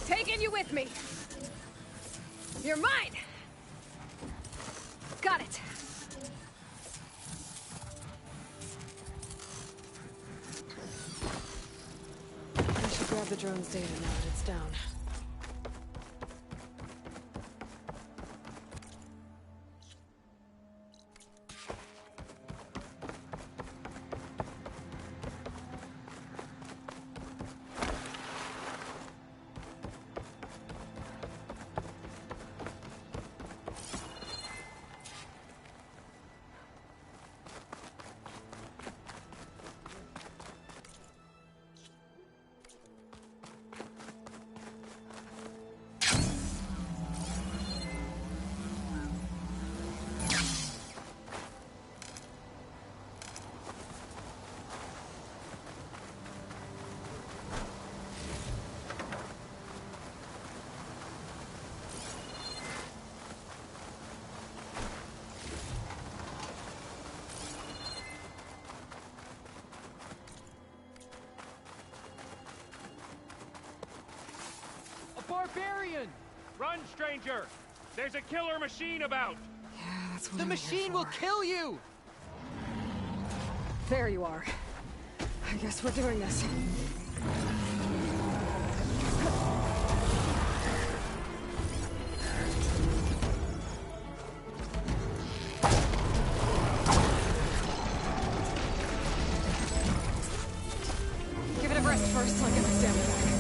Taking you with me. You're mine. Got it. I should grab the drone's data now that it's down. Barbarian! Run, stranger! There's a killer machine about! Yeah, that's what The machine will kill you! There you are. I guess we're doing this. Give it a rest first so I get my stamina back.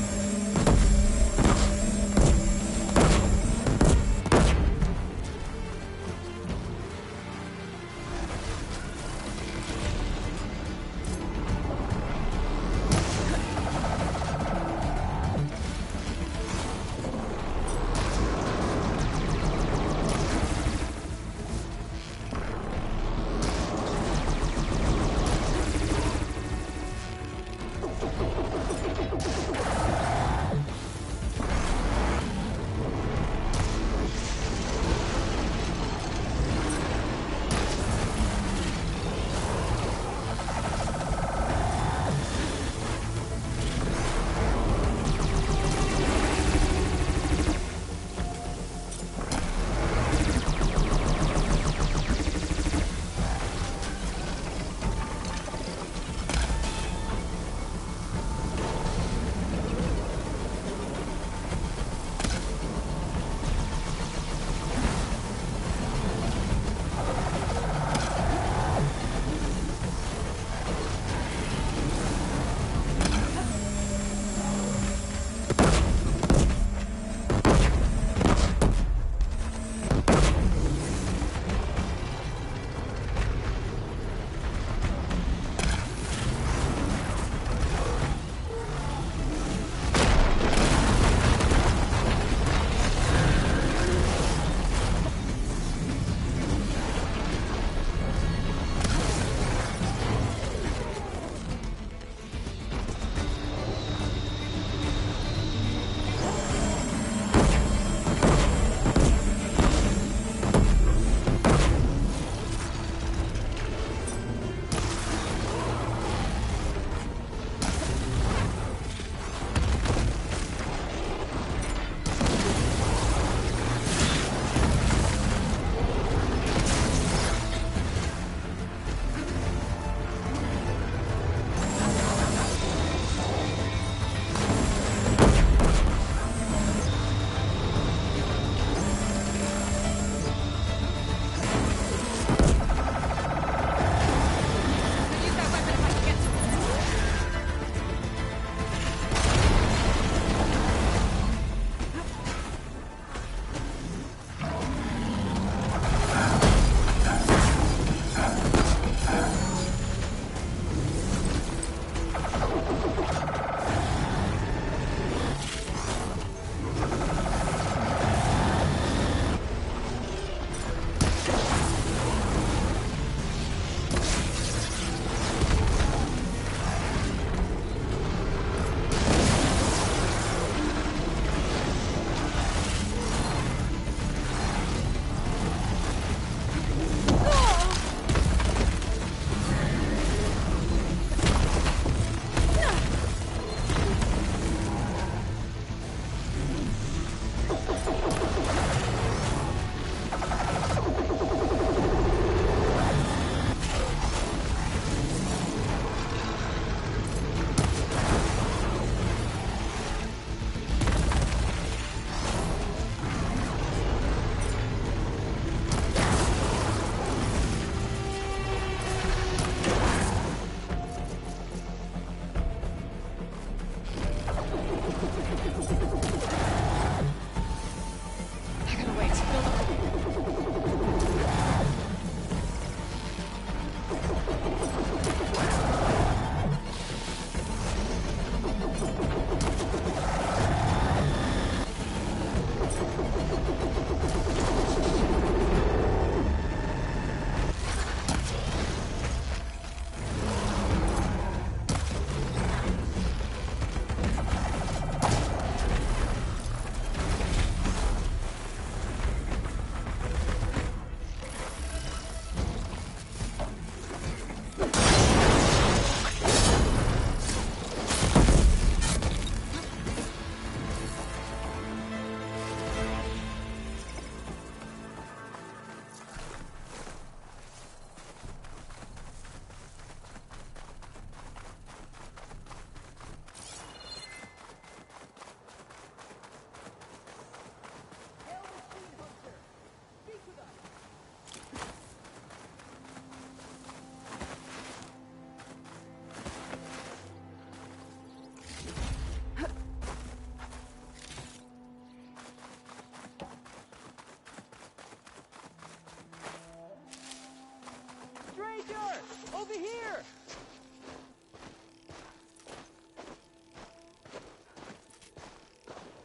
Over here!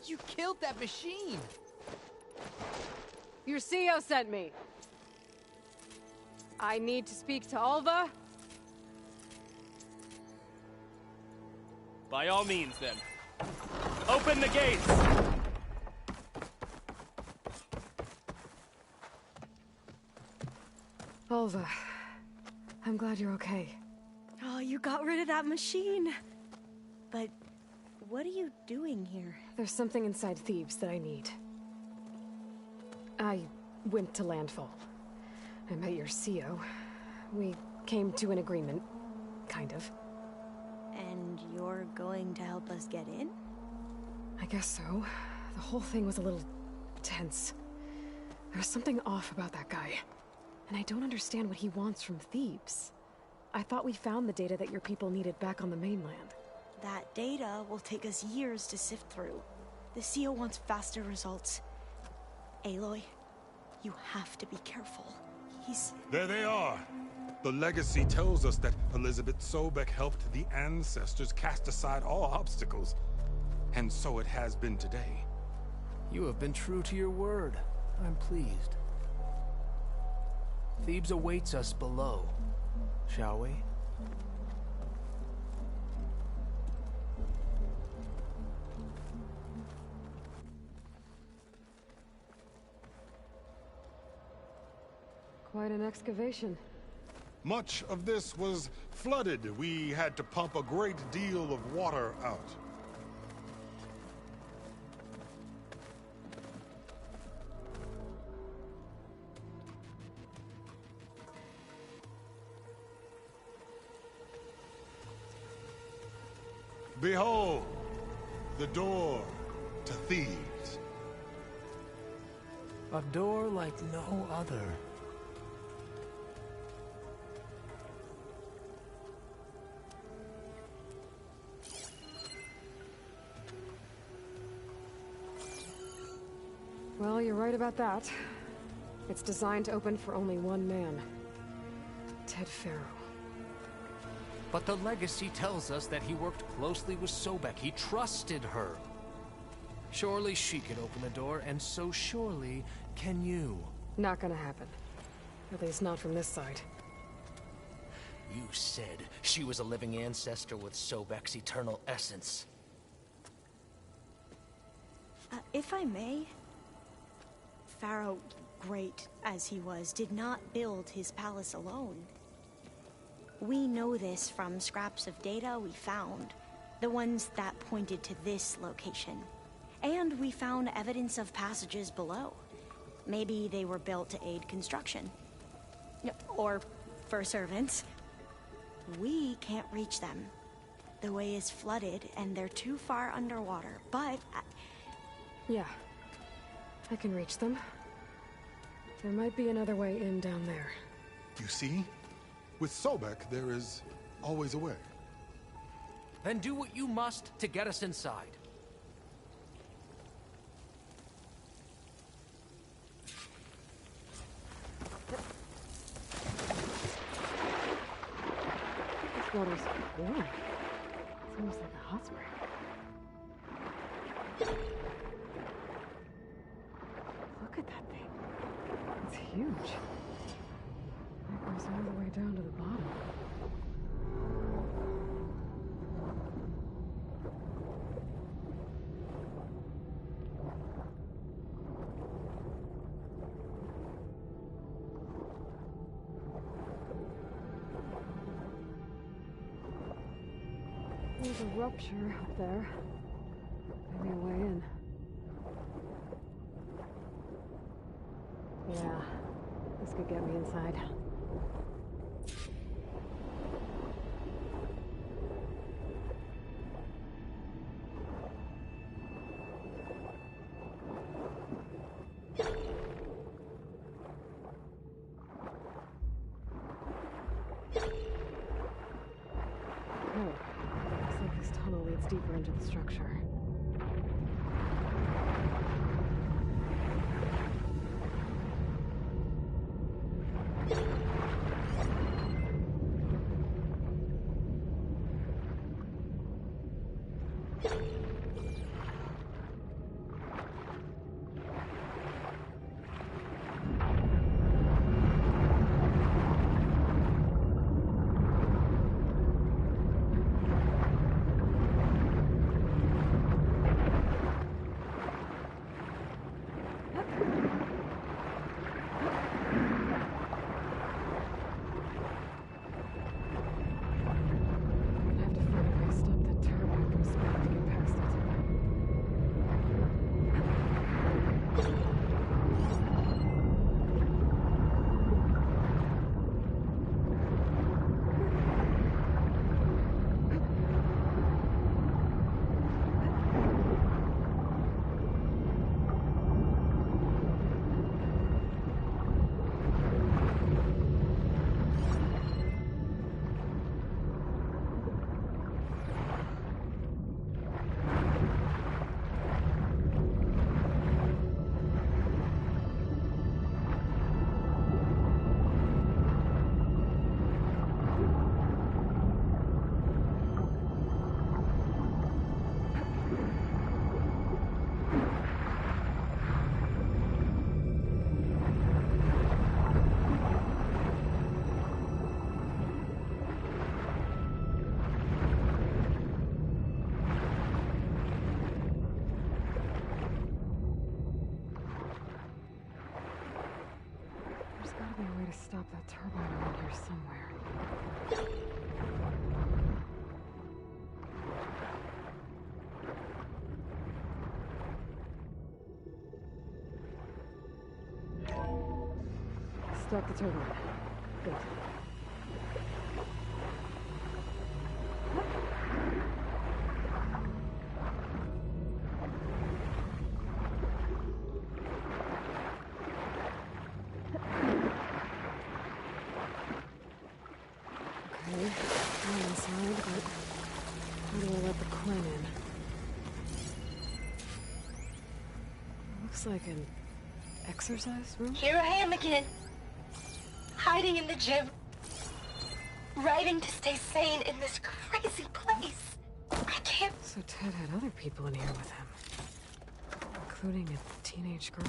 You killed that machine! Your CO sent me. I need to speak to Alva. By all means, then. Open the gates! Alva, I'm glad you're okay. Oh, you got rid of that machine. But what are you doing here? There's something inside Thebes that I need. I went to landfall. I met your CO. We came to an agreement, kind of. And you're going to help us get in? I guess so. The whole thing was a little tense. There was something off about that guy. And I don't understand what he wants from Thebes. I thought we found the data that your people needed back on the mainland. That data will take us years to sift through. The CO wants faster results. Aloy, you have to be careful. There they are! The legacy tells us that Elizabeth Sobek helped the ancestors cast aside all obstacles. And so it has been today. You have been true to your word. I'm pleased. Thebes awaits us below, shall we? Quite an excavation. Much of this was flooded. We had to pump a great deal of water out. Behold, the door to Thebes. A door like no other. Well, you're right about that. It's designed to open for only one man. Ted Faro. But the legacy tells us that he worked closely with Sobek. He trusted her. Surely she can open the door, and so surely can you. Not gonna happen. At least not from this side. You said she was a living ancestor with Sobek's eternal essence. If I may, Pharaoh, great as he was, did not build his palace alone. We know this from scraps of data we found, the ones that pointed to this location. And we found evidence of passages below. Maybe they were built to aid construction. Or for servants. We can't reach them. The way is flooded and they're too far underwater, but... Yeah. I can reach them. There might be another way in down there. You see? With Sobek, there is always a way. Then do what you must to get us inside. This water's warm. It's almost like a hot spring. Look at that thing. It's huge. It goes all the way down to the bottom. There's a rupture up there. Maybe a way in. Yeah, this could get me inside. Deeper into the structure. to stop that turbine around here somewhere. Stop the turbine. Good. Okay, I'm inside, but how do I let the Quinn in? Looks like an exercise room? Here I am again. Hiding in the gym. Writing to stay sane in this crazy place. I can't... So Ted had other people in here with him. Including a teenage girl.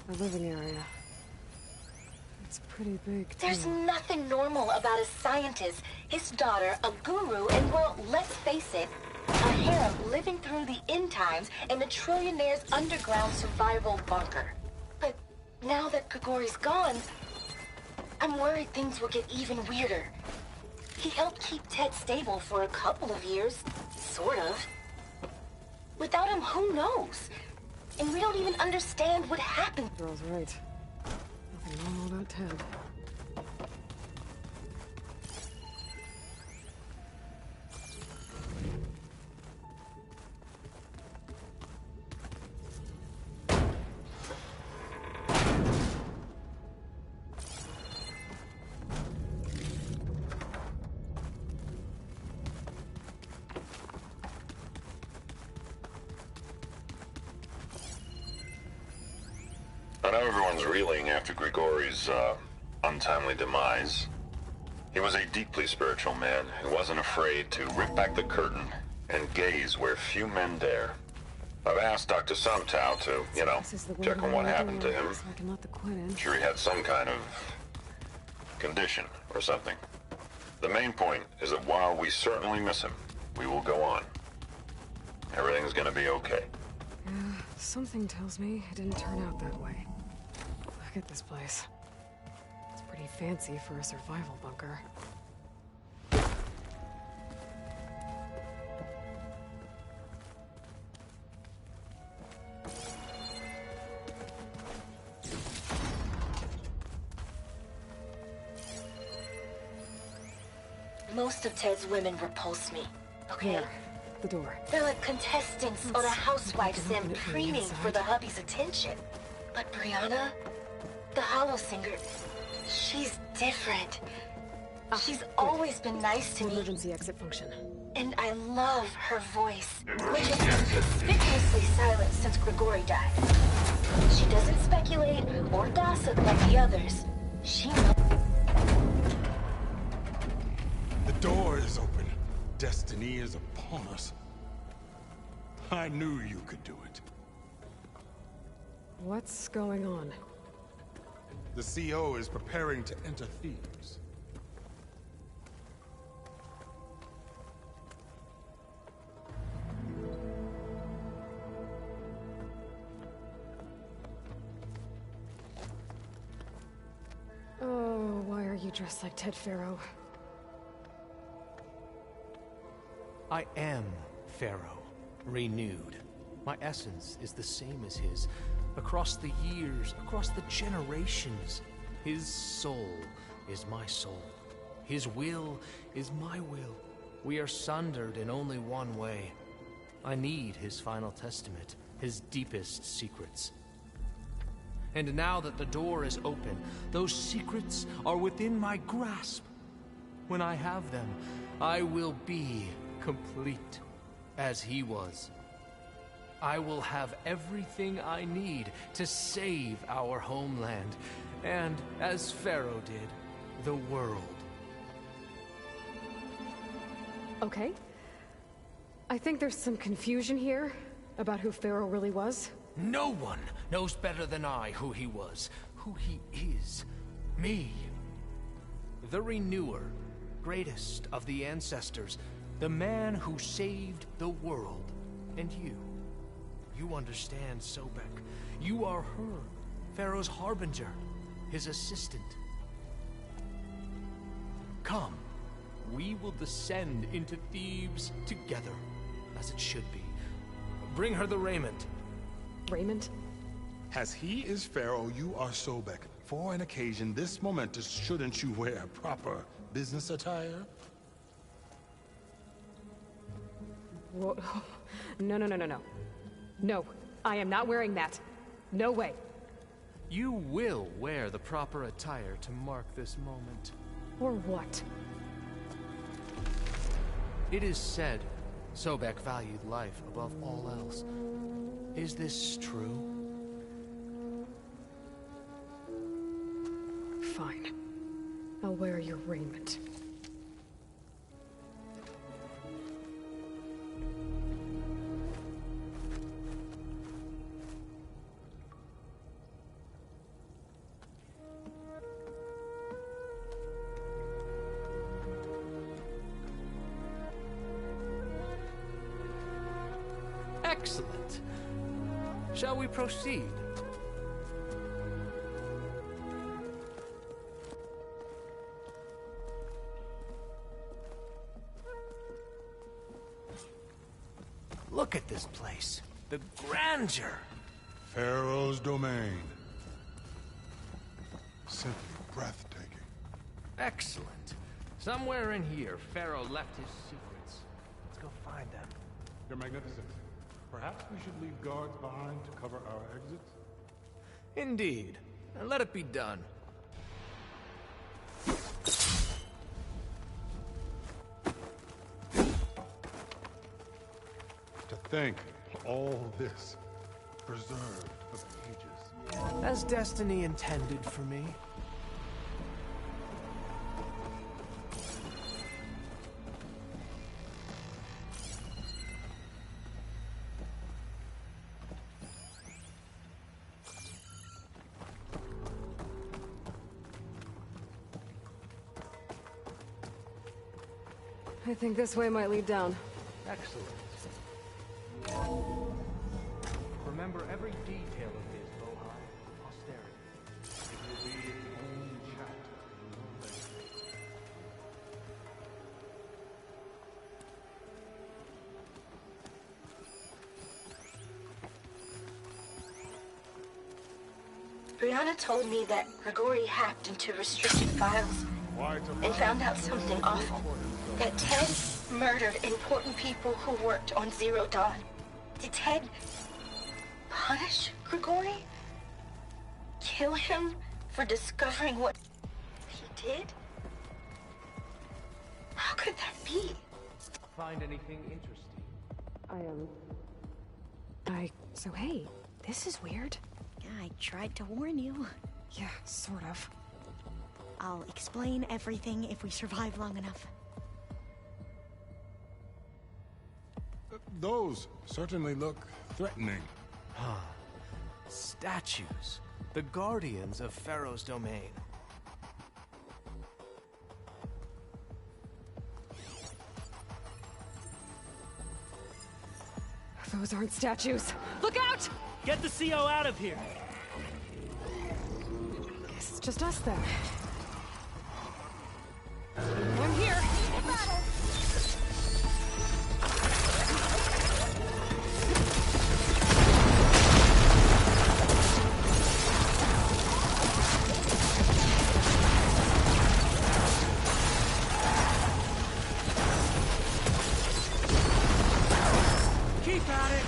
The living area. It's pretty big, too. There's nothing normal about a scientist, his daughter, a guru, and well, let's face it, a harem living through the end times in a trillionaire's underground survival bunker. But now that Grigori's gone, I'm worried things will get even weirder. He helped keep Ted stable for a couple of years, sort of. Without him, who knows? And we don't even understand what happened. Girl's right. Nothing normal about Ted. I know everyone's reeling after Grigori's, untimely demise. He was a deeply spiritual man who wasn't afraid to rip back the curtain and gaze where few men dare. I've asked Dr. Sumtow to, check on what happened to him. So I can let the Quinn in. I'm sure he had some kind of condition or something. The main point is that while we certainly miss him, we will go on. Everything's gonna be okay. Yeah, something tells me it didn't turn out that way. Look at this place. It's pretty fancy for a survival bunker. Most of Ted's women repulse me, okay? Here, the door. They're like contestants on a housewife sim preening for the hubby's attention. But Brianna, the hollow singer, she's different. She's always been nice to me. Emergency exit function. And I love her voice, which is conspicuously silent since Grigori died. She doesn't speculate or gossip like the others. She knows. The door is open. Destiny is upon us. I knew you could do it. What's going on? The CO is preparing to enter Thebes. Oh, why are you dressed like Ted Pharaoh? I am Pharaoh, renewed. My essence is the same as his. Across the years, across the generations. His soul is my soul. His will is my will. We are sundered in only one way. I need his final testament, his deepest secrets. And now that the door is open, those secrets are within my grasp. When I have them, I will be complete, as he was. I will have everything I need to save our homeland, and, as Pharaoh did, the world. Okay. I think there's some confusion here about who Pharaoh really was. No one knows better than I who he was, who he is. Me. The Renewer, greatest of the ancestors, the man who saved the world. And you. You understand, Sobek. You are her, Pharaoh's harbinger, his assistant. Come, we will descend into Thebes together, as it should be. Bring her the raiment. Raymond? As he is Pharaoh, you are Sobek. For an occasion this momentous, shouldn't you wear proper business attire? Whoa. No, no, no, no, no. No, I am not wearing that. No way. You will wear the proper attire to mark this moment. Or what? It is said Sobek valued life above all else. Is this true? Fine. I'll wear your raiment. Excellent. Shall we proceed? Look at this place. The grandeur. Pharaoh's domain. Simply breathtaking. Excellent. Somewhere in here, Pharaoh left his secrets. Let's go find them. Your Magnificence, perhaps we should leave guards behind to cover our exits? Indeed. And let it be done. To think all this preserved for ages. As destiny intended for me. I think this way might lead down. Excellent. Remember every detail of his, Bohai. Posterity. It will be its own chapter. Brianna told me that Grigori hacked into restricted files and found out something awful. That Ted murdered important people who worked on Zero Dawn. Did Ted punish Grigori? Kill him for discovering what he did? How could that be? Find anything interesting? So hey, this is weird. Yeah, I tried to warn you. Yeah, sort of. I'll explain everything if we survive long enough. Those certainly look threatening. Statues. The guardians of Pharaoh's domain. Those aren't statues. Look out! Get the CO out of here! Guess it's just us then. I'm here! Keep at it!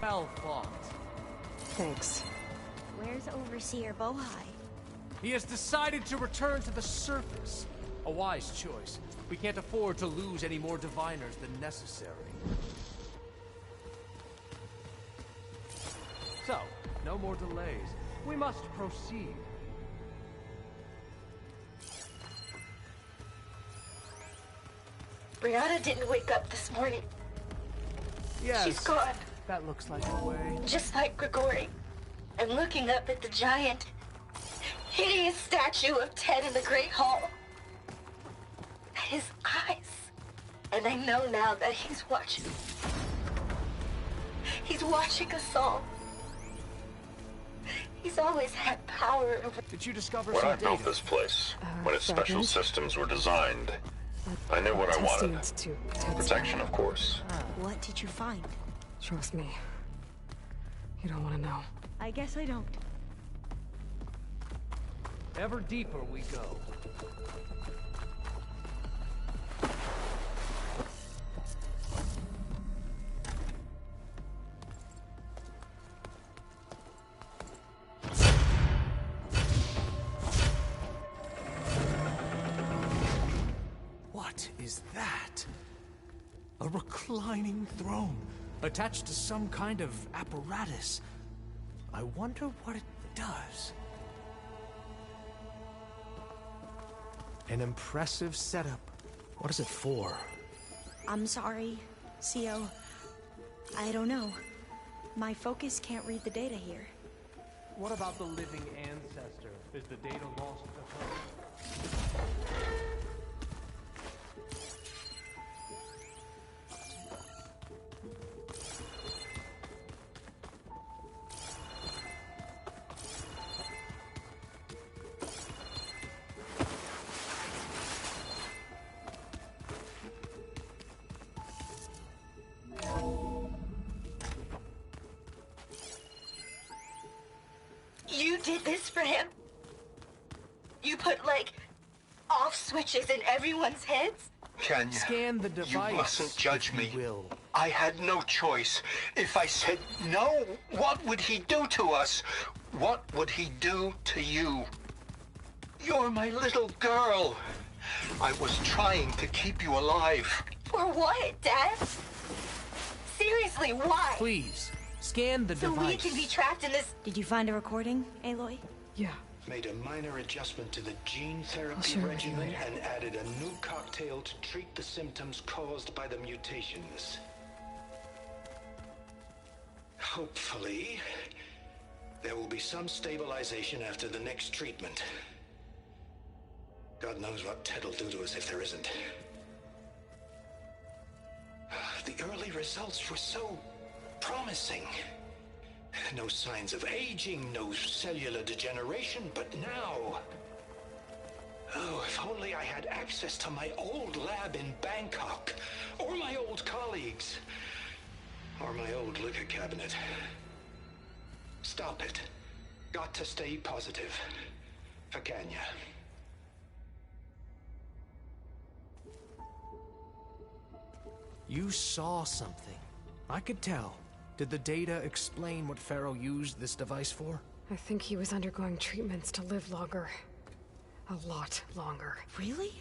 well fought. Thanks. Where's Overseer Bohai? He has decided to return to the surface. A wise choice. We can't afford to lose any more diviners than necessary. So, no more delays. We must proceed. Brianna didn't wake up this morning. Yes. She's gone, That looks like the way. just like Grigori. I'm looking up at the giant, hideous statue of Ted in the Great Hall. At his eyes. And I know now that he's watching. He's watching us all. He's always had power over... Did you discover When some I built data? this place, when its special fragment? systems were designed, I knew what I wanted. Testament to Ted's Protection, of course. What did you find? Trust me. You don't want to know. I guess I don't. Ever deeper we go. What is that? A reclining throne, attached to some kind of apparatus. I wonder what it does. An impressive setup. What is it for? I'm sorry, CO. I don't know. My focus can't read the data here. What about the living ancestor? Is the data lost to her? You did this for him? You put, like, off switches in everyone's heads? Kenya, Scan the you device. mustn't judge if me. you will. I had no choice. If I said no, what would he do to us? What would he do to you? You're my little girl. I was trying to keep you alive. For what, Dad? Seriously, why? Please, scan the So device. we can be trapped in this... Did you find a recording, Aloy? Yeah. Made a minor adjustment to the gene I'll therapy share it with you regimen later. and added a new cocktail to treat the symptoms caused by the mutations. Hopefully, there will be some stabilization after the next treatment. God knows what Ted will do to us if there isn't. The early results were so promising. No signs of aging, no cellular degeneration, but now... Oh, if only I had access to my old lab in Bangkok, or my old colleagues, or my old liquor cabinet. Stop it. Got to stay positive. For Kenya. You saw something. I could tell. Did the data explain what Pharaoh used this device for? I think he was undergoing treatments to live longer. A lot longer. Really?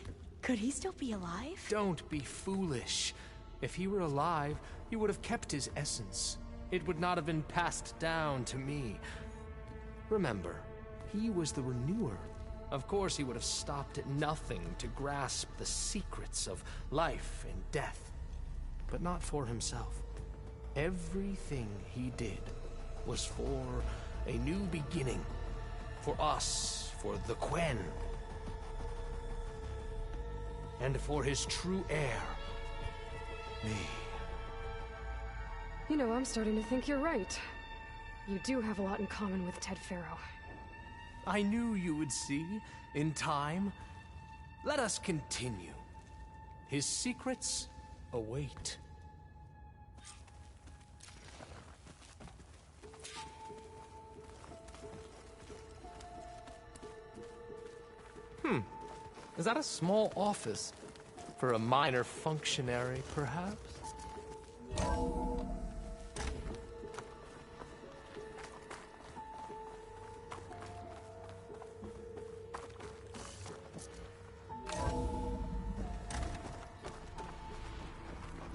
Could he still be alive? Don't be foolish. If he were alive, he would have kept his essence. It would not have been passed down to me. Remember, he was the renewer. Of course he would have stopped at nothing to grasp the secrets of life and death. But not for himself. Everything he did was for a new beginning. For us, for the Quen. And for his true heir, me. You know, I'm starting to think you're right. You do have a lot in common with Ted Pharaoh. I knew you would see, in time. Let us continue. His secrets await. Is that a small office? For a minor functionary, perhaps?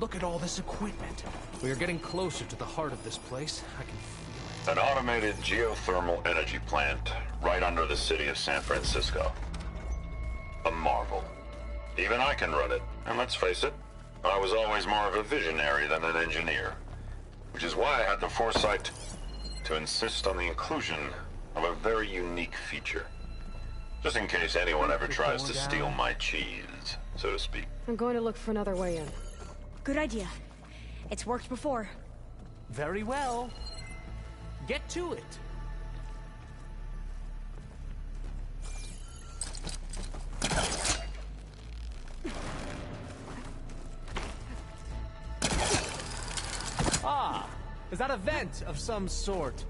Look at all this equipment. We are getting closer to the heart of this place. I can feel An automated geothermal energy plant right under the city of San Francisco. A marvel. Even I can run it, and let's face it, I was always more of a visionary than an engineer. Which is why I had the foresight to insist on the inclusion of a very unique feature. Just in case anyone ever tries to steal my cheese, so to speak. I'm going to look for another way in. Good idea. It's worked before. it. Very well. Get to it. Ah, is that a vent of some sort?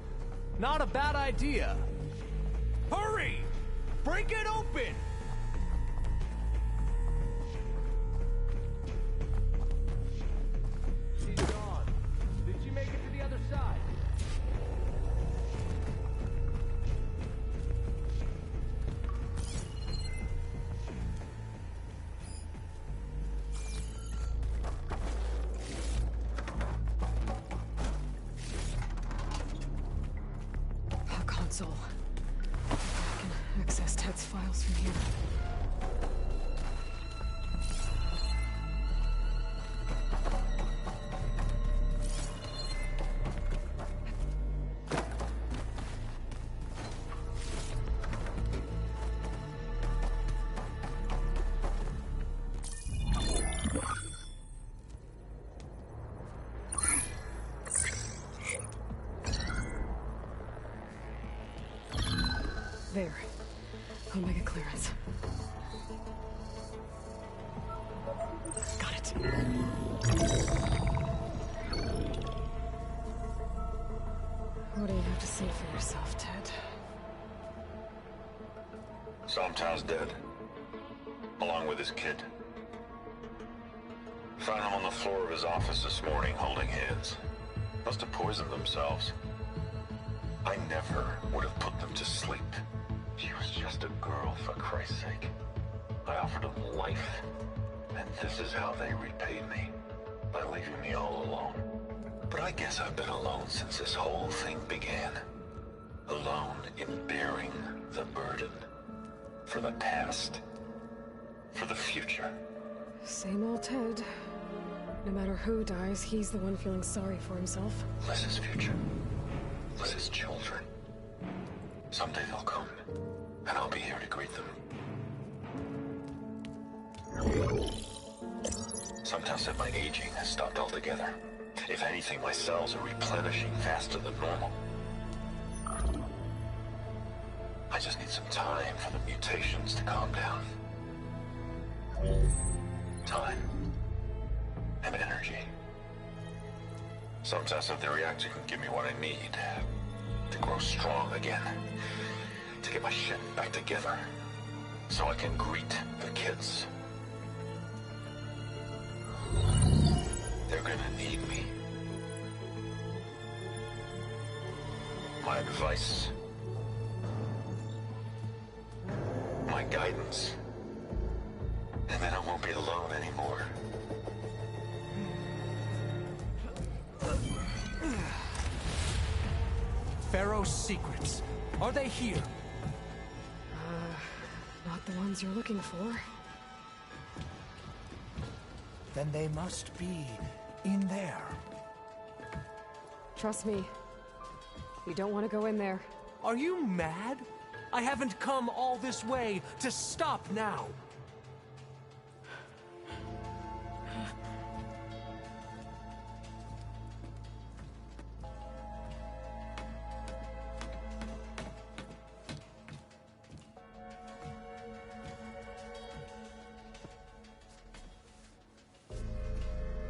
Not a bad idea. Hurry! Break it open! She's gone. Did she make it to the other side? A console. I can access Ted's files from here. There. Omega clearance. Got it. What do you have to say for yourself, Ted? Somtow's dead. Along with his kid. Found him on the floor of his office this morning, holding hands. Must have poisoned themselves. I never would have put them to sleep. She was just a girl, for Christ's sake. I offered them life, and this is how they repaid me. By leaving me all alone. But I guess I've been alone since this whole thing began. Alone in bearing the burden. For the past. For the future. Same old Ted. No matter who dies, he's the one feeling sorry for himself. Liz's future. Liz's children. Someday they'll come, and I'll be here to greet them. Somtow said my aging has stopped altogether. If anything, my cells are replenishing faster than normal. I just need some time for the mutations to calm down. Time. And energy. Somtow said the reactor can give me what I need. To grow strong again. To get my shit back together. So I can greet the kids. They're gonna need me. My advice. My guidance. And then I won't be alone anymore. Pharaoh's secrets. Are they here? Not the ones you're looking for. Then they must be in there. Trust me. We don't want to go in there. Are you mad? I haven't come all this way to stop now.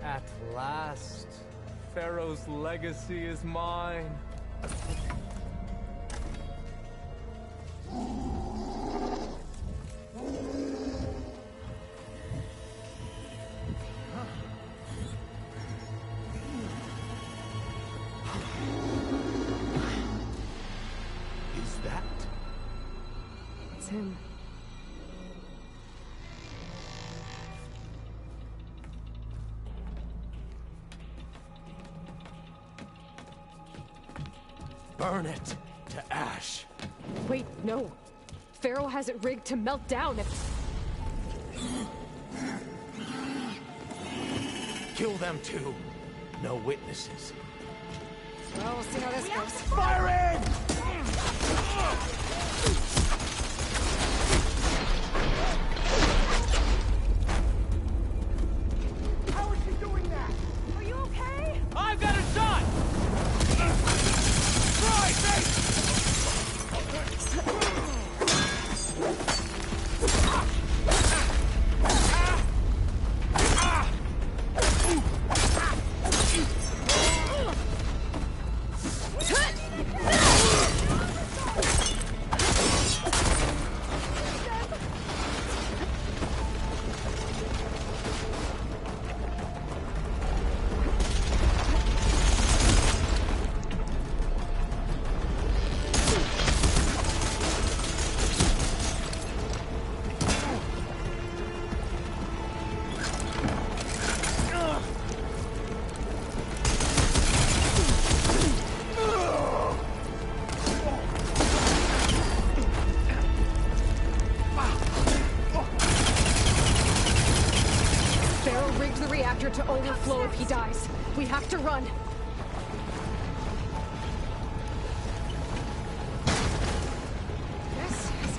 At last, Pharaoh's legacy is mine. Is that? It's him. Burn it to ash. Wait, no. Pharaoh has it rigged to melt down if... Kill them too. No witnesses. Well, we'll see how this goes. Firing! How is she doing that? Are you okay? I've got a shot! Right, To overflow if he dies. We have to run. Yes, yes.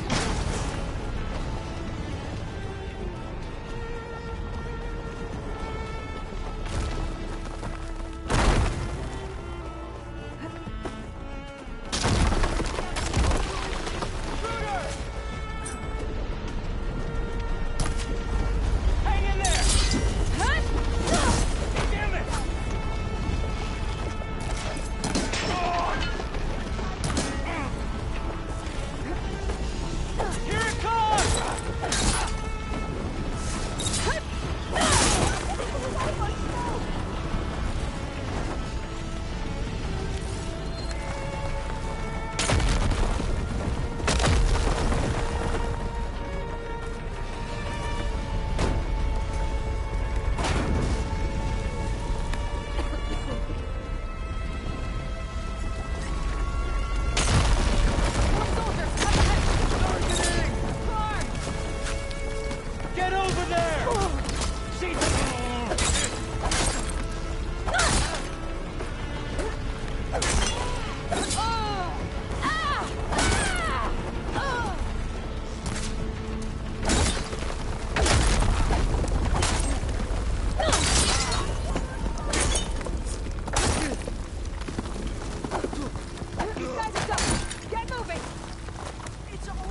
hang in there! Damn it! Here it comes! Get over there! These guys are done. Get moving. It's over.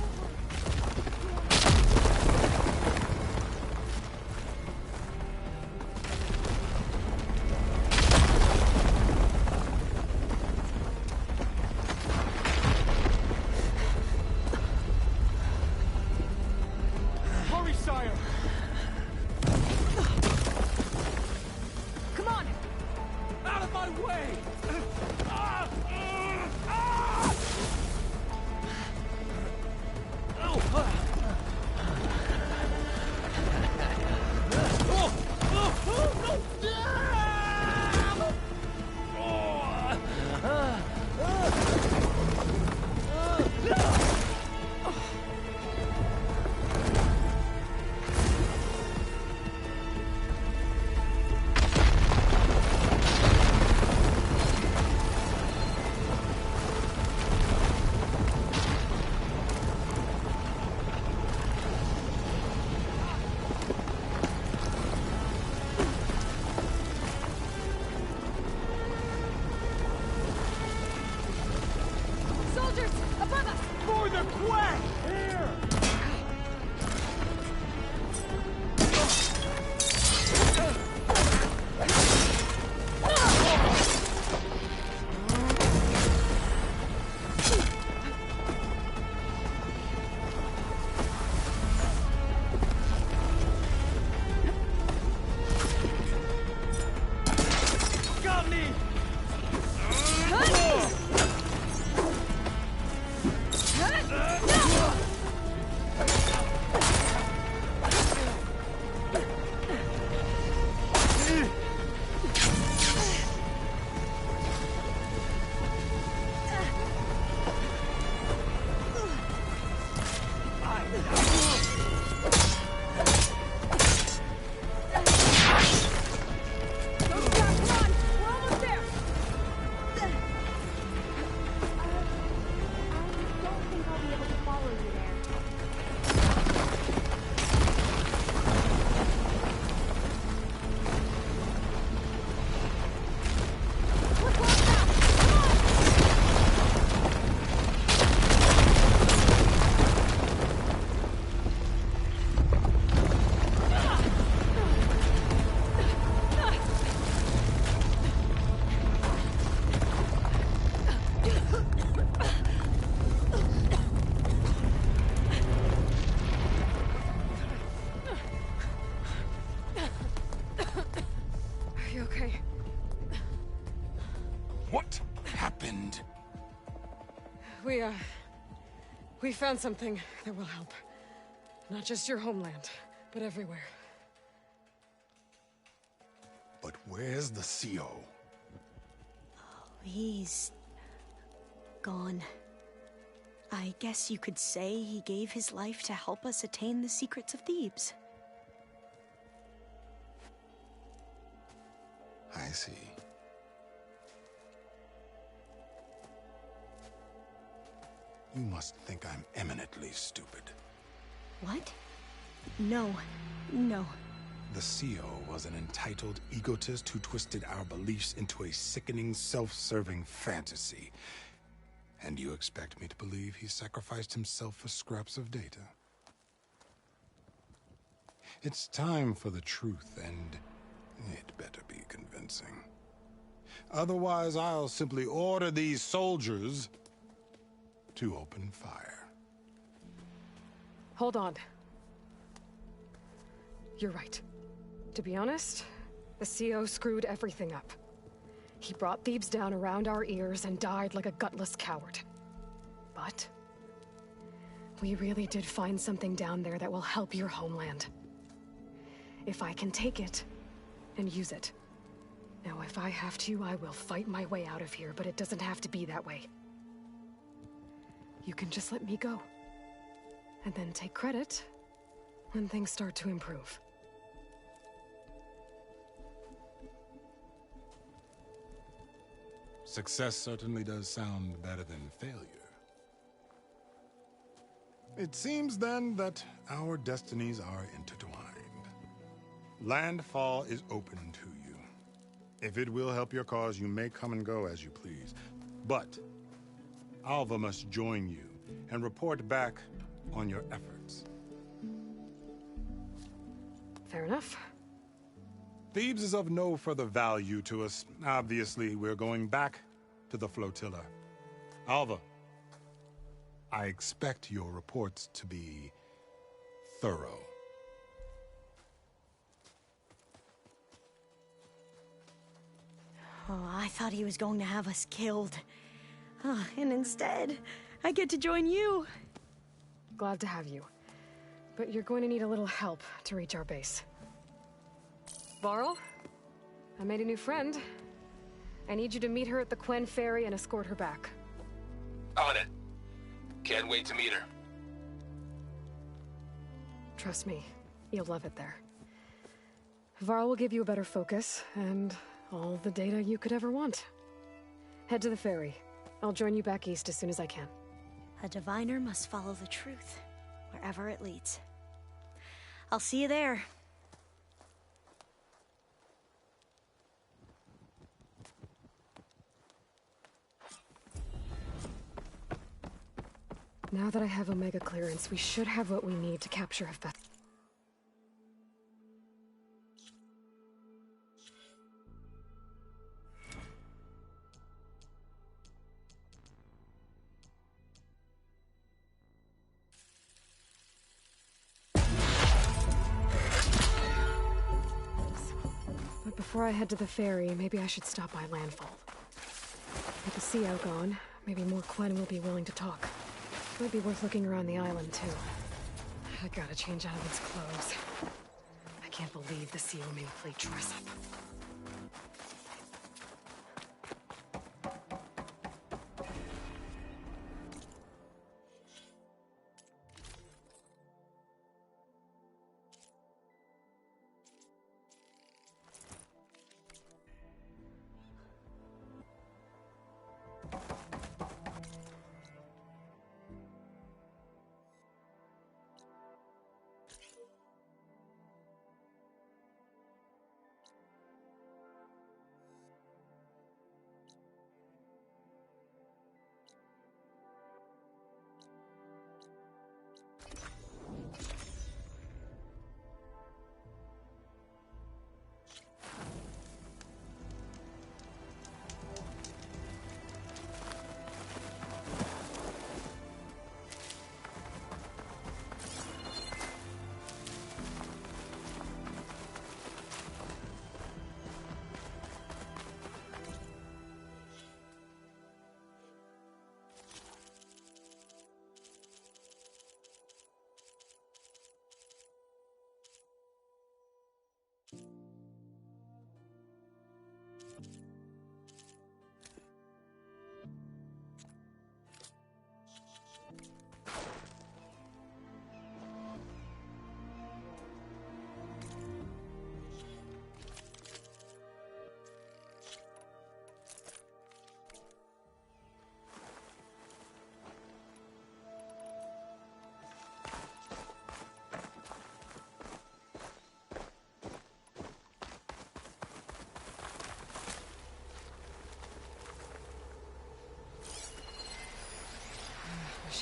Hurry, sire! Come on! Out of my way! Soldiers! Above us! For the quack! Here! Got me! happened? We found something that will help. Not just your homeland, but everywhere. But where's the CO? He's gone. I guess you could say he gave his life to help us attain the secrets of Thebes. I see. You must think I'm eminently stupid. What? No. No. The CO was an entitled egotist who twisted our beliefs into a sickening, self-serving fantasy. And you expect me to believe he sacrificed himself for scraps of data? It's time for the truth, and it better be convincing. Otherwise, I'll simply order these soldiers to open fire. Hold on. You're right. To be honest, the CO screwed everything up. He brought Thebes down around our ears and died like a gutless coward. But we really did find something down there that will help your homeland. If I can take it and use it. Now, if I have to, I will fight my way out of here, but it doesn't have to be that way. You can just let me go. And then take credit when things start to improve. Success certainly does sound better than failure. It seems then that our destinies are intertwined. Landfall is open to you. If it will help your cause, you may come and go as you please. But Alva must join you and report back on your efforts. Fair enough. Thebes is of no further value to us. Obviously, we're going back to the flotilla. Alva, I expect your reports to be thorough. Oh, I thought he was going to have us killed. And instead, I get to join you. Glad to have you. But you're going to need a little help to reach our base. Varl, I made a new friend. I need you to meet her at the Quen Ferry and escort her back. On it. Can't wait to meet her. Trust me, you'll love it there. Varl will give you a better focus, and all the data you could ever want. Head to the ferry. I'll join you back east as soon as I can. A diviner must follow the truth, wherever it leads. I'll see you there. Now that I have Omega clearance, we should have what we need to capture Hephaestus. But before I head to the ferry, maybe I should stop by Landfall. With the CO gone, maybe more Quen will be willing to talk. Might be worth looking around the island, too. I gotta change out of these clothes. I can't believe the CO made me play dress up.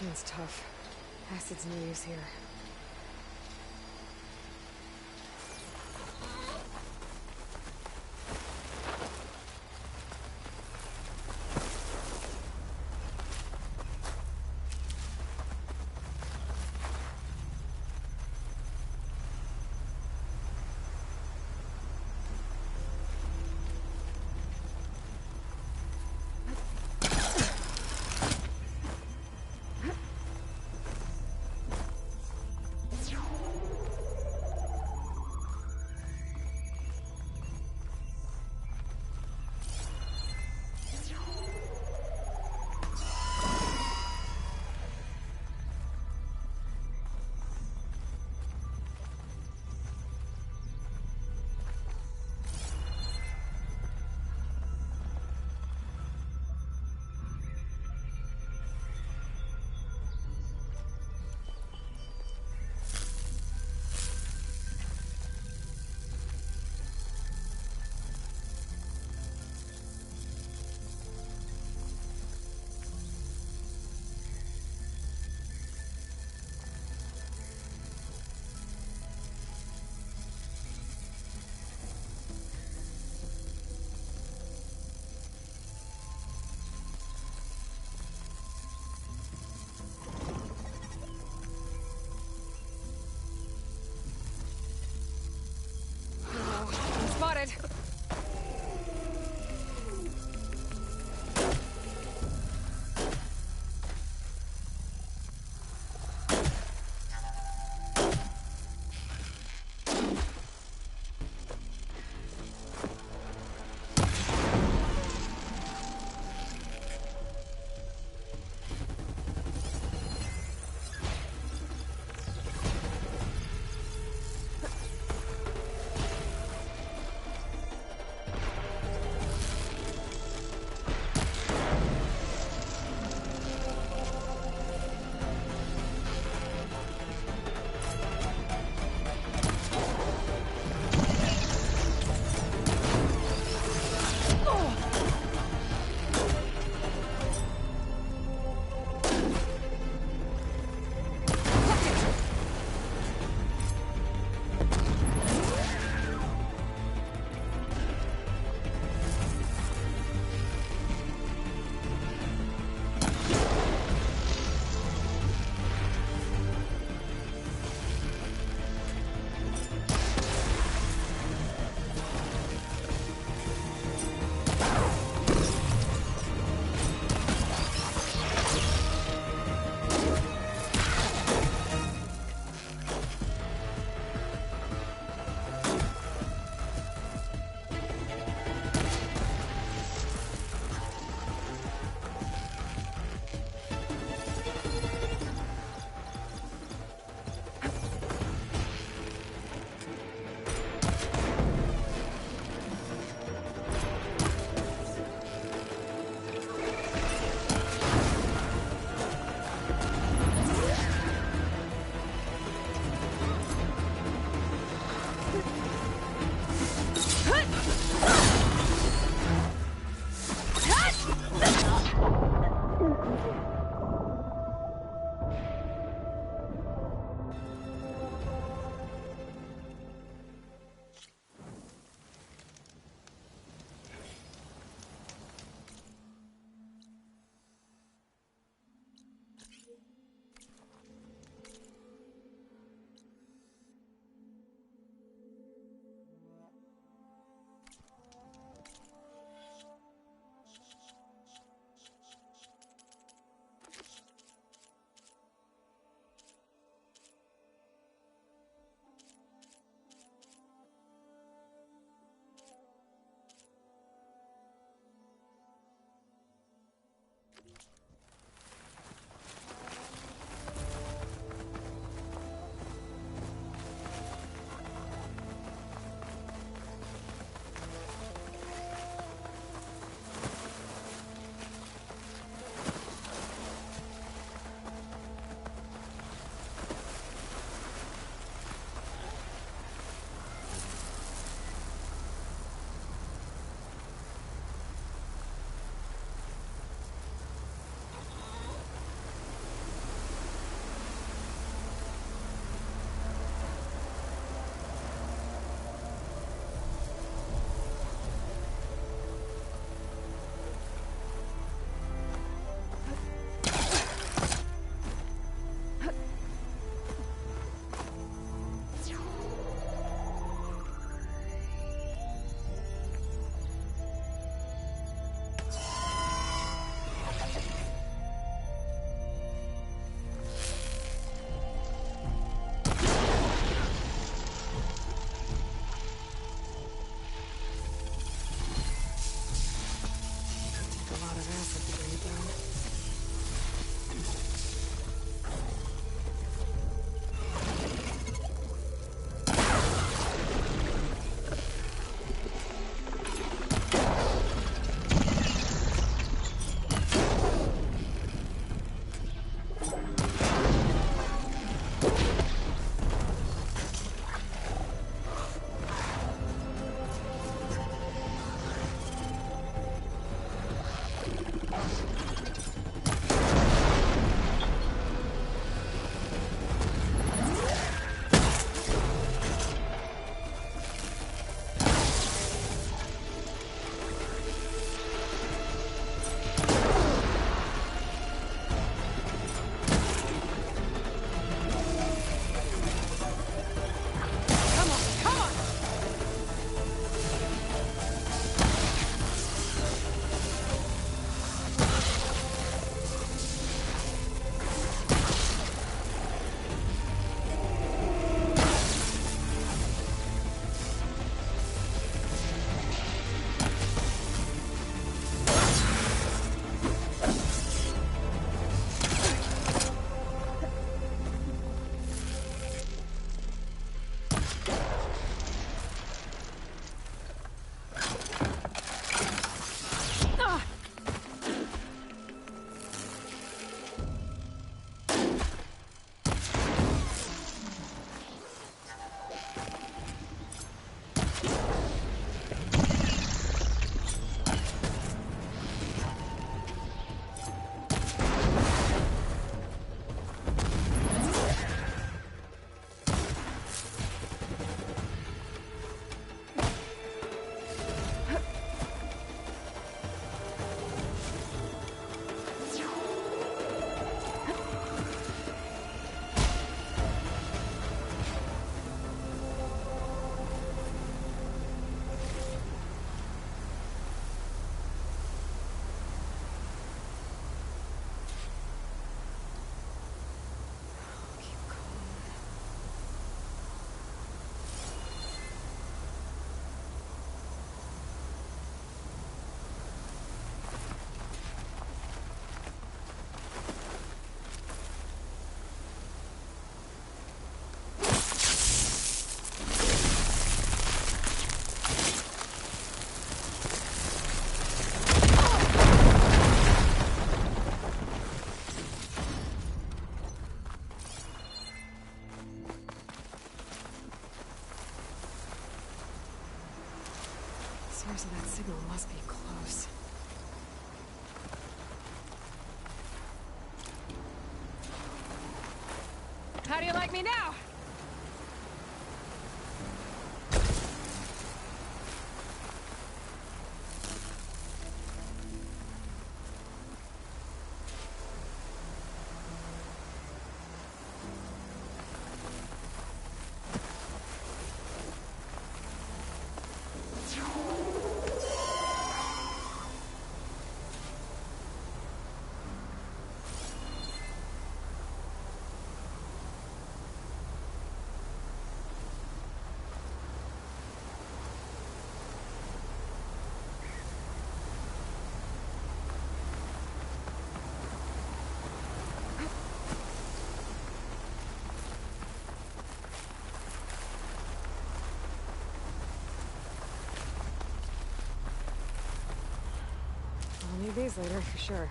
machine's tough. Acid's no use here. source of that signal must be close. How do you like me now? I'll need these later, for sure.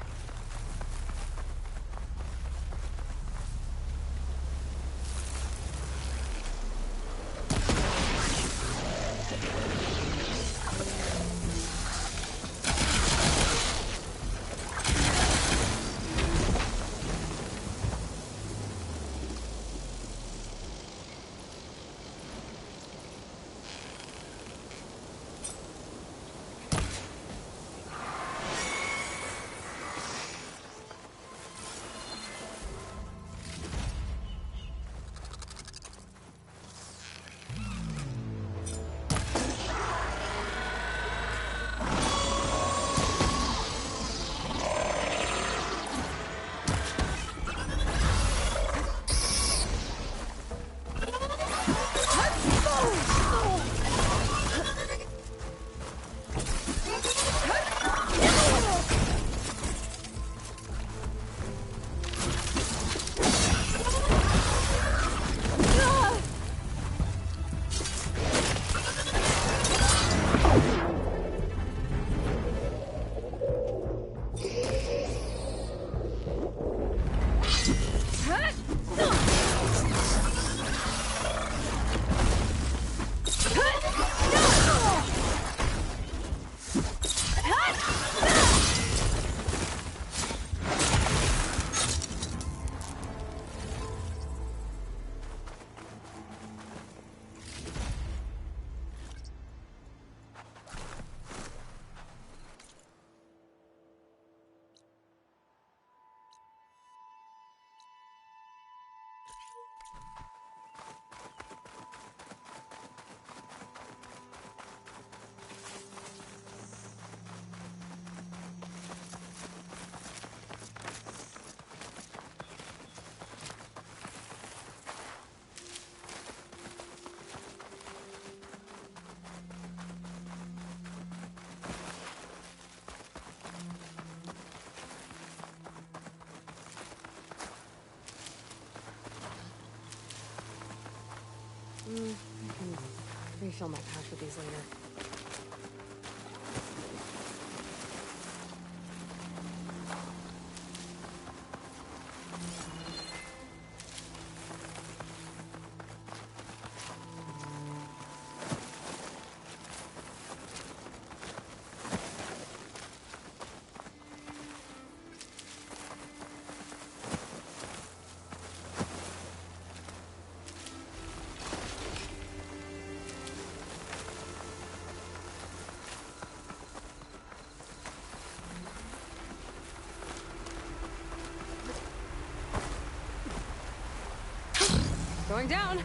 I can refill my pack with these later. Going down.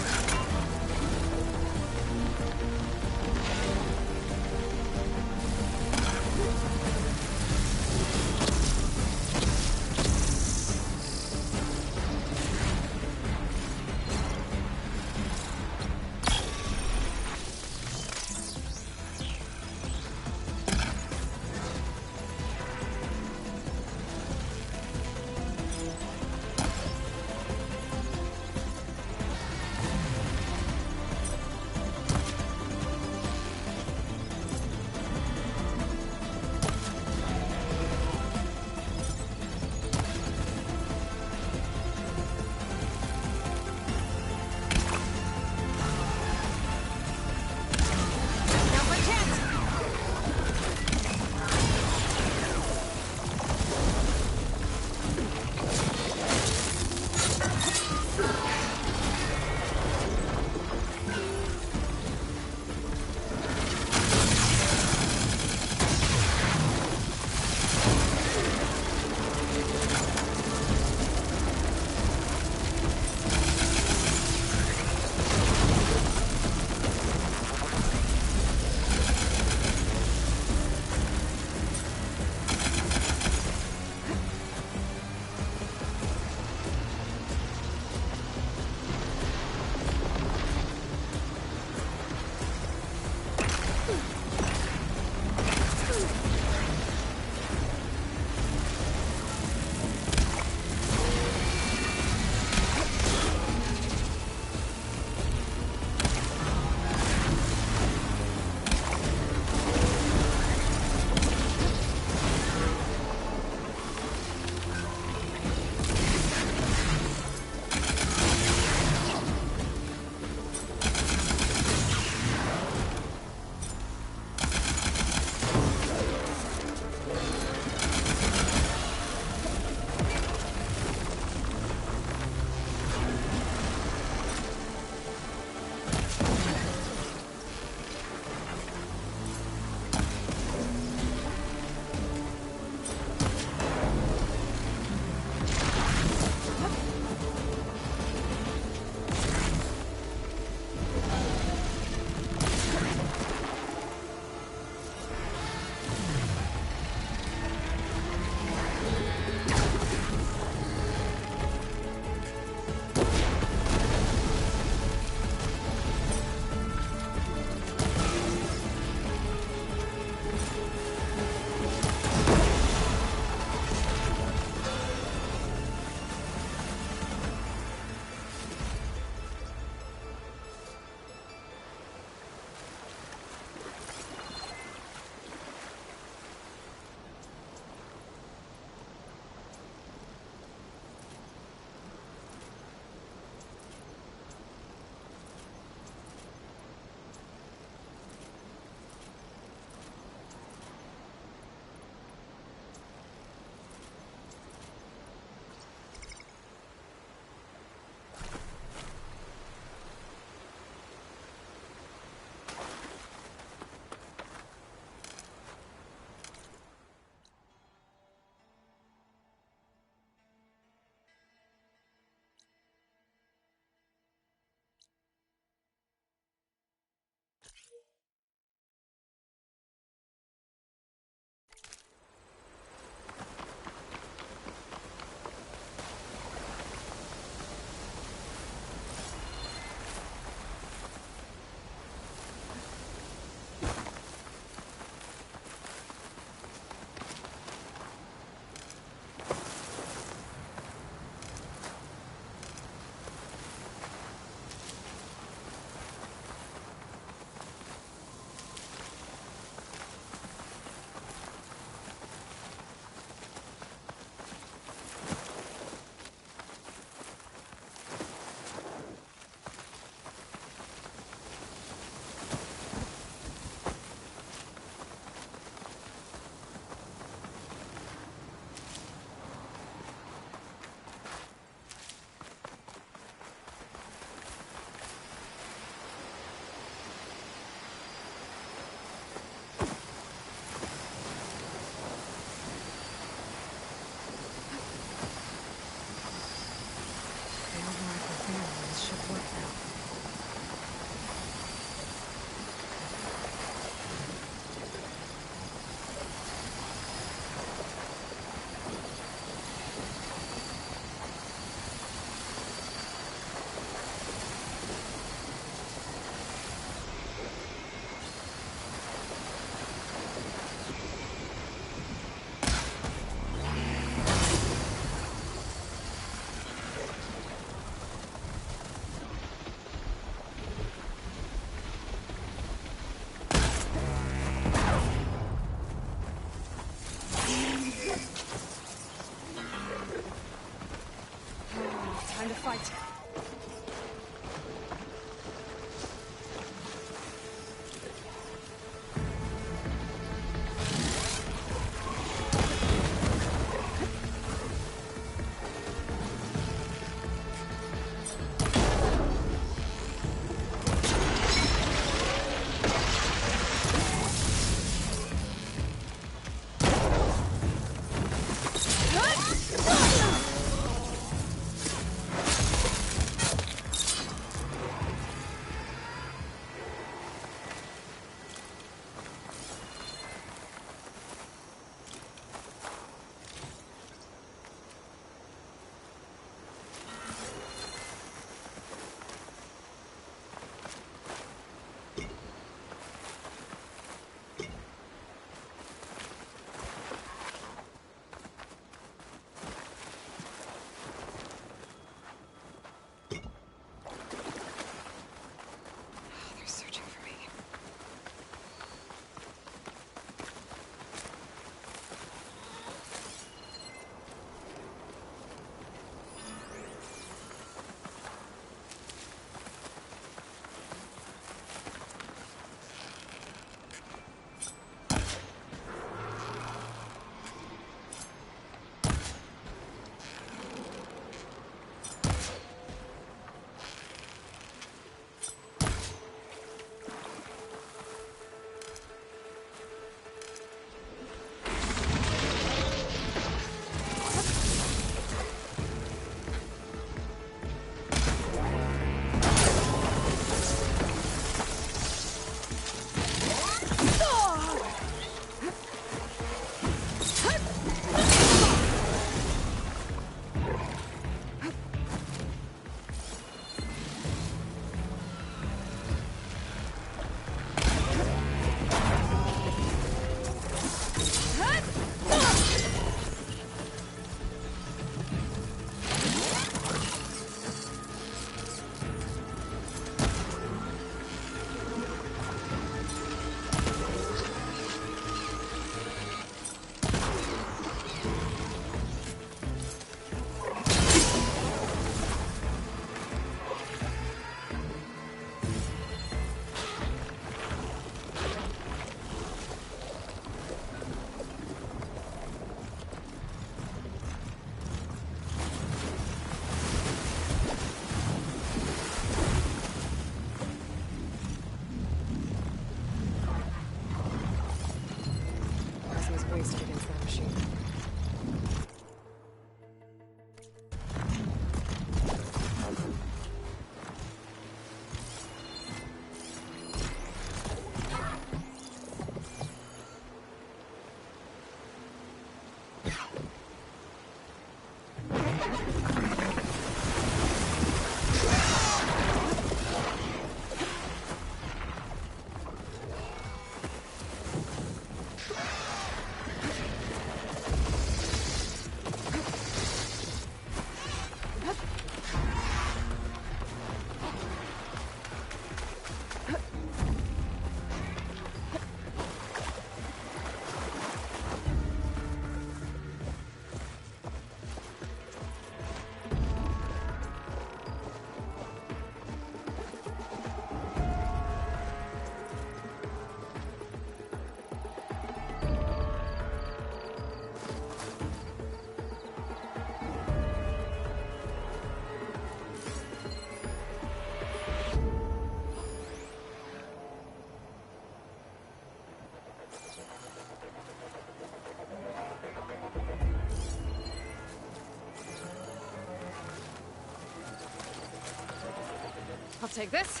I'll take this.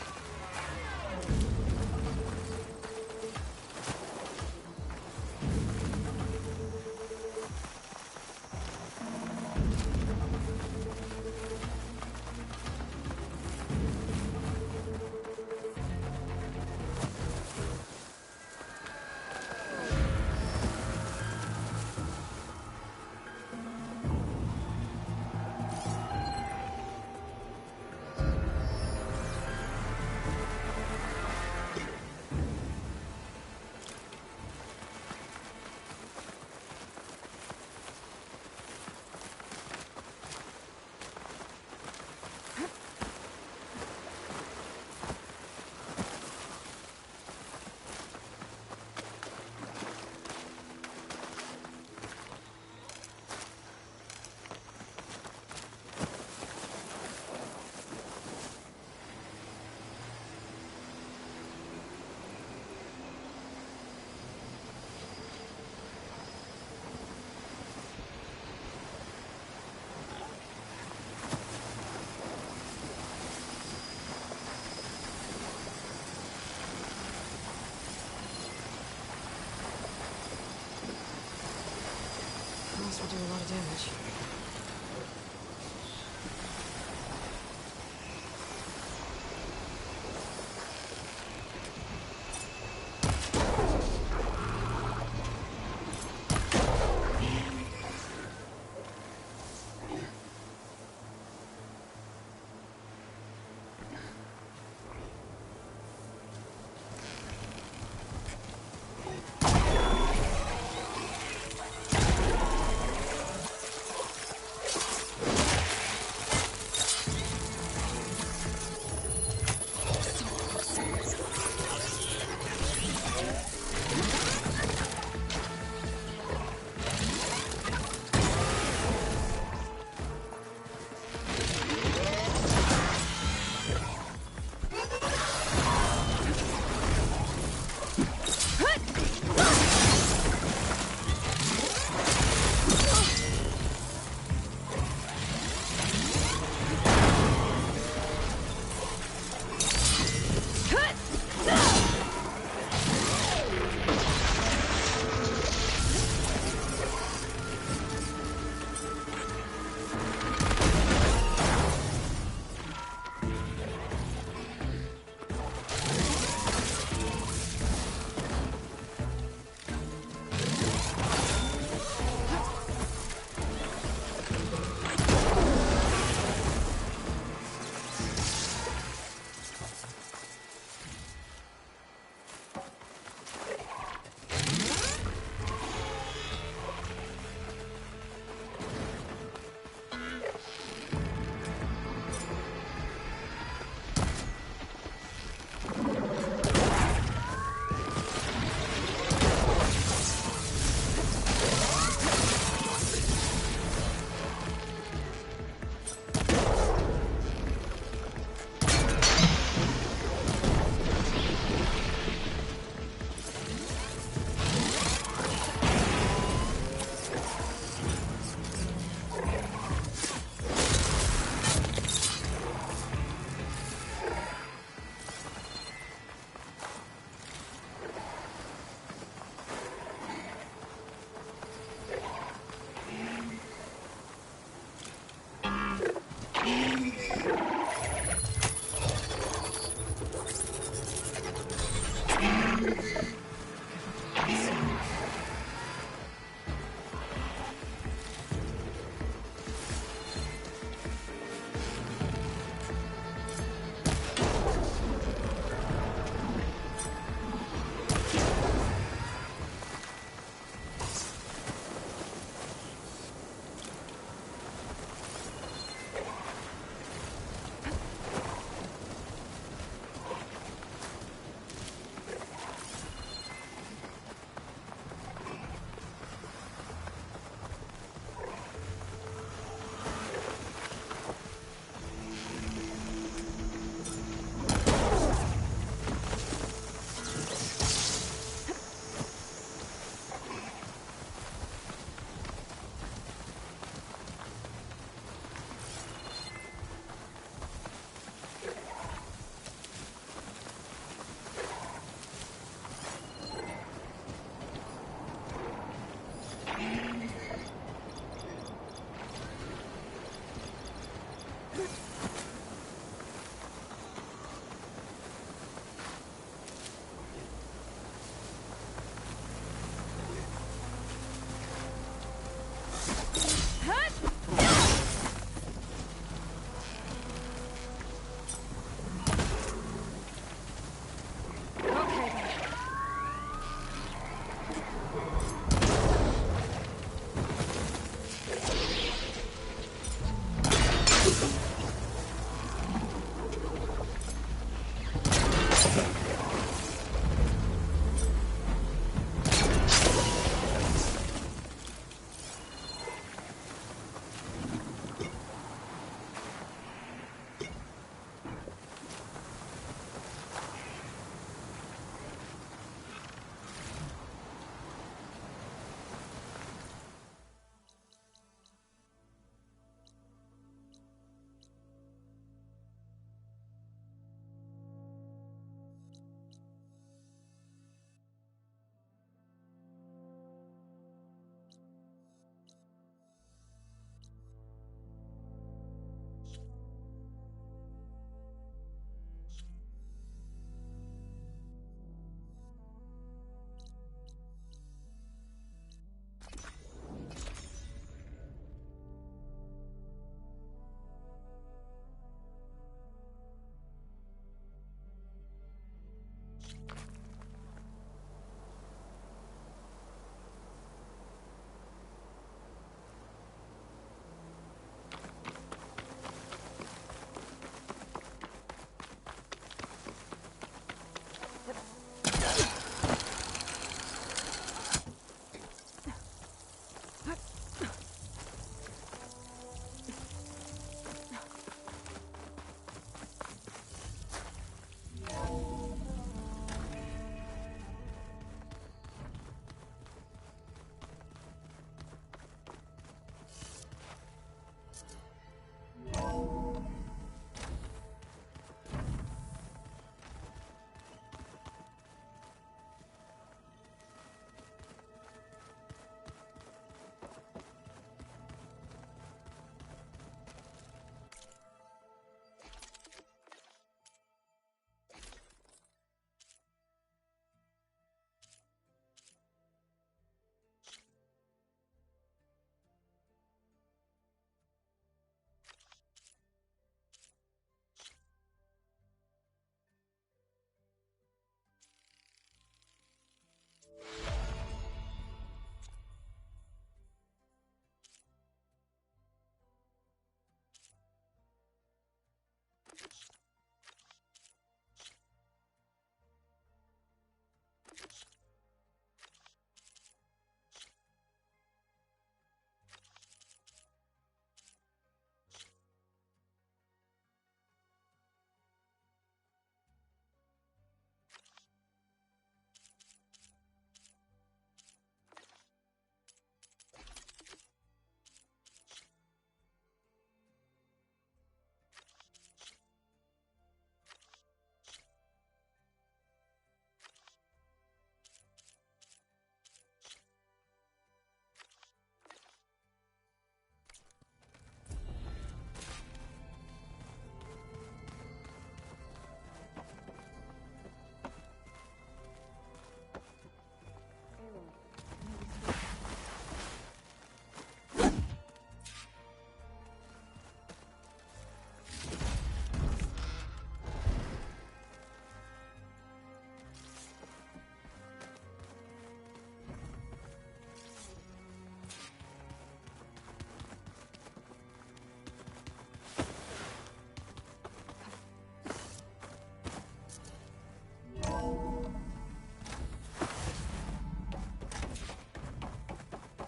This will do a lot of damage.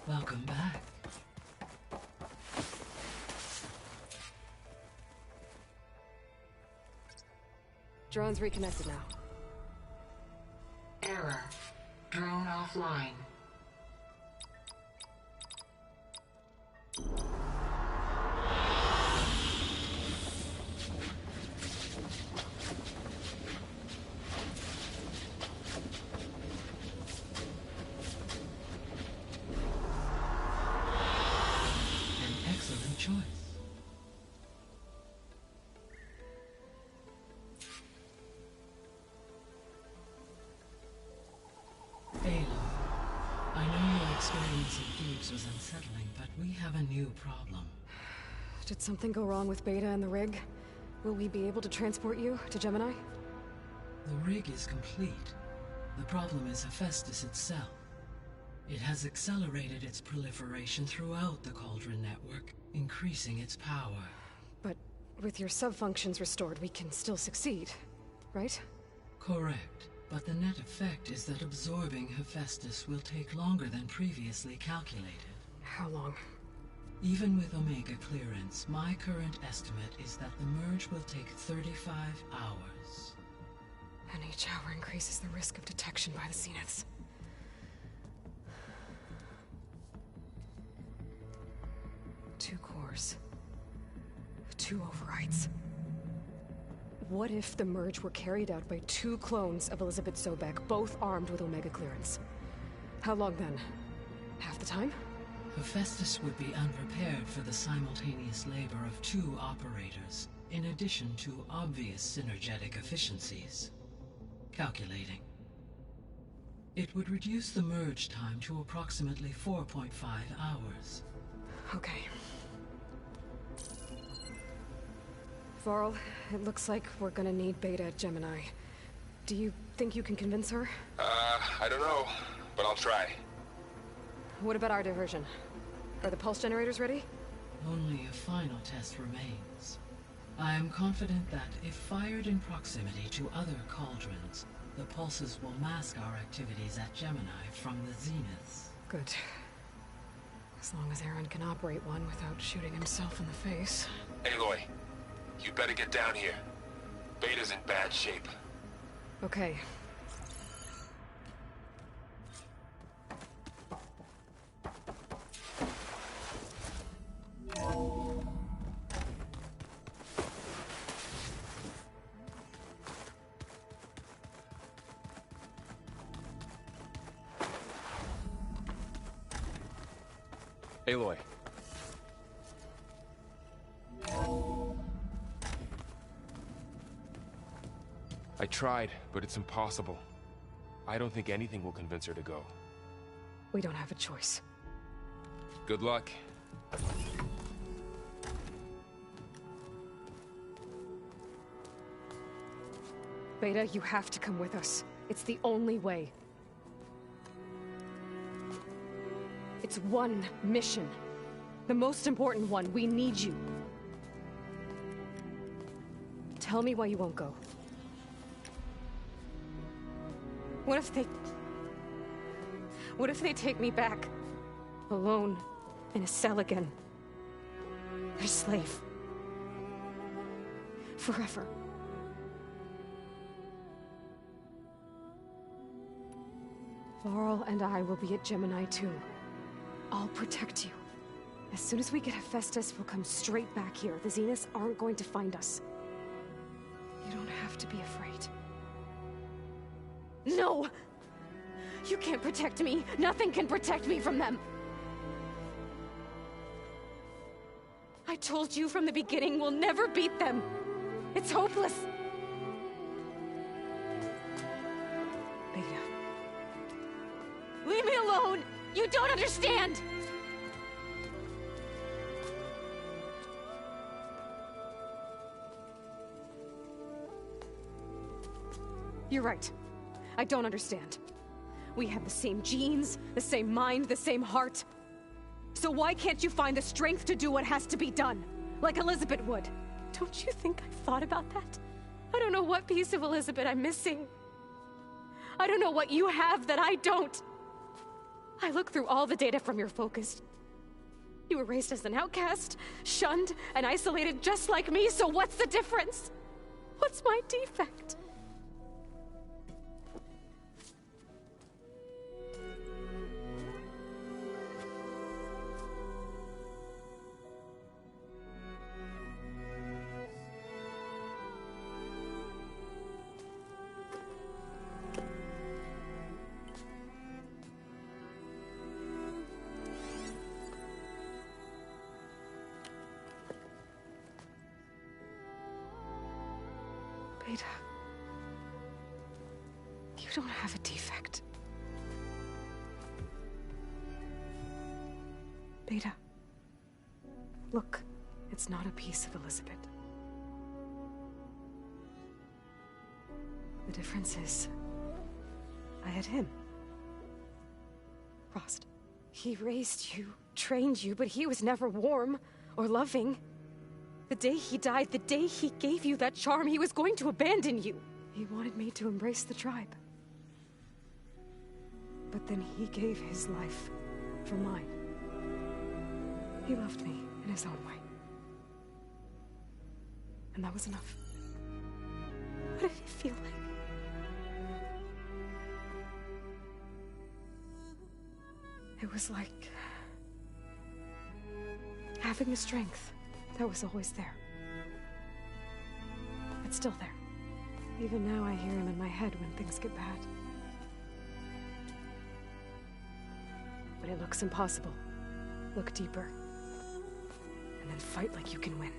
Welcome back. Drone's reconnected now. Error. Drone offline. An excellent choice. I know your experience in Thebes was unsettling, but we have a new problem. Did something go wrong with Beta and the rig? Will we be able to transport you to Gemini? The rig is complete. The problem is Hephaestus itself. It has accelerated its proliferation throughout the Cauldron network, increasing its power. But with your sub-functions restored, we can still succeed, right? Correct. But the net effect is that absorbing Hephaestus will take longer than previously calculated. How long? Even with Omega clearance, my current estimate is that the merge will take 35 hours. And each hour increases the risk of detection by the Zeniths. Two cores. Two overrides. What if the merge were carried out by two clones of Elizabeth Sobek, both armed with Omega clearance? How long then? Half the time? Hephaestus would be unprepared for the simultaneous labor of two operators, in addition to obvious synergetic efficiencies. Calculating. It would reduce the merge time to approximately 4.5 hours. Okay. Varl, it looks like we're gonna need Beta at Gemini. Do you think you can convince her? I don't know, but I'll try. What about our diversion? Are the pulse generators ready? Only a final test remains. I am confident that if fired in proximity to other cauldrons, the pulses will mask our activities at Gemini from the Zeniths. Good. As long as Aaron can operate one without shooting himself in the face. Aloy, you better get down here. Beta's in bad shape. Okay. Aloy. I tried, but it's impossible. I don't think anything will convince her to go. We don't have a choice. Good luck. Beta, you have to come with us. It's the only way. It's one mission. The most important one. We need you. Tell me why you won't go. What if they take me back? Alone. In a cell again. A slave. Forever. Varl and I will be at Gemini too. I'll protect you. As soon as we get Hephaestus, we'll come straight back here. The Zeniths aren't going to find us. You don't have to be afraid. No! You can't protect me. Nothing can protect me from them. I told you from the beginning we'll never beat them. It's hopeless. Beta. Leave me alone! You don't understand! You're right. I don't understand. We have the same genes, the same mind, the same heart. So why can't you find the strength to do what has to be done? Like Elizabeth would. Don't you think I've thought about that? I don't know what piece of Elizabeth I'm missing. I don't know what you have that I don't. I looked through all the data from your focus. You were raised as an outcast, shunned, and isolated just like me, so what's the difference? What's my defect? Beta, you don't have a defect. Beta, look, it's not a piece of Elizabeth. The difference is, I had him. Frost. He raised you, trained you, but he was never warm or loving. The day he died, the day he gave you that charm, he was going to abandon you. He wanted me to embrace the tribe. But then he gave his life for mine. He loved me in his own way. And that was enough. What did it feel like? It was like having the strength that was always there. It's still there. Even now I hear him in my head when things get bad. When it looks impossible, look deeper. And then fight like you can win.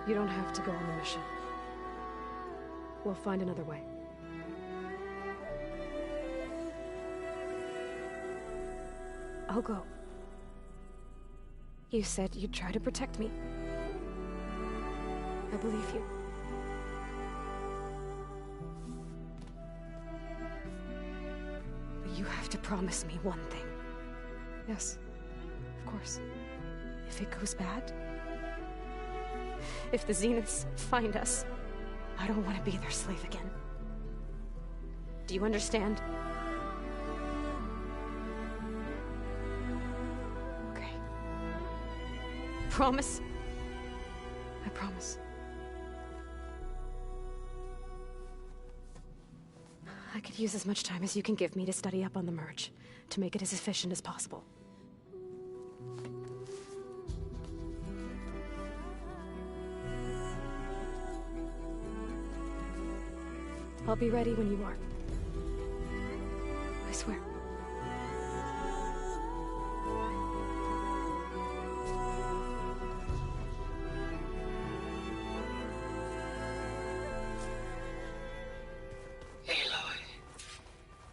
You don't have to go on the mission. We'll find another way. I'll go. You said you'd try to protect me. I believe you. But you have to promise me one thing. Yes, of course. If it goes bad, if the Zeniths find us, I don't want to be their slave again. Do you understand? Okay. Promise? I promise. I could use as much time as you can give me to study up on the merge, to make it as efficient as possible. I'll be ready when you are. I swear. Aloy,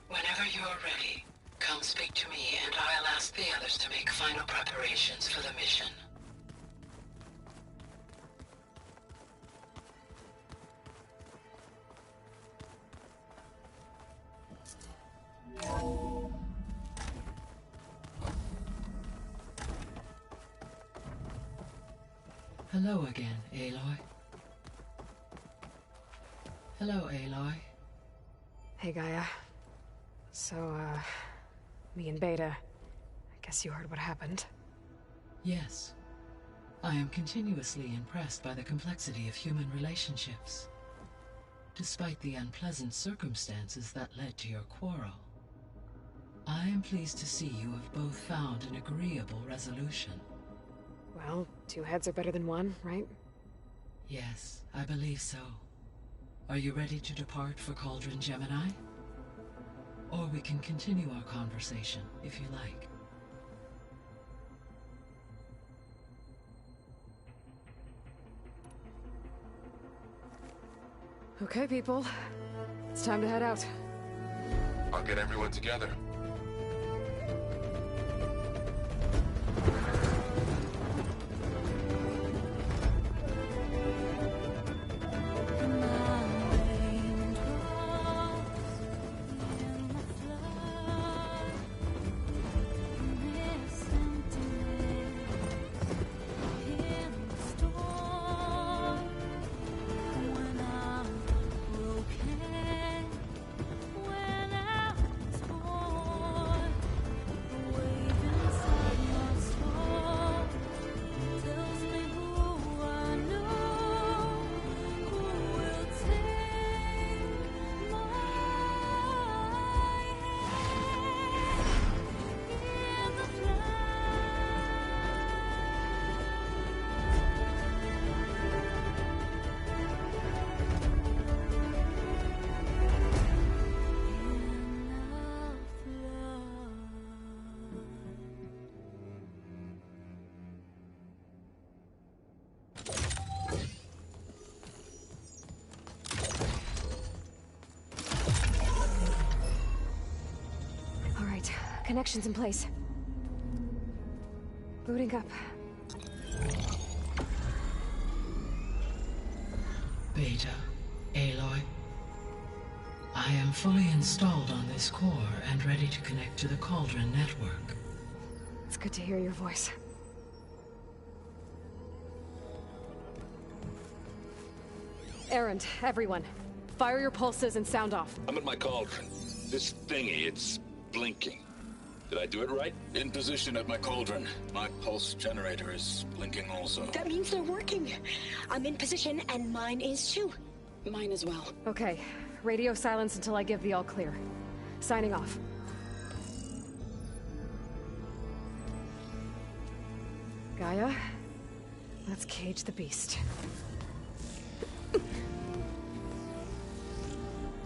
whenever you are ready, come speak to me and I'll ask the others to make final preparations for the mission. Hello again, Aloy. Hello, Aloy. Hey, Gaia. So, me and Beta, I guess you heard what happened. Yes. I am continuously impressed by the complexity of human relationships. Despite the unpleasant circumstances that led to your quarrel, I am pleased to see you have both found an agreeable resolution. Well, two heads are better than one, right? Yes, I believe so. Are you ready to depart for Cauldron Gemini? Or we can continue our conversation, if you like. Okay, people. It's time to head out. I'll get everyone together. Connections in place. Booting up. Beta, Aloy. I am fully installed on this core and ready to connect to the Cauldron network. It's good to hear your voice. Errand, everyone. Fire your pulses and sound off. I'm at my cauldron. This thingy, it's blinking. Did I do it right? In position at my cauldron. My pulse generator is blinking also. That means they're working. I'm in position, and mine is too. Mine as well. Okay. Radio silence until I give the all clear. Signing off. Gaia, let's cage the beast.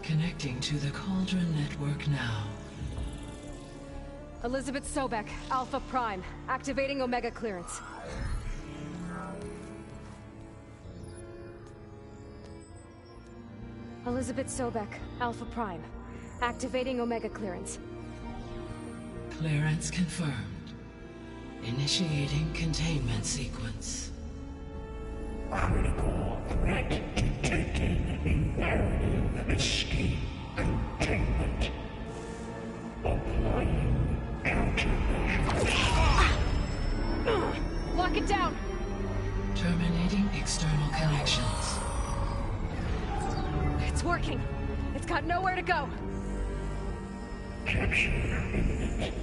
Connecting to the Cauldron network now. Elizabeth Sobek, Alpha Prime, activating Omega clearance. Elizabeth Sobek, Alpha Prime, activating Omega clearance. Clearance confirmed. Initiating containment sequence. Critical threat detected. Imperative escape containment. Applying countermeasures. Lock it down! Terminating external connections. It's working. It's got nowhere to go. Capture imminent.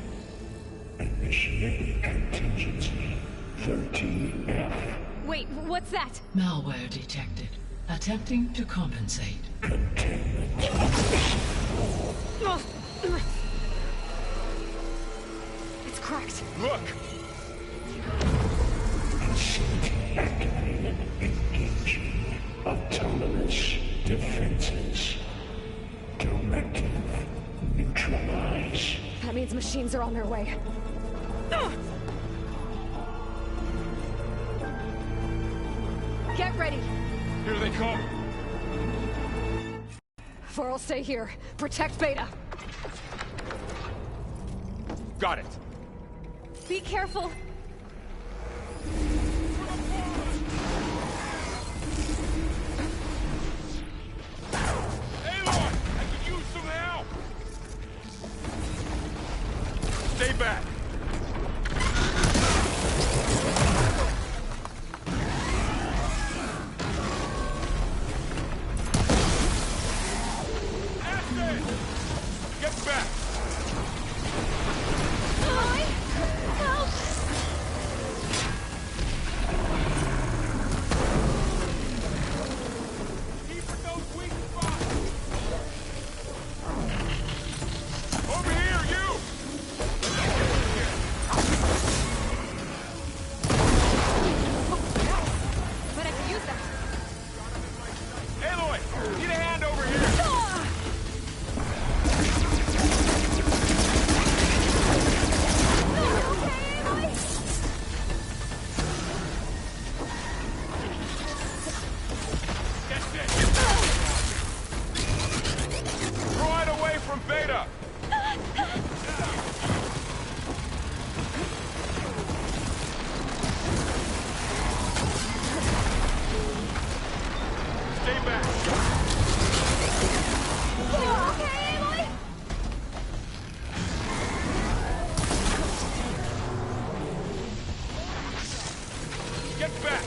Initiate contingency 13F. Wait, what's that? Malware detected. Attempting to compensate. It's cracked. Look! Facility activated. Engaging autonomous defenses. Directive neutralize. That means machines are on their way. Get ready! Here they come! Vor'll stay here. Protect Beta. Got it! Be careful! Aloy! I could use some help! Stay back! Get back! Aloy! Help! Keep at those weak spots! Over here, you! But I can use that. Aloy! Need a hand over here! Throw it away from Beta! Stay back! Okay, Aloy? Get back!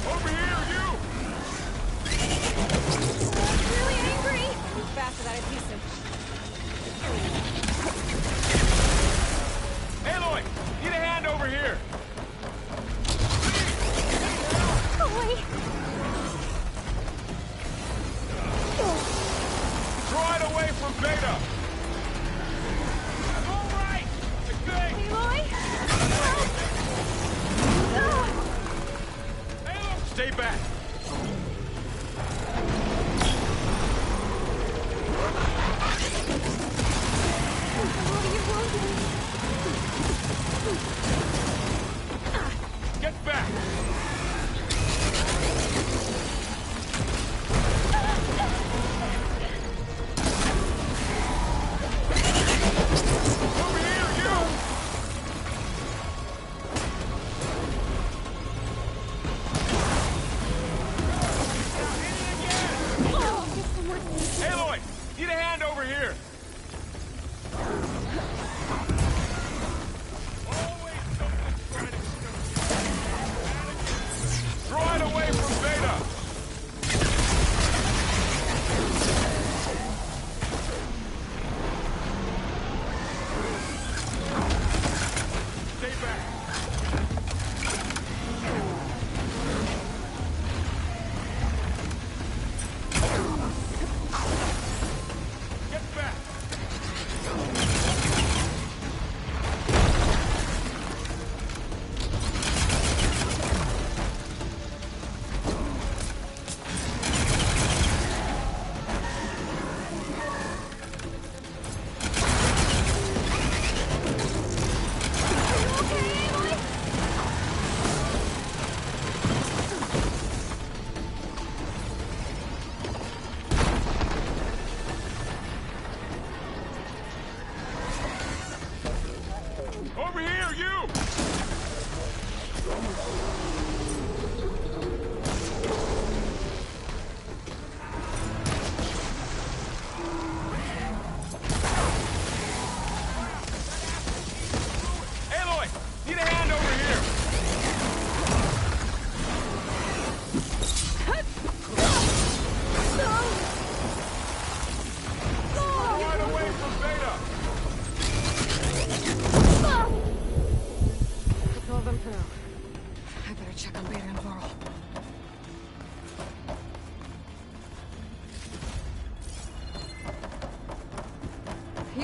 Over here, you! Really angry! Move fast to that adhesive. Aloy! Need a hand over here! Aloy! Throw it away from Beta! All right! I think! Aloy! Aloy! Stay back! Get back!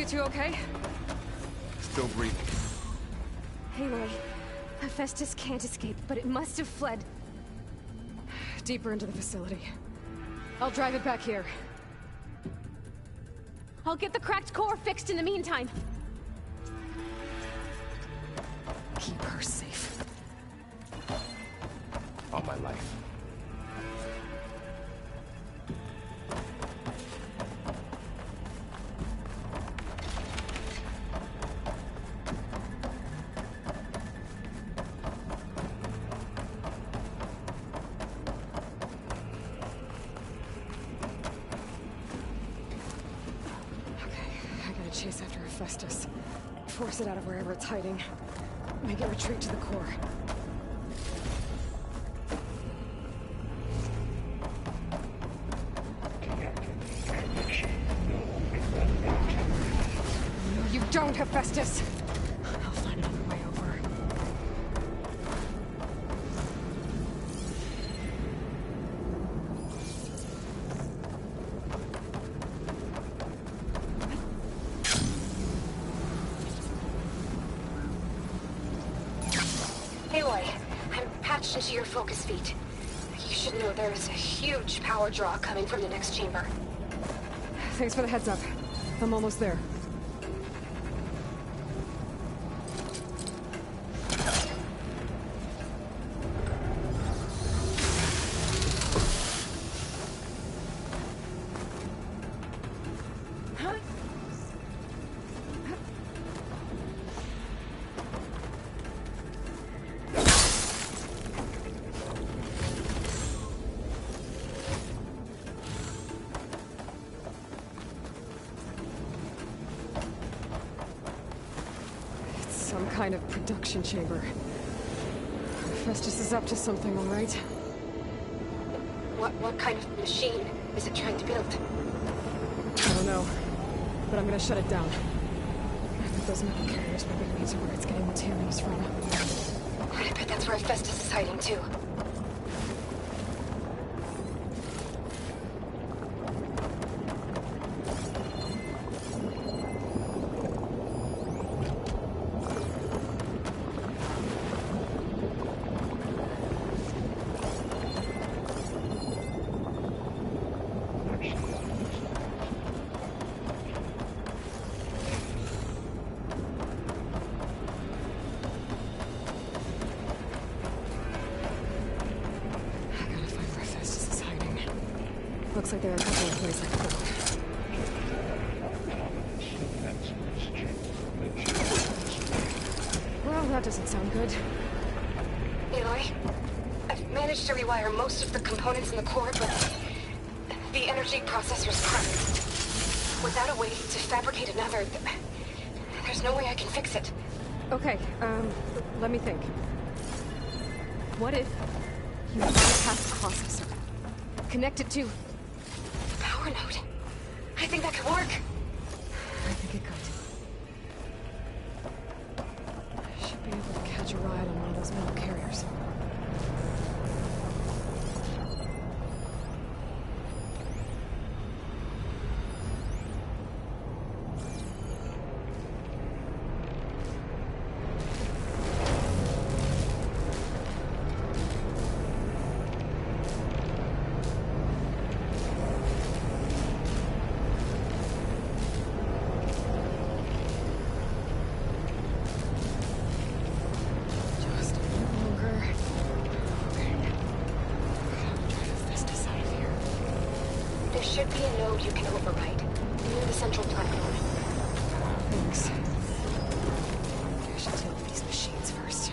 two okay? Still breathing. Aloy, Hephaestus can't escape, but it must have fled deeper into the facility. I'll drive it back here. I'll get the cracked core fixed in the meantime. Keep her safe. All my life. Chase after Hephaestus. Force it out of wherever it's hiding. Make it retreat to the core. No, you don't, Hephaestus! I'll find another way over. Aloy, I'm patched into your focus feed. You should know there is a huge power draw coming from the next chamber. Thanks for the heads up. I'm almost there. Some kind of production chamber. Hephaestus is up to something, all right? What kind of machine is it trying to build? I don't know, but I'm gonna shut it down. I bet those metal carriers will lead me to where it's getting materials from. I bet that's where Hephaestus is hiding too. Looks like there are a couple of places I could go. Well, that doesn't sound good. Aloy, I've managed to rewire most of the components in the core, but the energy processor's cracked. Without a way to fabricate another, there's no way I can fix it. Okay, let me think. What if you bypass the processor? Connect it to power node. I think that could work. I think it could. I should be able to catch a ride on one of those metal carriers. There should be a node you can override, near the central platform. Thanks. I should deal with these machines first.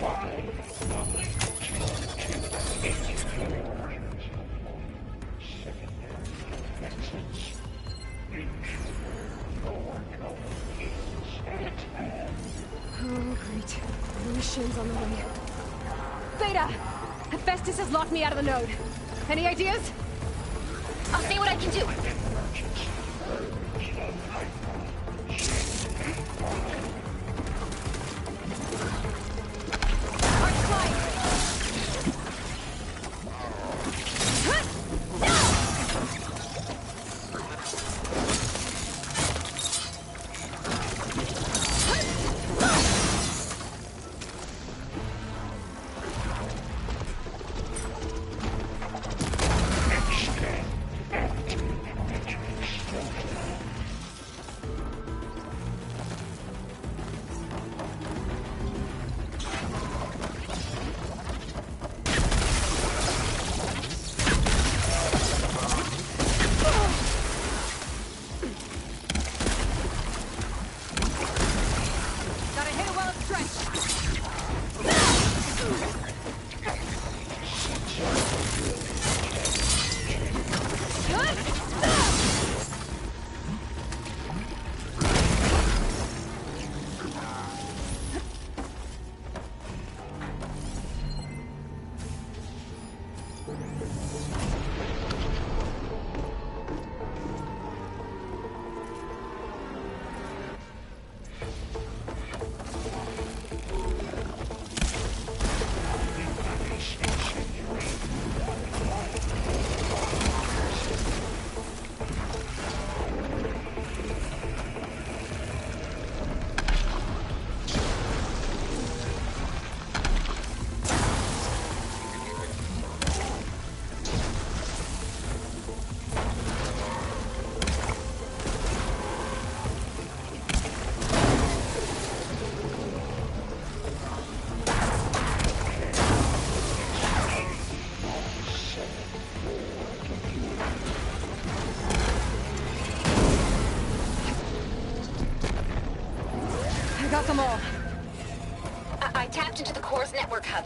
Oh, great. The machine's on the way. Beta! Hephaestus has locked me out of the node. Any ideas? I'll see what I can do. Got them all. I tapped into the core's network hub.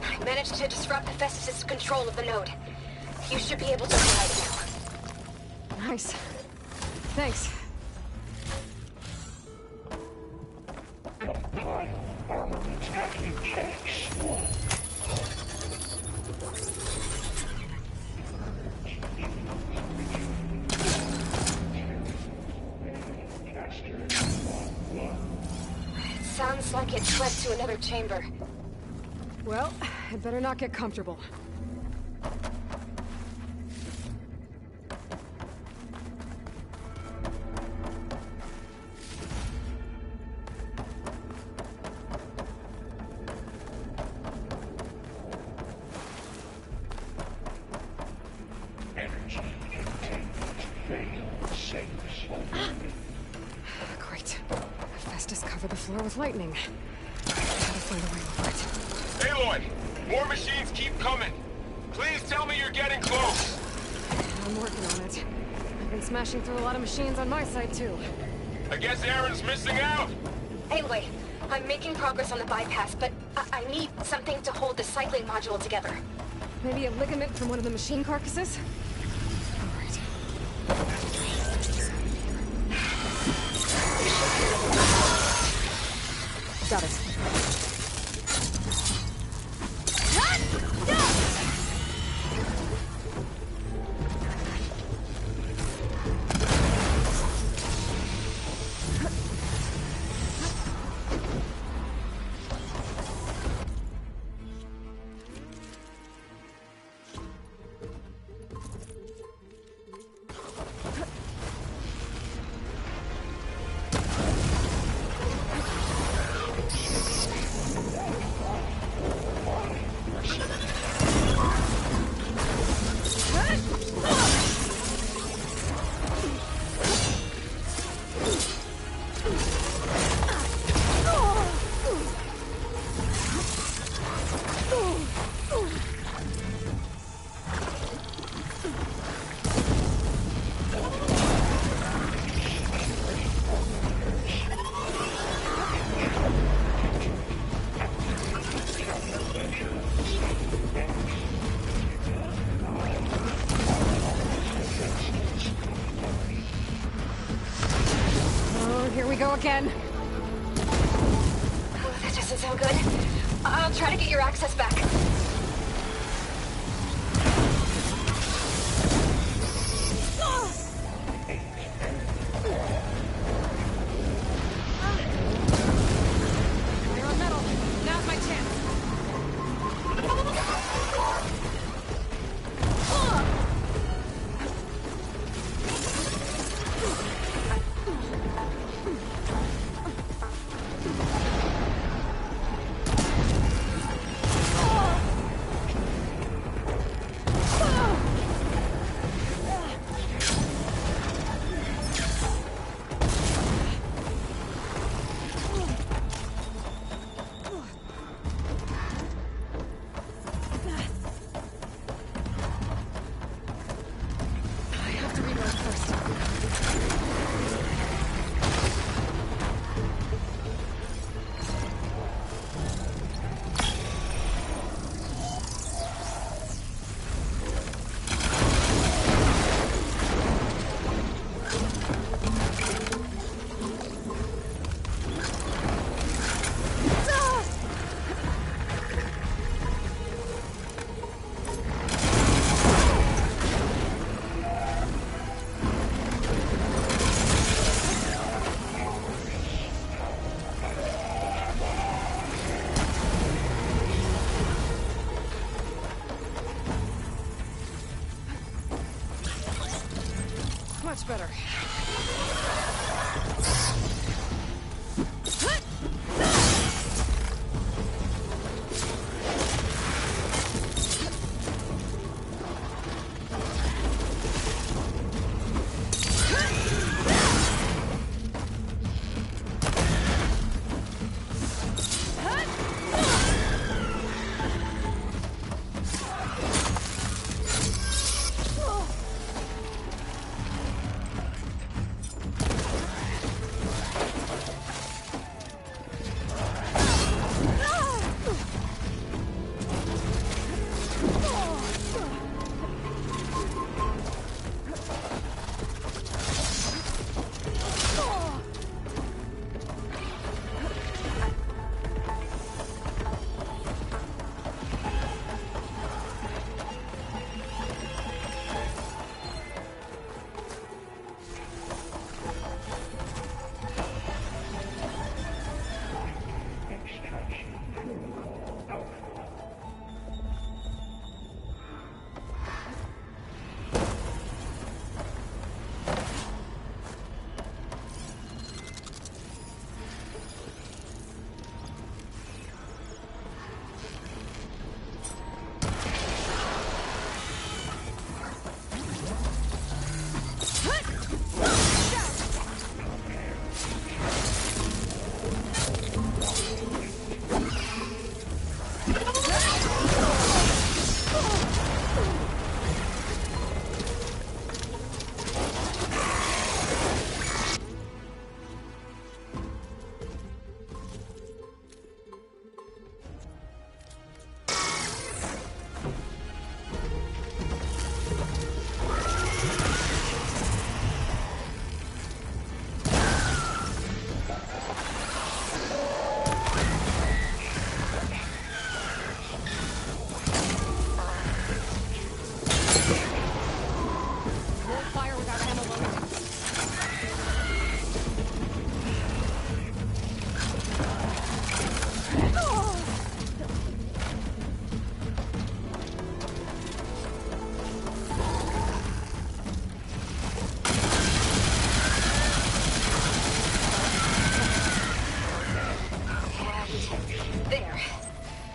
I managed to disrupt Hephaestus' control of the node. You should be able to ride it now. Nice. Thanks. Sounds like it's led to another chamber. Well, I'd better not get comfortable. Energy containment failed safely. Great. Hephaestus covered the floor with lightning. Gotta find a way over it. Aloy! More machines keep coming! Please tell me you're getting close! I'm working on it. I've been smashing through a lot of machines on my side, too. I guess Aaron's missing out! Aloy, I'm making progress on the bypass, but I need something to hold the cycling module together. Maybe a ligament from one of the machine carcasses? Got it. again. Oh, that doesn't sound good. I'll try to get your access back. You're on metal. Now's my chance. Much better.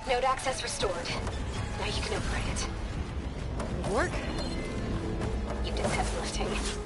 Node access restored. Now you can operate it. Work? You did heavy lifting.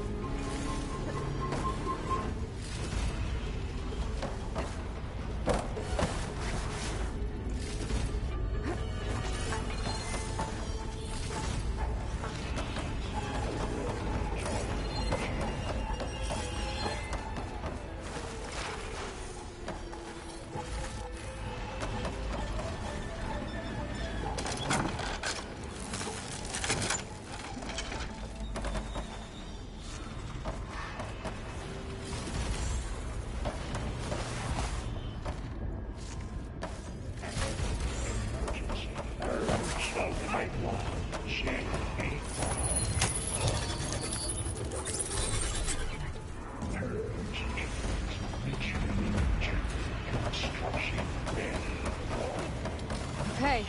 Okay.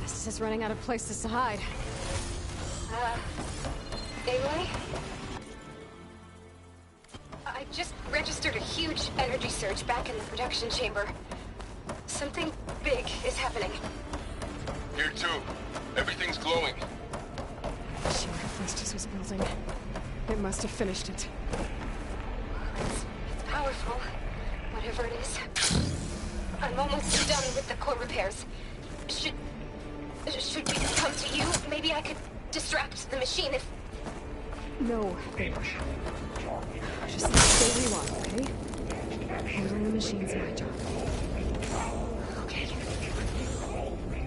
This is running out of places to hide. Aloy? I just registered a huge energy surge back in the production chamber. Something big is happening. Here too. Everything's glowing. Sure, Hephaestus was building. It must have finished it. It's powerful, whatever it is. I'm almost done with the core repairs. Should we come to you? Maybe I could distract the machine if... No. Just stay where you are, okay? Handling the machine's my job. Okay.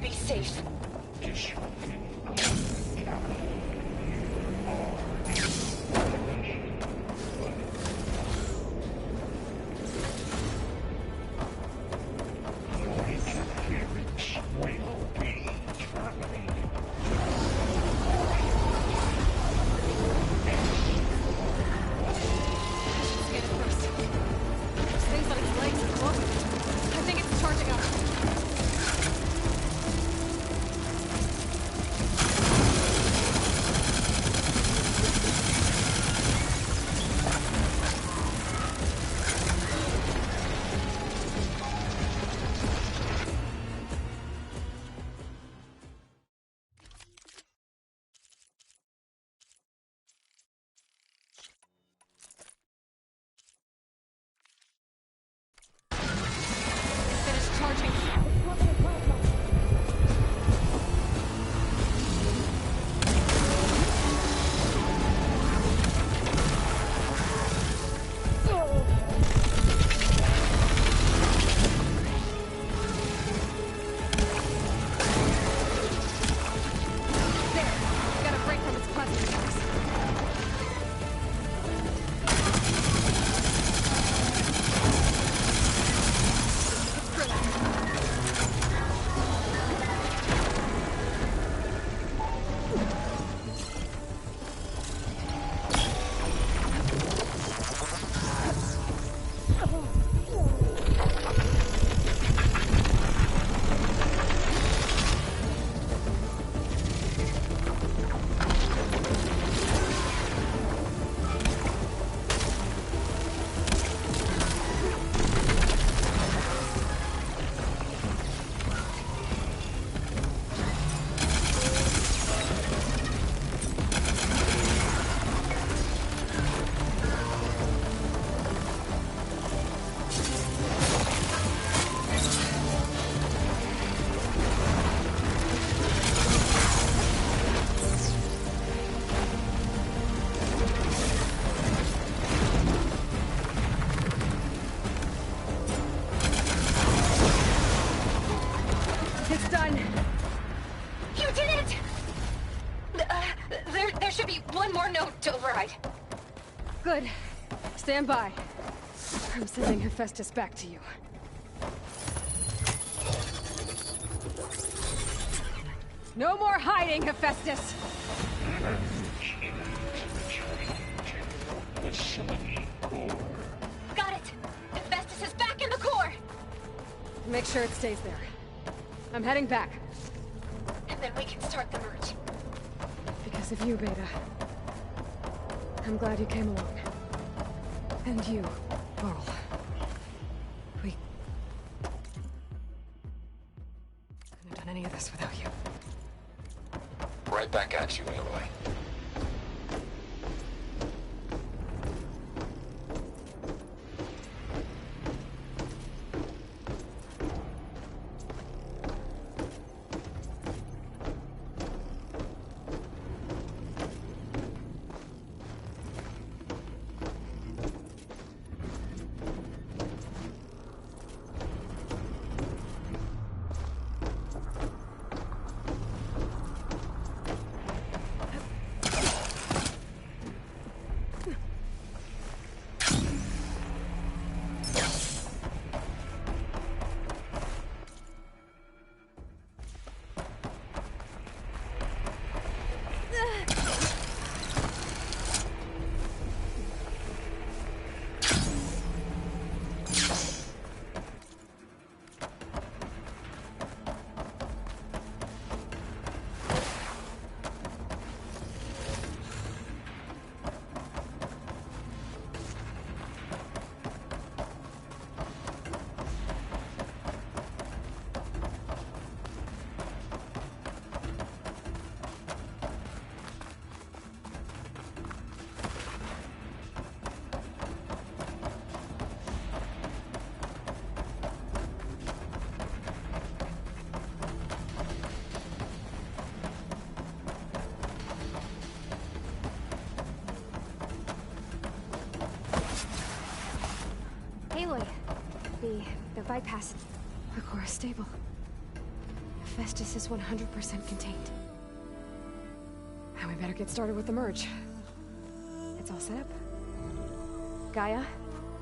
Be safe. Good. Stand by. I'm sending Hephaestus back to you. No more hiding, Hephaestus! Got it! Hephaestus is back in the core! Make sure it stays there. I'm heading back. And then we can start the merge. Because of you, Beta. I'm glad you came along. And you, Varl. We couldn't have done any of this without you. Right back at you, Aloy. side passage. The core is stable. Hephaestus is 100% contained. Now we better get started with the merge. It's all set up. Gaia,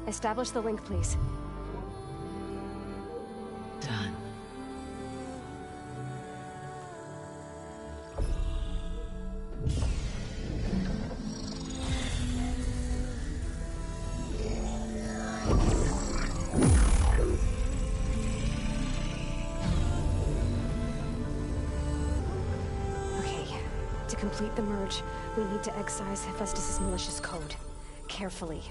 establish the link, please. Done. To complete the merge, we need to excise Hephaestus' malicious code. Carefully.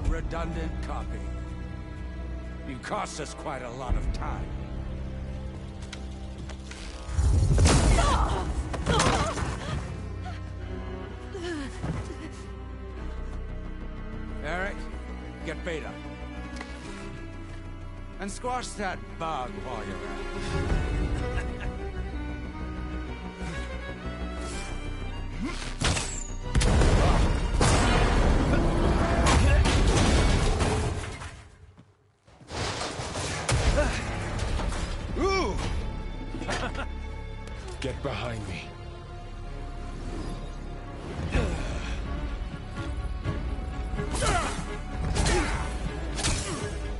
Redundant copy. You cost us quite a lot of time. Eric, get Beta. And squash that bug while you're at it. Get behind me.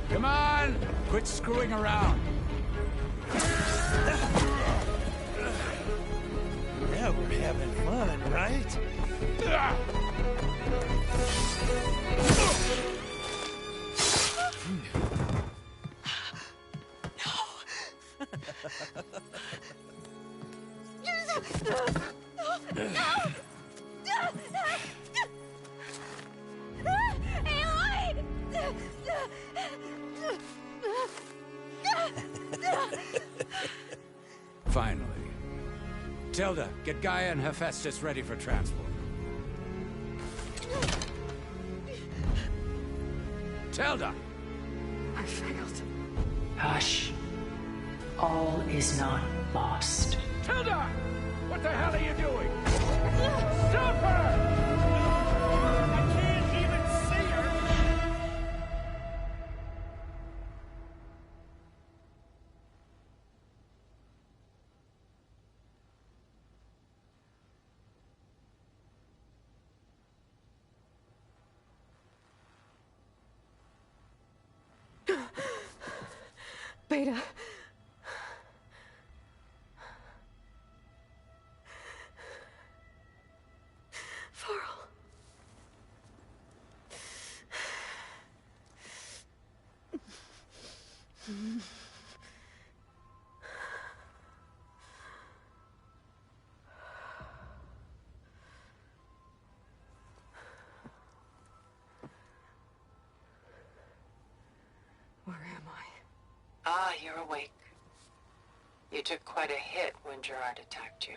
Come on! Quit screwing around. Now we're having fun, right? Finally. Tilda, get Gaia and Hephaestus ready for transport. Tilda! I failed. Hush. All is not lost. Tilda! What the hell are you doing? Stop her! I can't even see her! Beta. Varl. Where am I? Ah, you're awake. You took quite a hit when Gerard attacked you.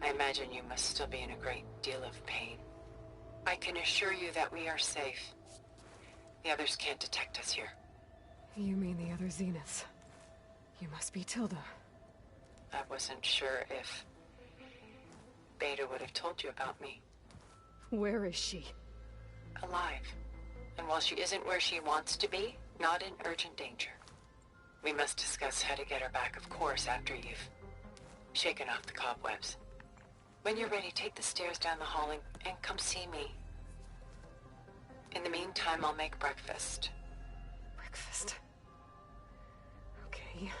I imagine you must still be in a great deal of pain. I can assure you that we are safe. The others can't detect us here. You mean the other Zeniths? You must be Tilda. I wasn't sure if Beta would have told you about me. Where is she? Alive. And while she isn't where she wants to be, not in urgent danger. We must discuss how to get her back, of course, after you've shaken off the cobwebs. When you're ready, take the stairs down the hall and come see me. In the meantime, I'll make breakfast. Breakfast? Okay.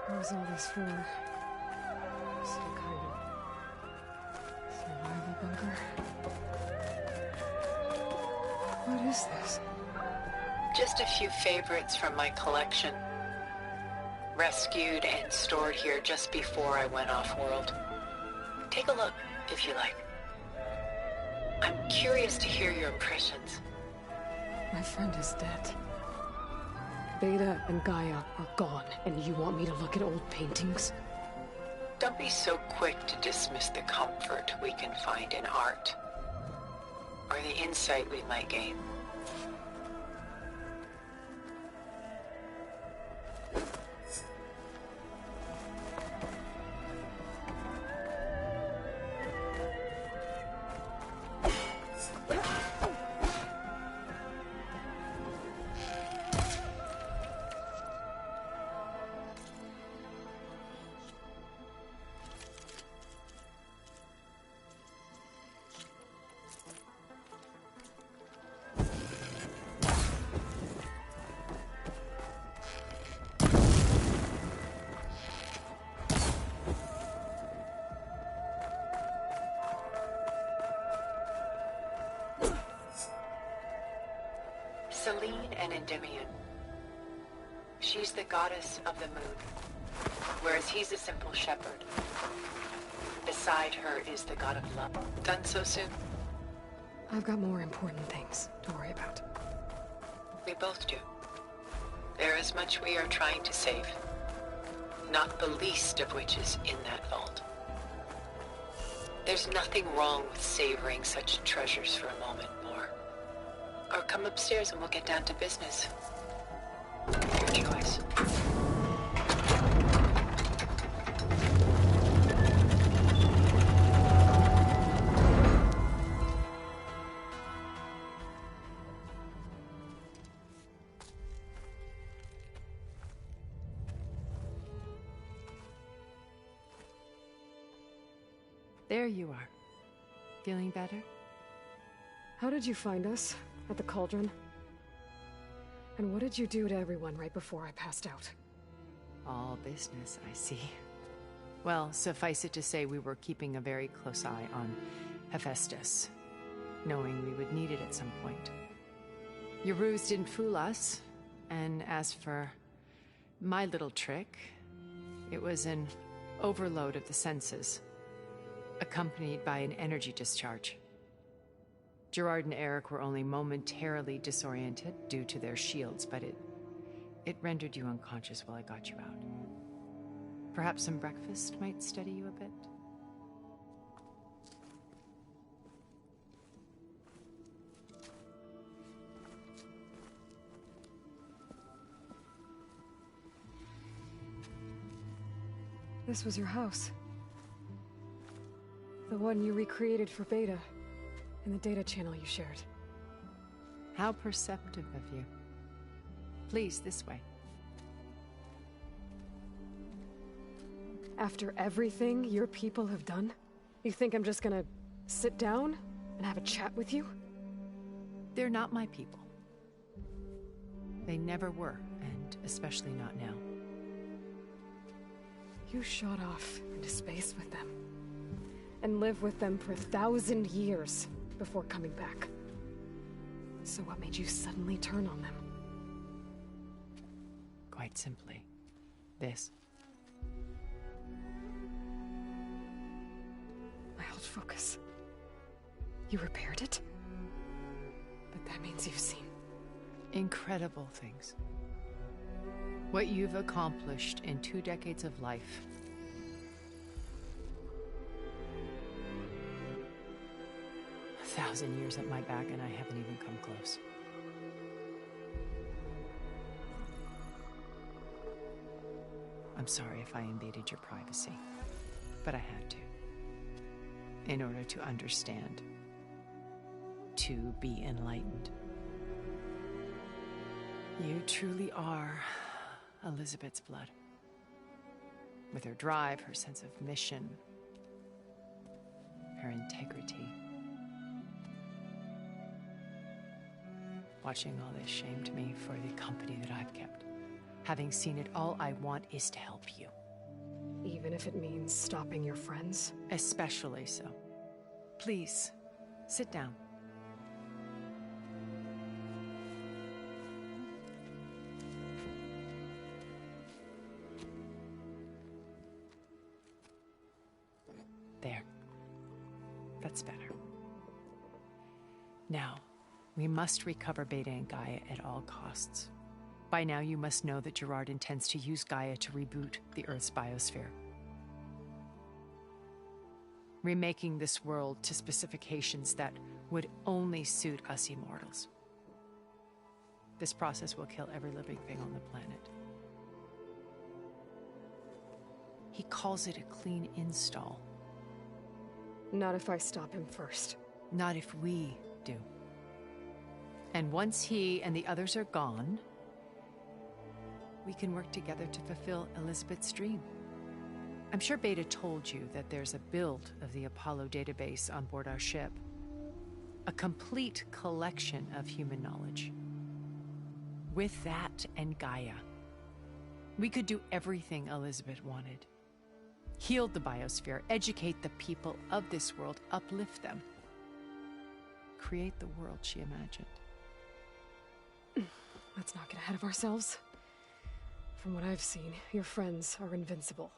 What was all this for? Some kind of survival bunker? What is this? Just a few favorites from my collection. Rescued and stored here just before I went off-world. Take a look, if you like. I'm curious to hear your impressions. My friend is dead. Beta and Gaia are gone, and you want me to look at old paintings? Don't be so quick to dismiss the comfort we can find in art, or the insight we might gain. Selene and Endymion. She's the goddess of the moon, whereas he's a simple shepherd. Beside her is the god of love. Done so soon? I've got more important things to worry about. We both do. There is much we are trying to save, not the least of which is in that vault. There's nothing wrong with savoring such treasures for a moment more. Or come upstairs and we'll get down to business. Your choice. There you are. Feeling better? How did you find us? At the cauldron? And what did you do to everyone right before I passed out? All business, I see. Well, suffice it to say we were keeping a very close eye on Hephaestus, knowing we would need it at some point. Your ruse didn't fool us, and as for my little trick, it was an overload of the senses, accompanied by an energy discharge. Gerard and Eric were only momentarily disoriented due to their shields, but it rendered you unconscious while I got you out. Perhaps some breakfast might steady you a bit? This was your house. The one you recreated for Beta. In the data channel you shared. How perceptive of you. Please, this way. After everything your people have done, you think I'm just gonna sit down and have a chat with you? They're not my people. They never were, and especially not now. You shot off into space with them, and lived with them for 1,000 years. Before coming back. So what made you suddenly turn on them? Quite simply, this. My old focus. You repaired it? But that means you've seen... incredible things. What you've accomplished in 2 decades of life. A 1,000 years at my back and I haven't even come close. I'm sorry if I invaded your privacy, but I had to. In order to understand. To be enlightened. You truly are Elizabeth's blood. With her drive, her sense of mission, her integrity. Watching all this shamed me for the company that I've kept. Having seen it, all I want is to help you. Even if it means stopping your friends? Especially so. Please, sit down. There. That's better. Now, we must recover Beta and Gaia at all costs. By now, you must know that Gerard intends to use Gaia to reboot the Earth's biosphere. Remaking this world to specifications that would only suit us immortals. This process will kill every living thing on the planet. He calls it a clean install. Not if I stop him first. Not if we do. And once he and the others are gone, we can work together to fulfill Elizabeth's dream. I'm sure Beta told you that there's a build of the Apollo database on board our ship. A complete collection of human knowledge. With that and Gaia, we could do everything Elizabeth wanted. Heal the biosphere, educate the people of this world, uplift them. Create the world she imagined. Let's not get ahead of ourselves. From what I've seen, your friends are invincible.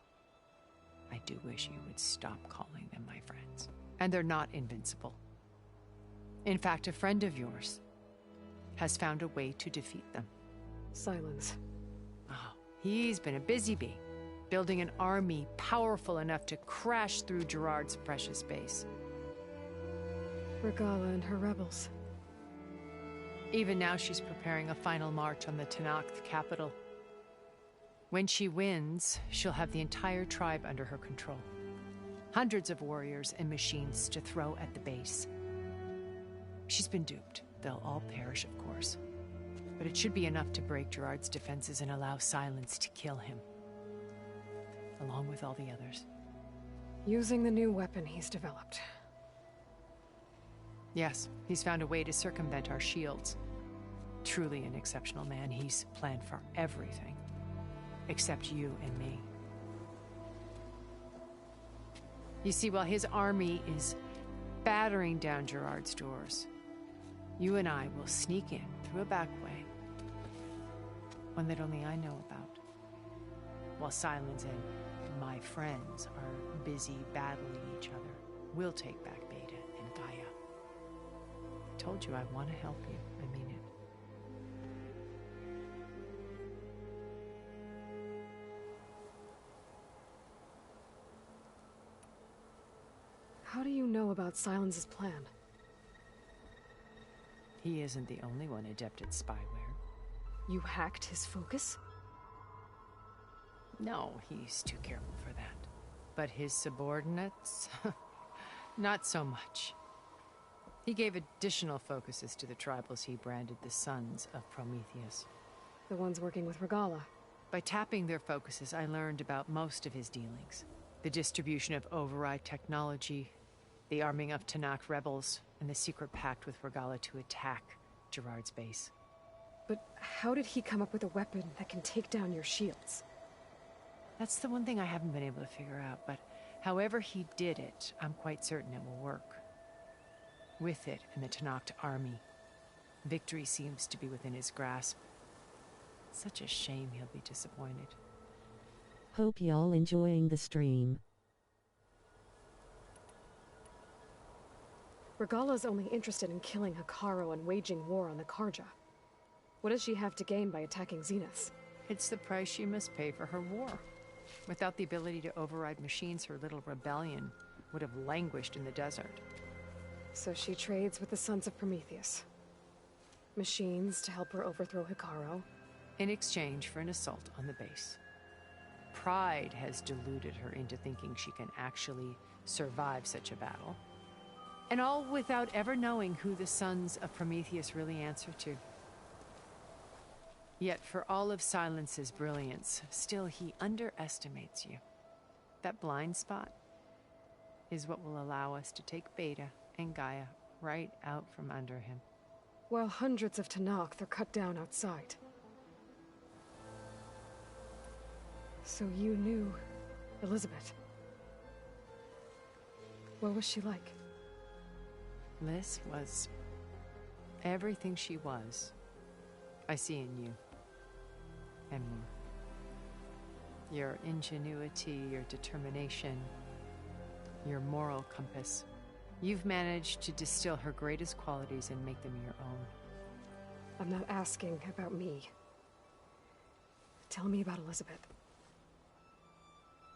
I do wish you would stop calling them my friends. And they're not invincible. In fact, a friend of yours has found a way to defeat them. Silence. Oh, he's been a busy bee, building an army powerful enough to crash through Gerard's precious base. Regala and her rebels. Even now she's preparing a final march on the Tanakh capital. When she wins, she'll have the entire tribe under her control. Hundreds of warriors and machines to throw at the base. She's been duped. They'll all perish, of course. But it should be enough to break Gerard's defenses and allow Silence to kill him. Along with all the others. Using the new weapon he's developed. Yes, he's found a way to circumvent our shields. Truly an exceptional man. He's planned for everything. Except you and me. You see, while his army is battering down Gerard's doors, you and I will sneak in through a back way. One that only I know about. While Silence and my friends are busy battling each other, we'll take back Beta and Gaia. I told you I want to help you. I mean it. How do you know about Silence's plan? He isn't the only one adept at spyware. You hacked his focus? No, he's too careful for that. But his subordinates? Not so much. He gave additional focuses to the tribals he branded the Sons of Prometheus. The ones working with Regala. By tapping their focuses, I learned about most of his dealings. The distribution of override technology, the arming of Tanakh rebels, and the secret pact with Regala to attack Gerard's base. But how did he come up with a weapon that can take down your shields? That's the one thing I haven't been able to figure out, but however he did it, I'm quite certain it will work. With it and the Tanakh army, victory seems to be within his grasp. Such a shame he'll be disappointed. Hope y'all enjoying the stream. Regala's only interested in killing HAKU and waging war on the Karja. What does she have to gain by attacking Zenith? It's the price she must pay for her war. Without the ability to override machines, her little rebellion would have languished in the desert. So she trades with the Sons of Prometheus. Machines to help her overthrow HAKU. In exchange for an assault on the base. Pride has deluded her into thinking she can actually survive such a battle. And all without ever knowing who the Sons of Prometheus really answer to. Yet for all of Silence's brilliance, still he underestimates you. That blind spot is what will allow us to take Beta and Gaia right out from under him. While hundreds of Tanakh are cut down outside. So you knew Elizabeth. What was she like? Liz was everything she was. I see in you. And more. Your ingenuity, your determination, your moral compass. You've managed to distill her greatest qualities and make them your own. I'm not asking about me. Tell me about Elizabeth.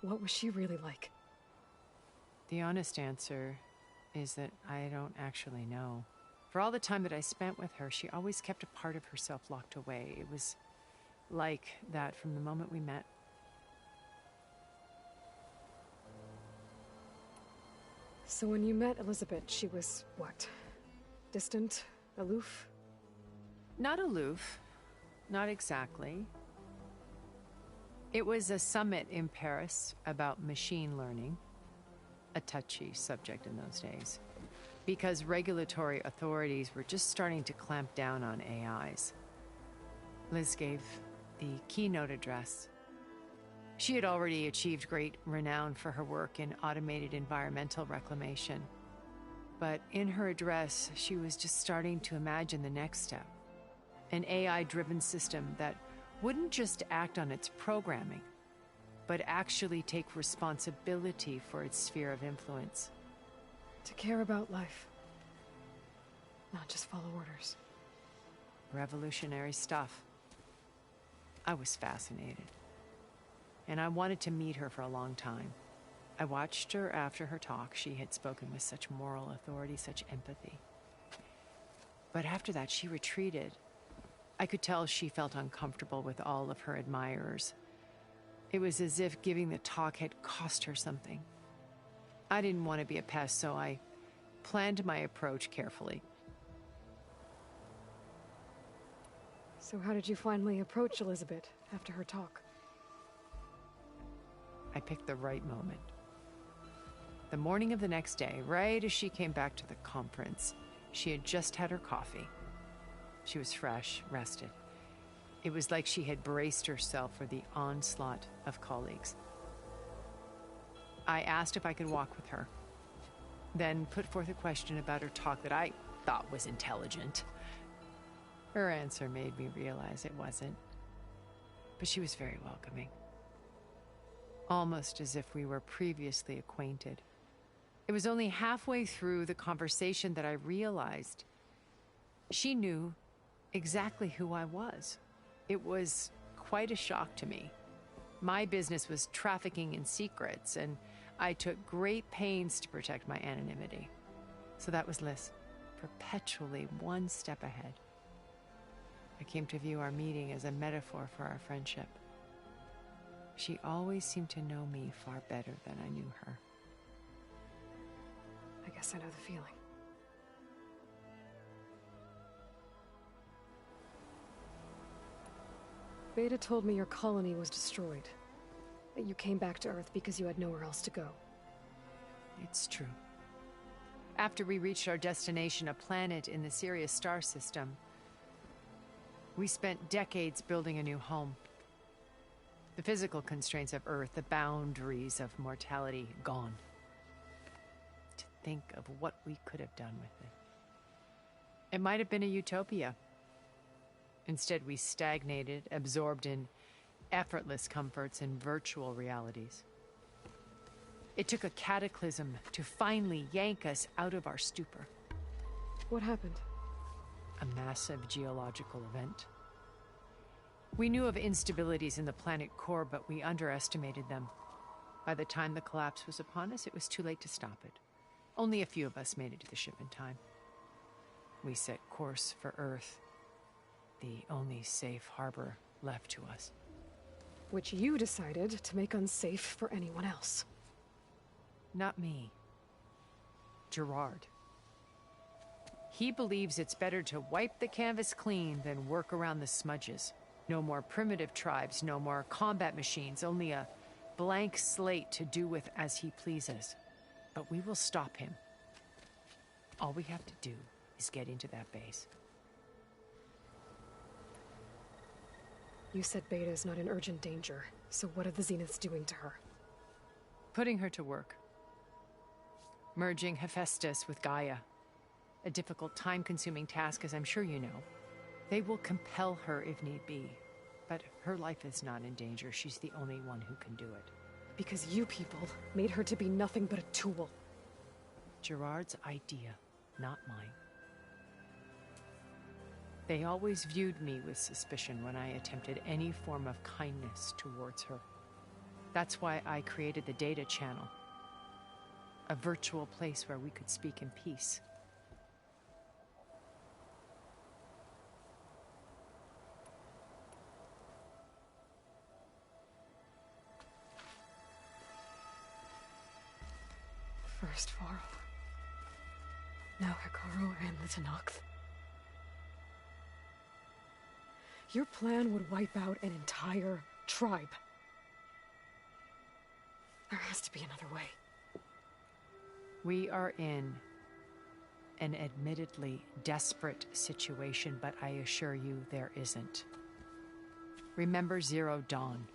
What was she really like? The honest answer is that I don't actually know. For all the time that I spent with her, she always kept a part of herself locked away. It was like that from the moment we met. So when you met Elizabeth, she was what? Distant? Aloof? Not aloof. Not exactly. It was a summit in Paris about machine learning. A touchy subject in those days. Because regulatory authorities were just starting to clamp down on AIs. Liz gave the keynote address. She had already achieved great renown for her work in automated environmental reclamation. But in her address, she was just starting to imagine the next step. An AI-driven system that wouldn't just act on its programming, but actually take responsibility for its sphere of influence. To care about life. Not just follow orders. Revolutionary stuff. I was fascinated. And I wanted to meet her for a long time. I watched her after her talk. She had spoken with such moral authority, such empathy. But after that, she retreated. I could tell she felt uncomfortable with all of her admirers. It was as if giving the talk had cost her something. I didn't want to be a pest, so I planned my approach carefully. So how did you finally approach Elizabeth after her talk? I picked the right moment. The morning of the next day, right as she came back to the conference, she had just had her coffee. She was fresh, rested. It was like she had braced herself for the onslaught of colleagues. I asked if I could walk with her, then put forth a question about her talk that I thought was intelligent. Her answer made me realize it wasn't, but she was very welcoming. Almost as if we were previously acquainted. It was only halfway through the conversation that I realized she knew exactly who I was. It was quite a shock to me. My business was trafficking in secrets, and I took great pains to protect my anonymity. So that was Liz, perpetually one step ahead. I came to view our meeting as a metaphor for our friendship. She always seemed to know me far better than I knew her. I guess I know the feeling. Beta told me your colony was destroyed. That you came back to Earth because you had nowhere else to go. It's true. After we reached our destination, a planet in the Sirius star system, we spent decades building a new home. The physical constraints of Earth, the boundaries of mortality, gone. To think of what we could have done with it. It might have been a utopia. Instead, we stagnated, absorbed in effortless comforts and virtual realities. It took a cataclysm to finally yank us out of our stupor. What happened? A massive geological event. We knew of instabilities in the planet core, but we underestimated them. By the time the collapse was upon us, it was too late to stop it. Only a few of us made it to the ship in time. We set course for Earth, the only safe harbor left to us. Which you decided to make unsafe for anyone else. Not me. Gerard. He believes it's better to wipe the canvas clean than work around the smudges. No more primitive tribes, no more combat machines, only a blank slate to do with as he pleases. But we will stop him. All we have to do is get into that base. You said Beta is not in urgent danger, so what are the Zeniths doing to her? Putting her to work. Merging Hephaestus with Gaia. A difficult, time-consuming task, as I'm sure you know. They will compel her if need be. But her life is not in danger. She's the only one who can do it. Because you people made her to be nothing but a tool. Gerard's idea, not mine. They always viewed me with suspicion when I attempted any form of kindness towards her. That's why I created the data channel. A virtual place where we could speak in peace. First Faro. Now Hikaru and the Tenakth. Your plan would wipe out an entire tribe. There has to be another way. We are in an admittedly desperate situation, but I assure you there isn't. Remember Zero Dawn.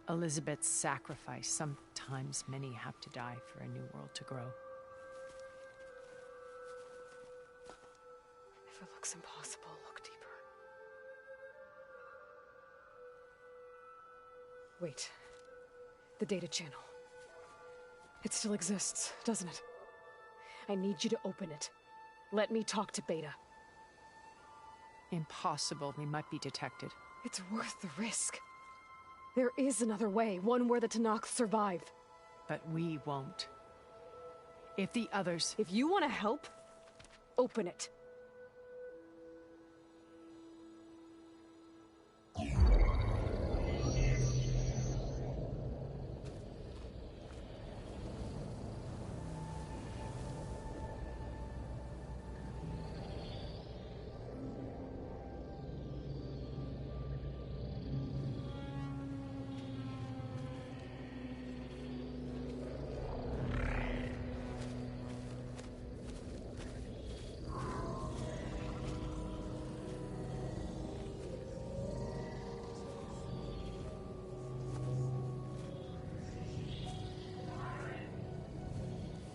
Elizabeth's sacrifice. Sometimes many have to die for a new world to grow. If it looks impossible, look deeper. Wait. The data channel. It still exists, doesn't it? I need you to open it. Let me talk to Beta. Impossible. We might be detected. It's worth the risk. There is another way, one where the Tenakth survive. But we won't. If the others... If you want to help, open it.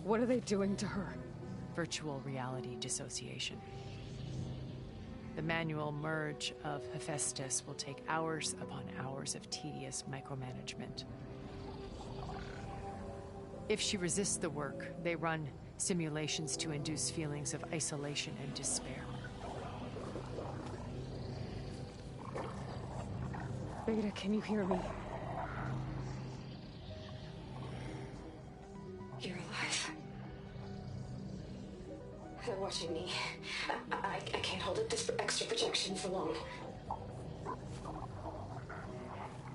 What are they doing to her? Virtual reality dissociation. The manual merge of Hephaestus will take hours upon hours of tedious micromanagement. If she resists the work, they run simulations to induce feelings of isolation and despair. Beta, can you hear me? You're alive. They're watching me. I can't hold up this extra projection for long.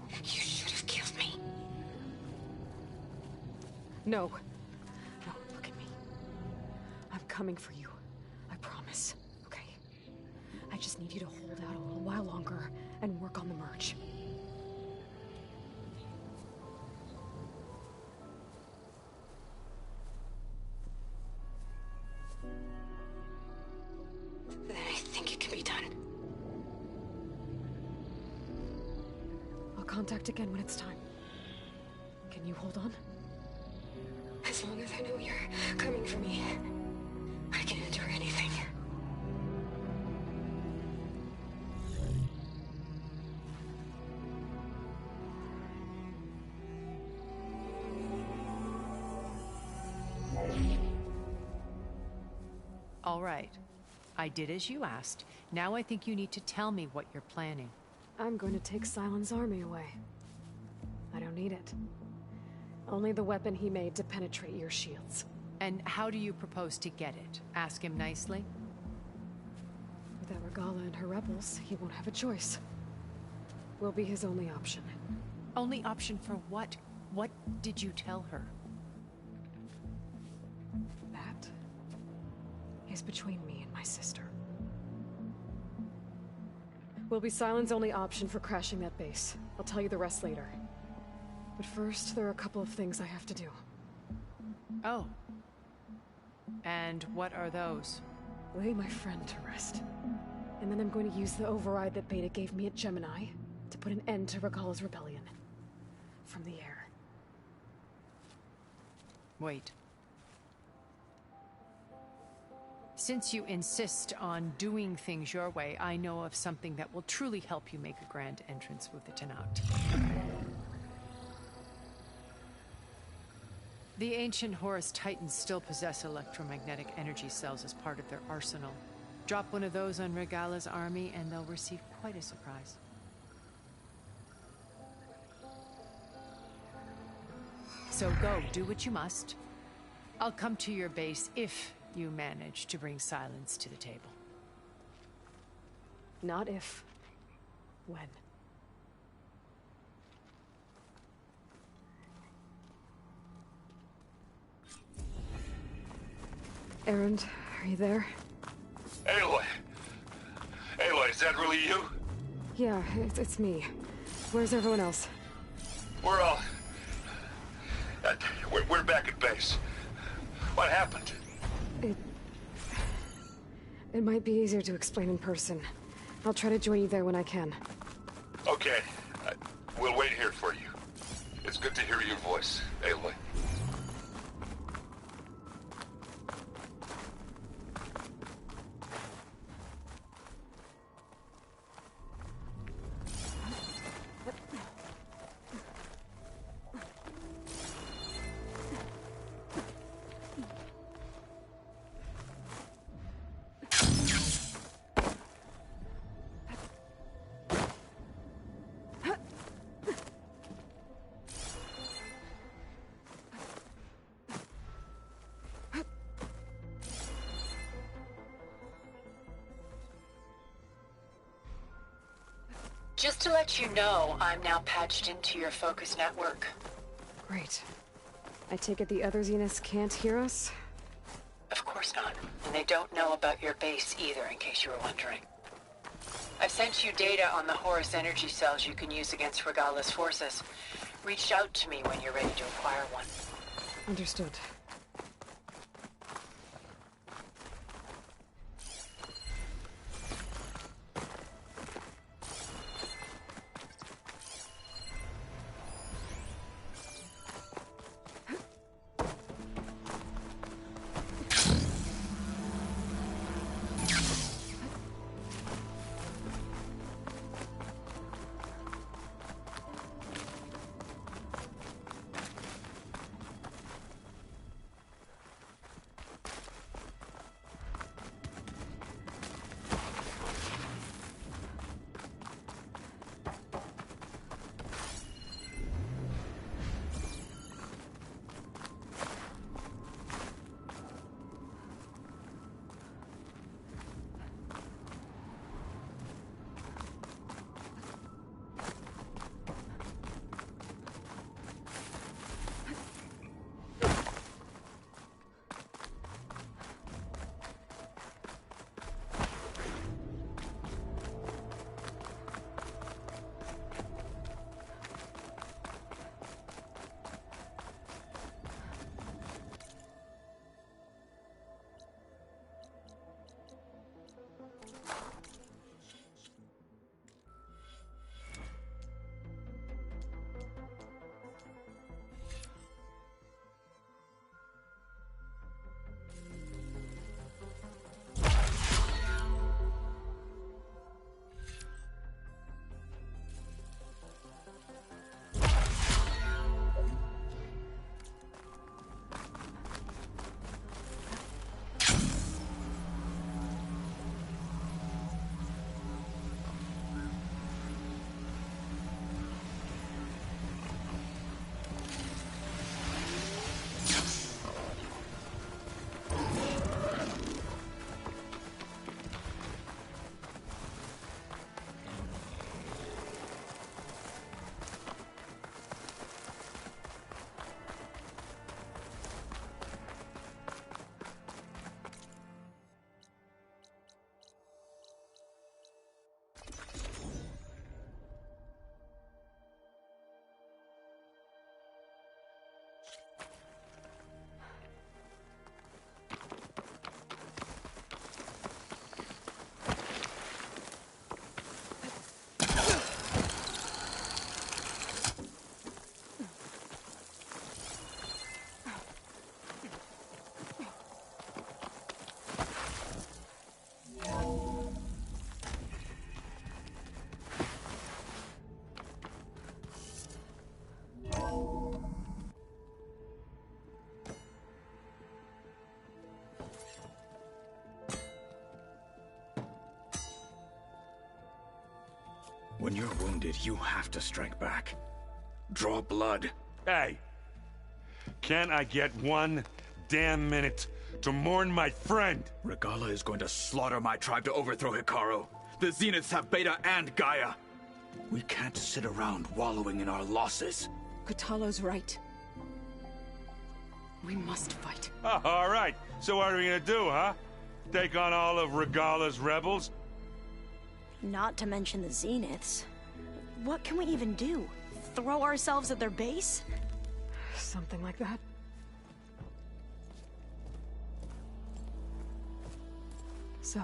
You should have killed me. No. No, look at me. I'm coming for you. I promise. Okay? I just need you to hold out a little while longer and work on the merge. Then I think it can be done. I'll contact again when it's time. Can you hold on? As long as I know you're coming for me, I can endure anything. All right. I did as you asked. Now I think you need to tell me what you're planning. I'm going to take Sylens' army away. I don't need it. Only the weapon he made to penetrate your shields. And how do you propose to get it? Ask him nicely? Without Regala and her rebels, he won't have a choice. We'll be his only option. Only option for what? What did you tell her? That is between me and my sister. Will be Sylens' only option for crashing that base. I'll tell you the rest later. But first, there are a couple of things I have to do. Oh. And what are those? Lay my friend to rest. And then I'm going to use the override that Beta gave me at Gemini to put an end to Regala's rebellion. From the air. Wait. Since you insist on doing things your way, I know of something that will truly help you make a grand entrance with the Tenat. The ancient Horus Titans still possess electromagnetic energy cells as part of their arsenal. Drop one of those on Regala's army and they'll receive quite a surprise. So go, do what you must. I'll come to your base if you manage to bring Sylens to the table. Not if. When. Erend, are you there? Aloy! Aloy, is that really you? Yeah, it's me. Where's everyone else? We're all... we're back at base. What happened? It might be easier to explain in person. I'll try to join you there when I can. Okay. We'll wait here for you. It's good to hear your voice, Aloy. Just to let you know, I'm now patched into your focus network. Great. I take it the other Zeniths can't hear us? Of course not. And they don't know about your base either, in case you were wondering. I've sent you data on the Horus energy cells you can use against Regala's forces. Reach out to me when you're ready to acquire one. Understood. When you're wounded, you have to strike back. Draw blood. Hey! Can't I get one damn minute to mourn my friend? Regala is going to slaughter my tribe to overthrow Hikaru. The Zeniths have Beta and Gaia. We can't sit around wallowing in our losses. Kotalo's right. We must fight. Oh, all right. So what are we gonna do, huh? Take on all of Regala's rebels? Not to mention the Zeniths. What can we even do? Throw ourselves at their base? Something like that. So...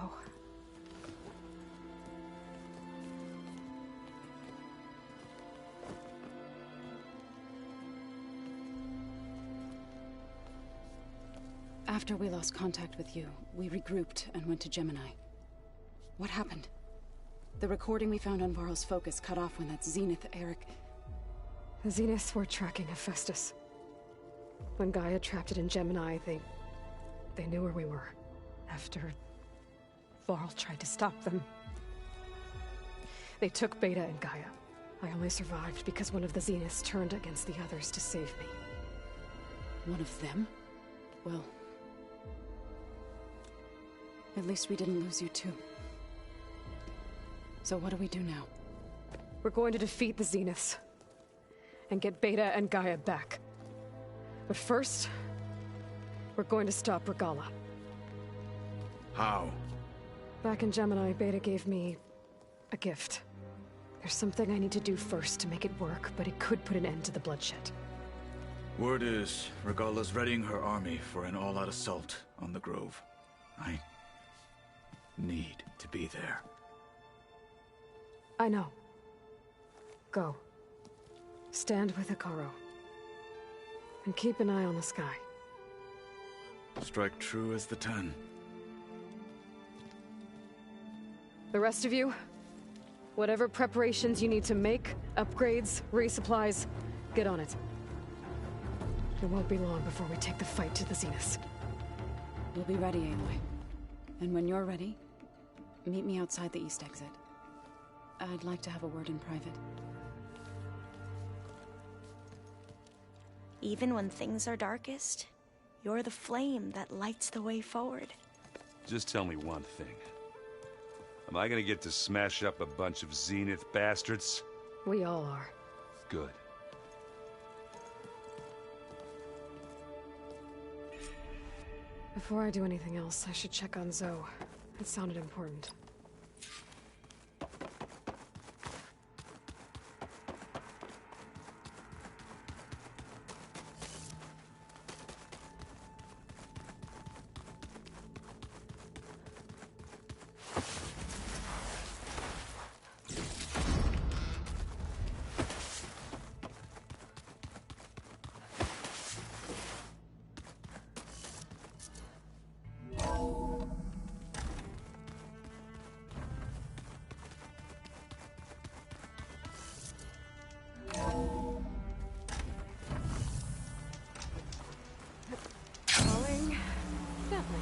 After we lost contact with you, we regrouped and went to Gemini. What happened? The recording we found on Varl's focus cut off when that Zenith, Eric... The Zeniths were tracking Hephaestus. When Gaia trapped it in Gemini, they knew where we were. After Varl tried to stop them. They took Beta and Gaia. I only survived because one of the Zeniths turned against the others to save me. One of them? Well... at least we didn't lose you too. So what do we do now? We're going to defeat the Zeniths. And get Beta and Gaia back. But first... we're going to stop Regala. How? Back in Gemini, Beta gave me... a gift. There's something I need to do first to make it work, but it could put an end to the bloodshed. Word is, Regala's readying her army for an all-out assault on the Grove. I need to be there. I know. Go. Stand with Hikaru. And keep an eye on the sky. Strike true as the 10. The rest of you, whatever preparations you need to make, upgrades, resupplies, get on it. It won't be long before we take the fight to the Zeniths. We'll be ready, Aloy. And when you're ready, meet me outside the east exit. I'd like to have a word in private. Even when things are darkest, you're the flame that lights the way forward. Just tell me one thing. Am I gonna get to smash up a bunch of Zenith bastards? We all are. Good. Before I do anything else, I should check on Zoe. It sounded important. Falling gently.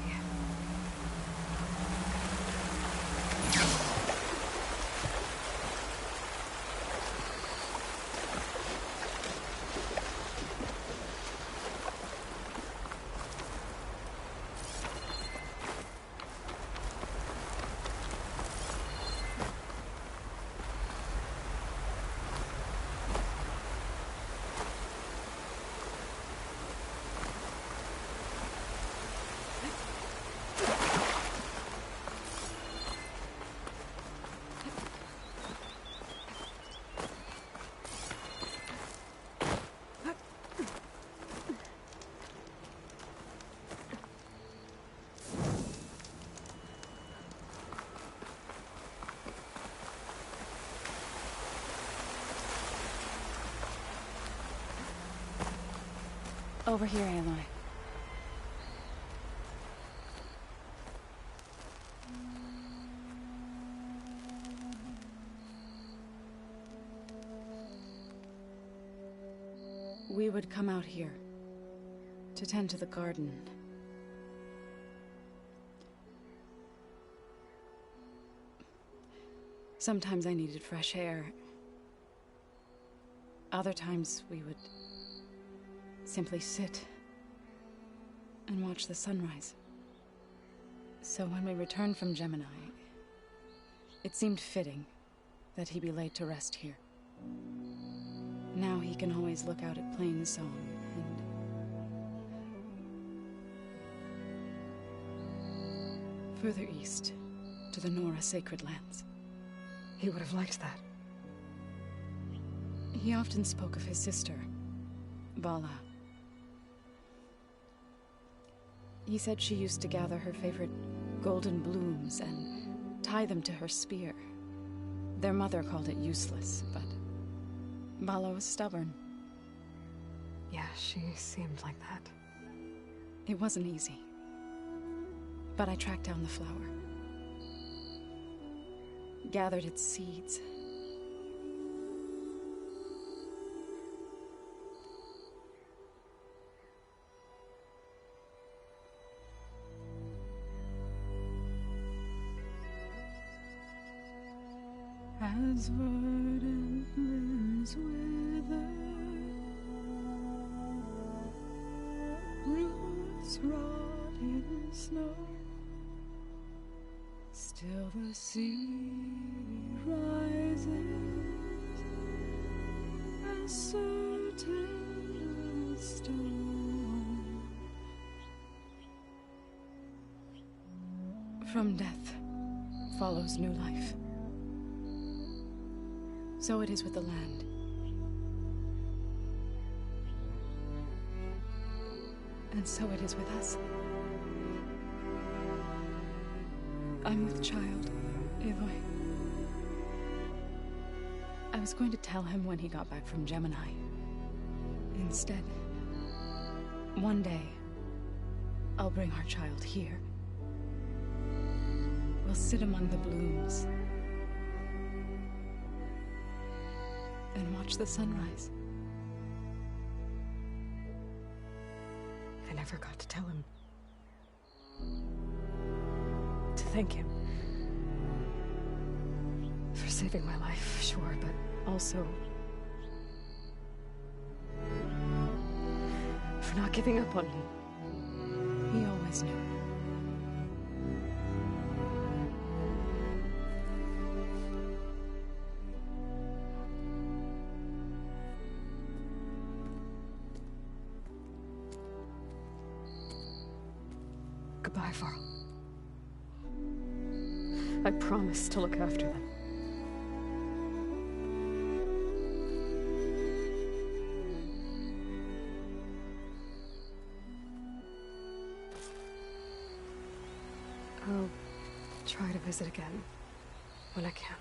Over here, Aloy. We would come out here to tend to the garden. Sometimes I needed fresh air. Other times we would simply sit and watch the sunrise. So when we returned from Gemini, it seemed fitting that he be laid to rest here. Now he can always look out at Plains Zone and further east to the Nora Sacred Lands. He would have liked that. He often spoke of his sister, Vala. He said she used to gather her favorite golden blooms and tie them to her spear. Their mother called it useless, but Vala was stubborn. Yeah, she seemed like that. It wasn't easy. But I tracked down the flower. Gathered its seeds. As verdant limbs wither, roots rot in snow, still the sea rises, as certain as stone. From death follows new life. So it is with the land. And so it is with us. I'm with child, Aloy. I was going to tell him when he got back from Gemini. Instead, one day, I'll bring our child here. We'll sit among the blooms and watch the sunrise. I never got to tell him. To thank him. For saving my life, sure, but also for not giving up on me. He always knew. Goodbye, Varl. I promise to look after them. I'll try to visit again when I can.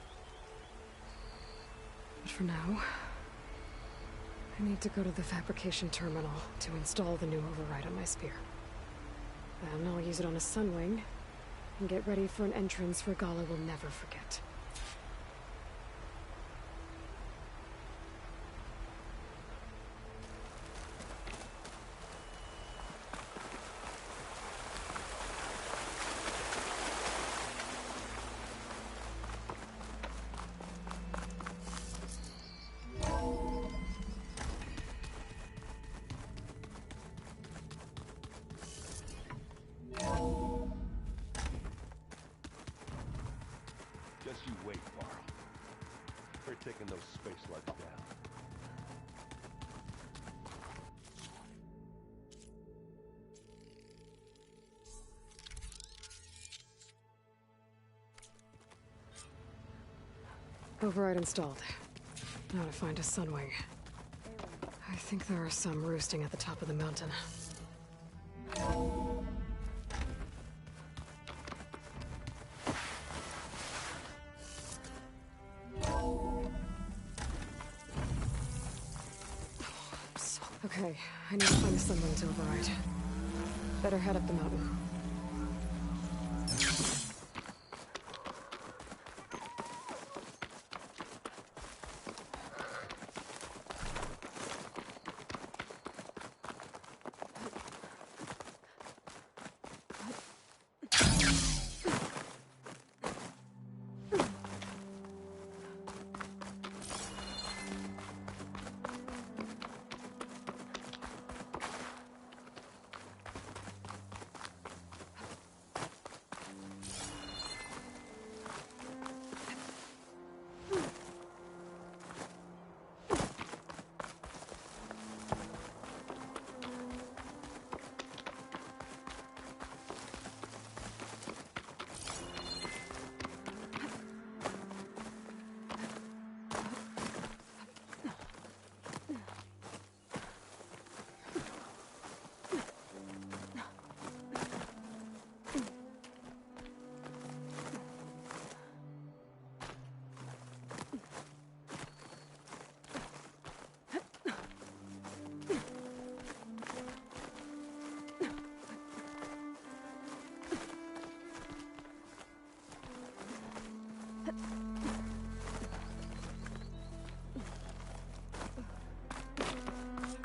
But for now, I need to go to the fabrication terminal to install the new override on my spear. Then I'll use it on a sunwing and get ready for an entrance Regala will never forget. Just you wait, Varl. We're taking those space slugs down. Override installed. Now to find a sunwing. I think there are some roosting at the top of the mountain. Okay, I need to find a sunwing to override. Better head up the mountain.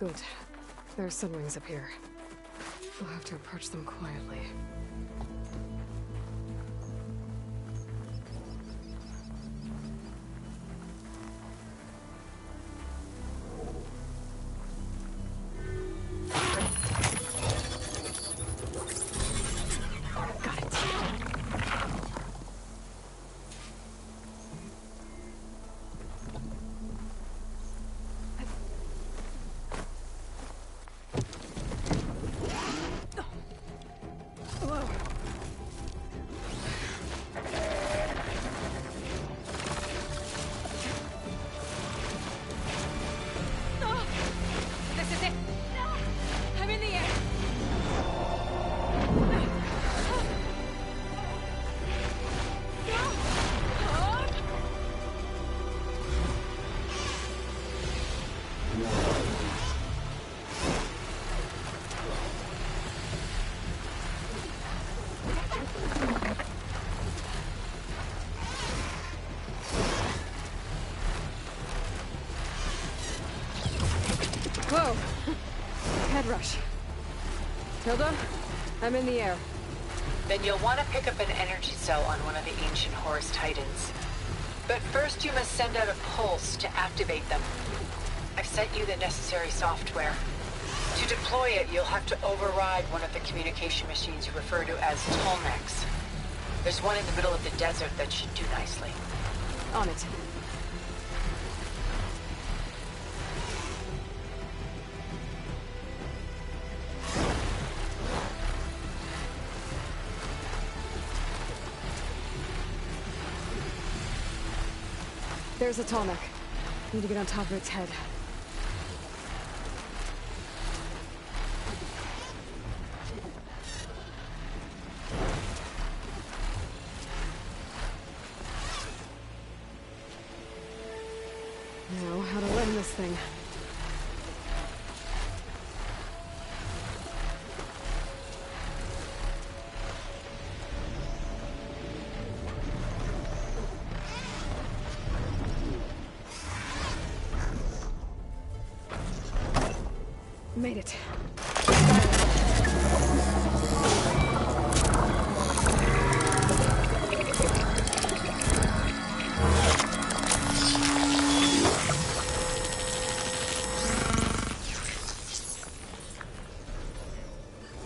Good. There's sunwings up here. We'll have to approach them quietly. Whoa! Head rush. Tilda, I'm in the air. Then you'll want to pick up an energy cell on one of the ancient Horus Titans. But first you must send out a pulse to activate them. I've sent you the necessary software. To deploy it, you'll have to override one of the communication machines you refer to as Tolmecs. There's one in the middle of the desert that should do nicely. On it. There's a Tolmec. Need to get on top of its head. Now, how to end this thing? Made it.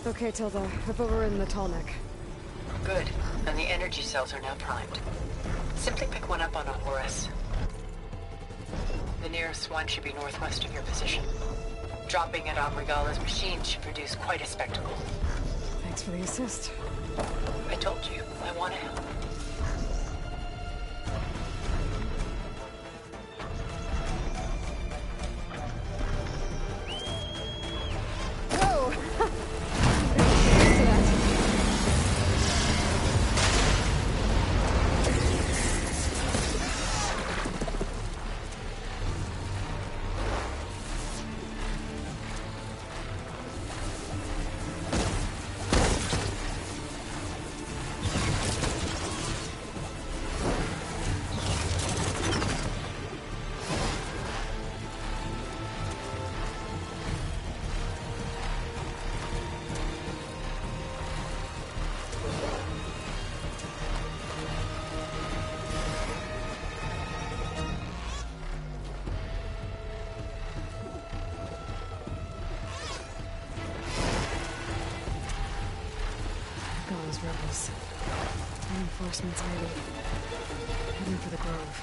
Okay, Tilda. I've overridden the Tolmec. Good. And the energy cells are now primed. Simply pick one up on a Horus. The nearest one should be northwest of your position. Dropping it on Regala's machine should produce quite a spectacle. Thanks for the assist. I told you, I want to help. Rebels. Reinforcements ready. Heading for the Grove.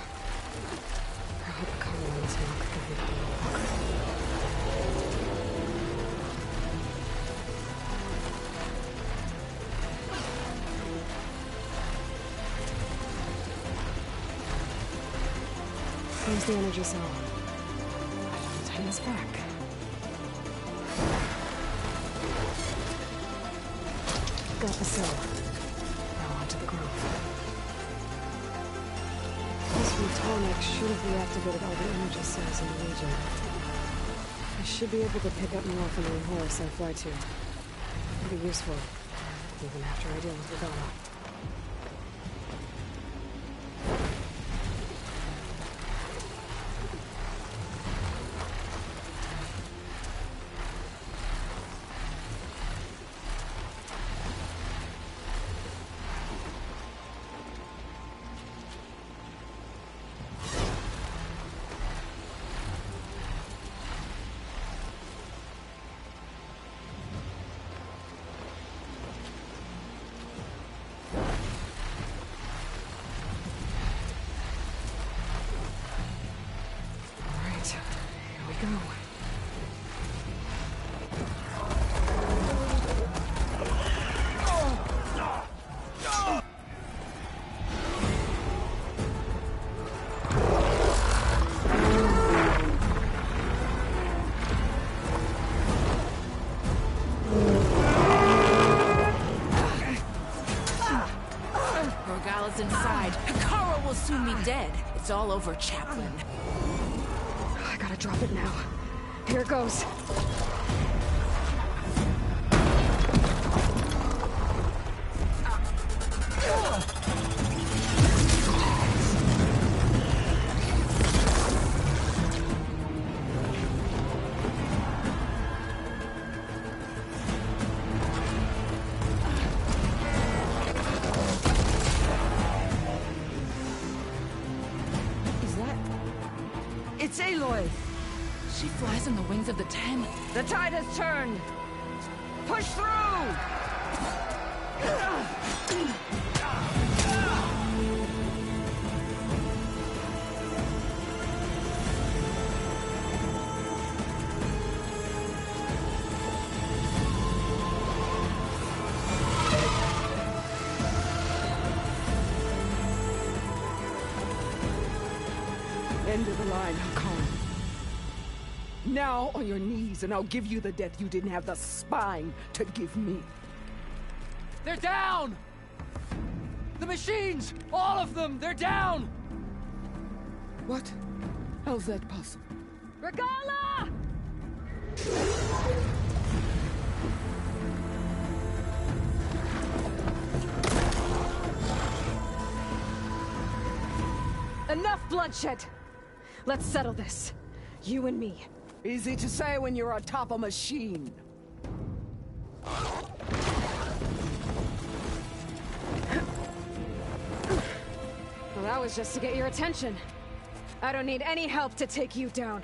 I hope the Carmelines knock the vehicle. There's the energy cell. Titan's back. Got the cell. Now onto the Grove. This Tolmec should have reactivated all the energy cells in the region. I should be able to pick up more from the Horus I fly to. It'll be useful, even after I deal with Regala. dead. It's all over, Chaplain. I gotta drop it now. Here it goes. It's Aloy! She flies on the wings of the 10. The tide has turned! Push through! End of the line, HAKU. Now on your knees, and I'll give you the death you didn't have the spine to give me. They're down! The machines! All of them! They're down! What? How's that possible? Regala! Enough bloodshed! Let's settle this. You and me. Easy to say when you're atop a machine. Well, that was just to get your attention. I don't need any help to take you down.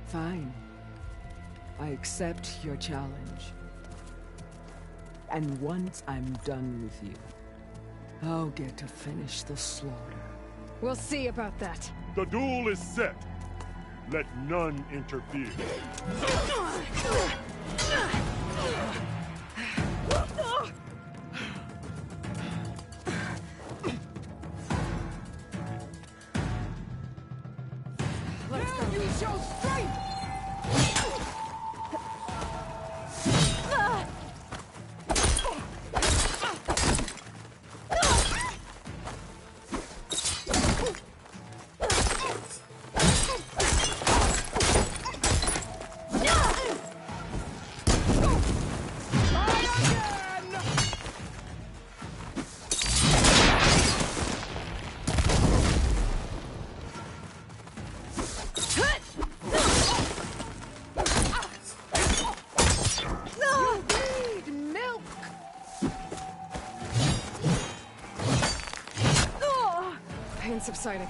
Fine. I accept your challenge. And once I'm done with you, I'll get to finish the slaughter. We'll see about that. The duel is set. Let none interfere. Let's go. Use your strength! Pain subsiding.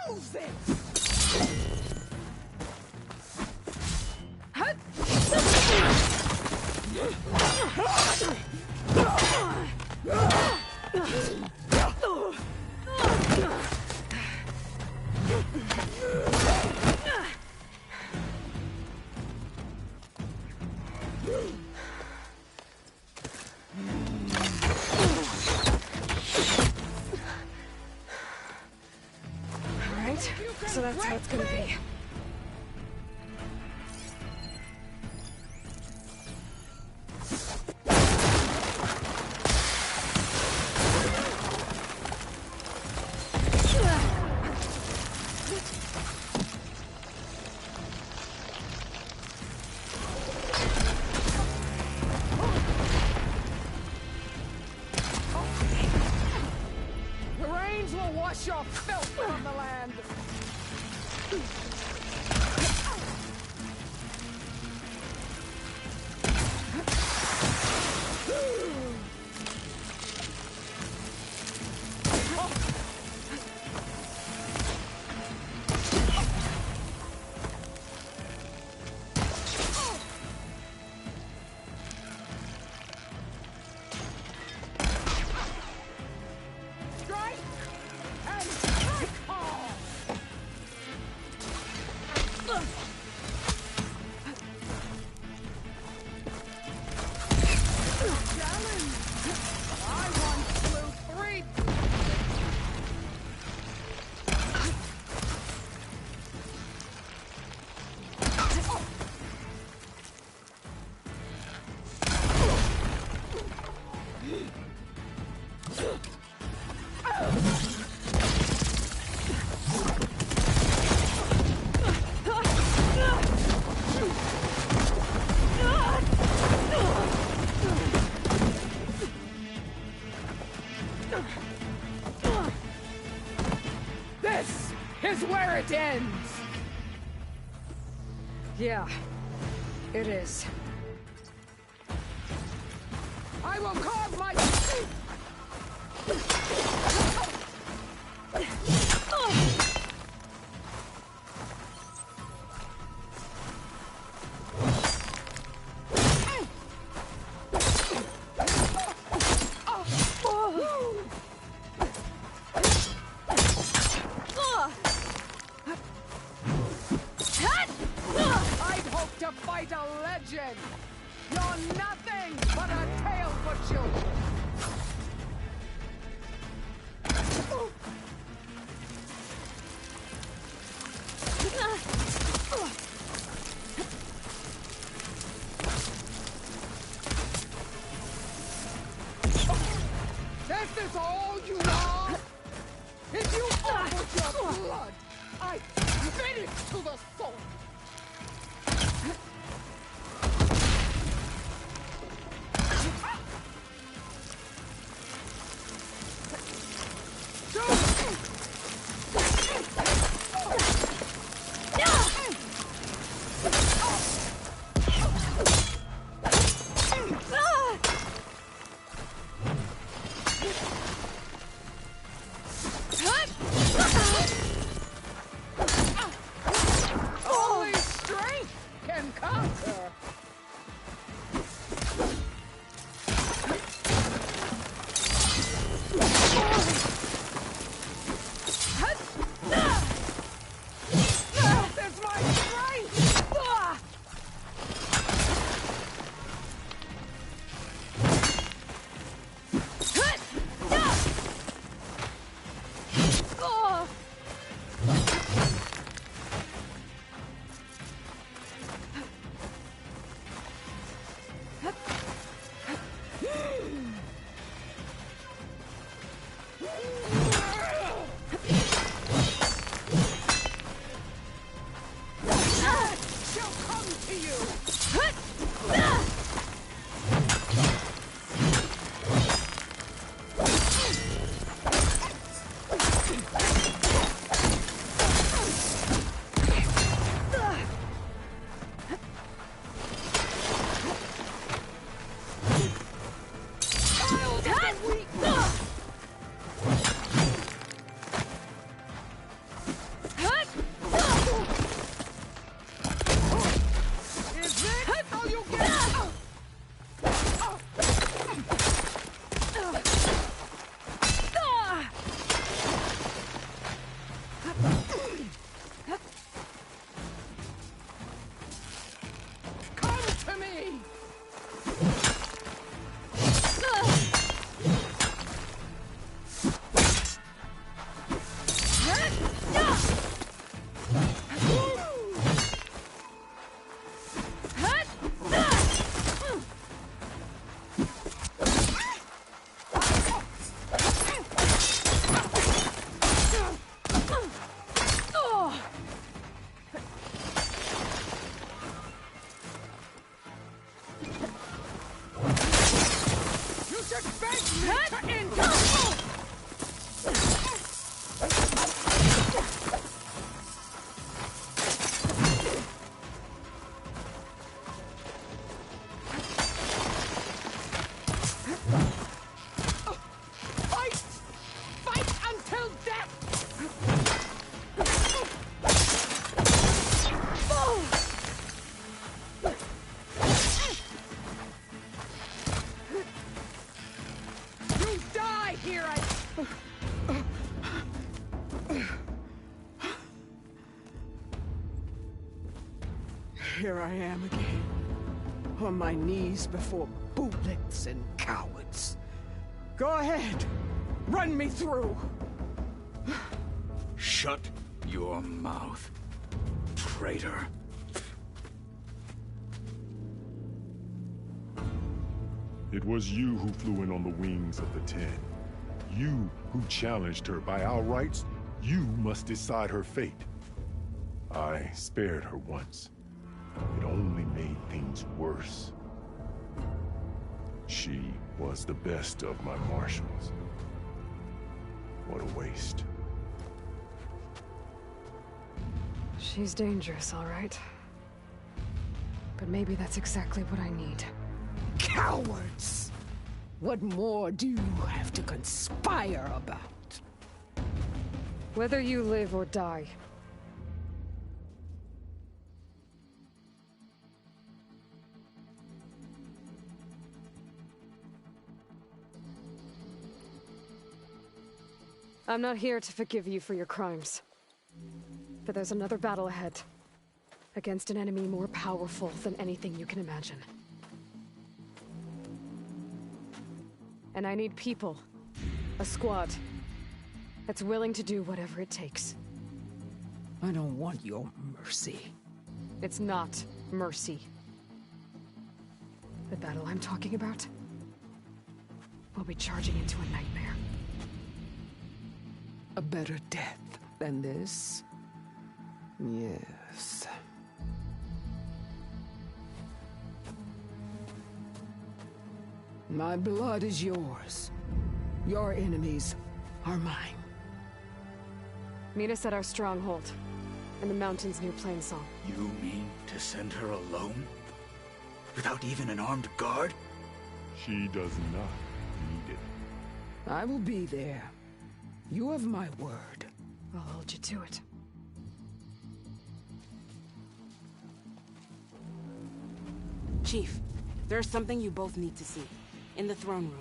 Use it! Alright, so that's how it's gonna be. The rains will wash your filth from the land! Strike and strike all! Yeah, it is. I will carve my... I'd hoped to fight a legend! You're nothing but a tale for children! This is all you are? If you offered your blood, I'd spit it to the soul! Only strength can conquer! There's my strength! She'll come to you! Is it all you get? Come to me! You should beg me to end it! Fight! Fight until death! You die here! Here I am again, on my knees before bullets and cowards. Go ahead, run me through. Shut your mouth, traitor. It was you who flew in on the wings of the 10. You who challenged her by our rights. You must decide her fate. I spared her once. It only made things worse. She was the best of my marshals. What a waste. She's dangerous, all right. But maybe that's exactly what I need. Cowards! What more do you have to conspire about? Whether you live or die. I'm not here to forgive you for your crimes. But there's another battle ahead. Against an enemy more powerful than anything you can imagine. And I need people. A squad. That's willing to do whatever it takes. I don't want your mercy. It's not mercy. The battle I'm talking about will be charging into a nightmare. A better death than this? Yes. My blood is yours. Your enemies are mine. Meet us at our stronghold, in the mountains near Plainsong. You mean to send her alone? Without even an armed guard? She does not need it. I will be there. You have my word. I'll hold you to it. Chief, there's something you both need to see. In the throne room.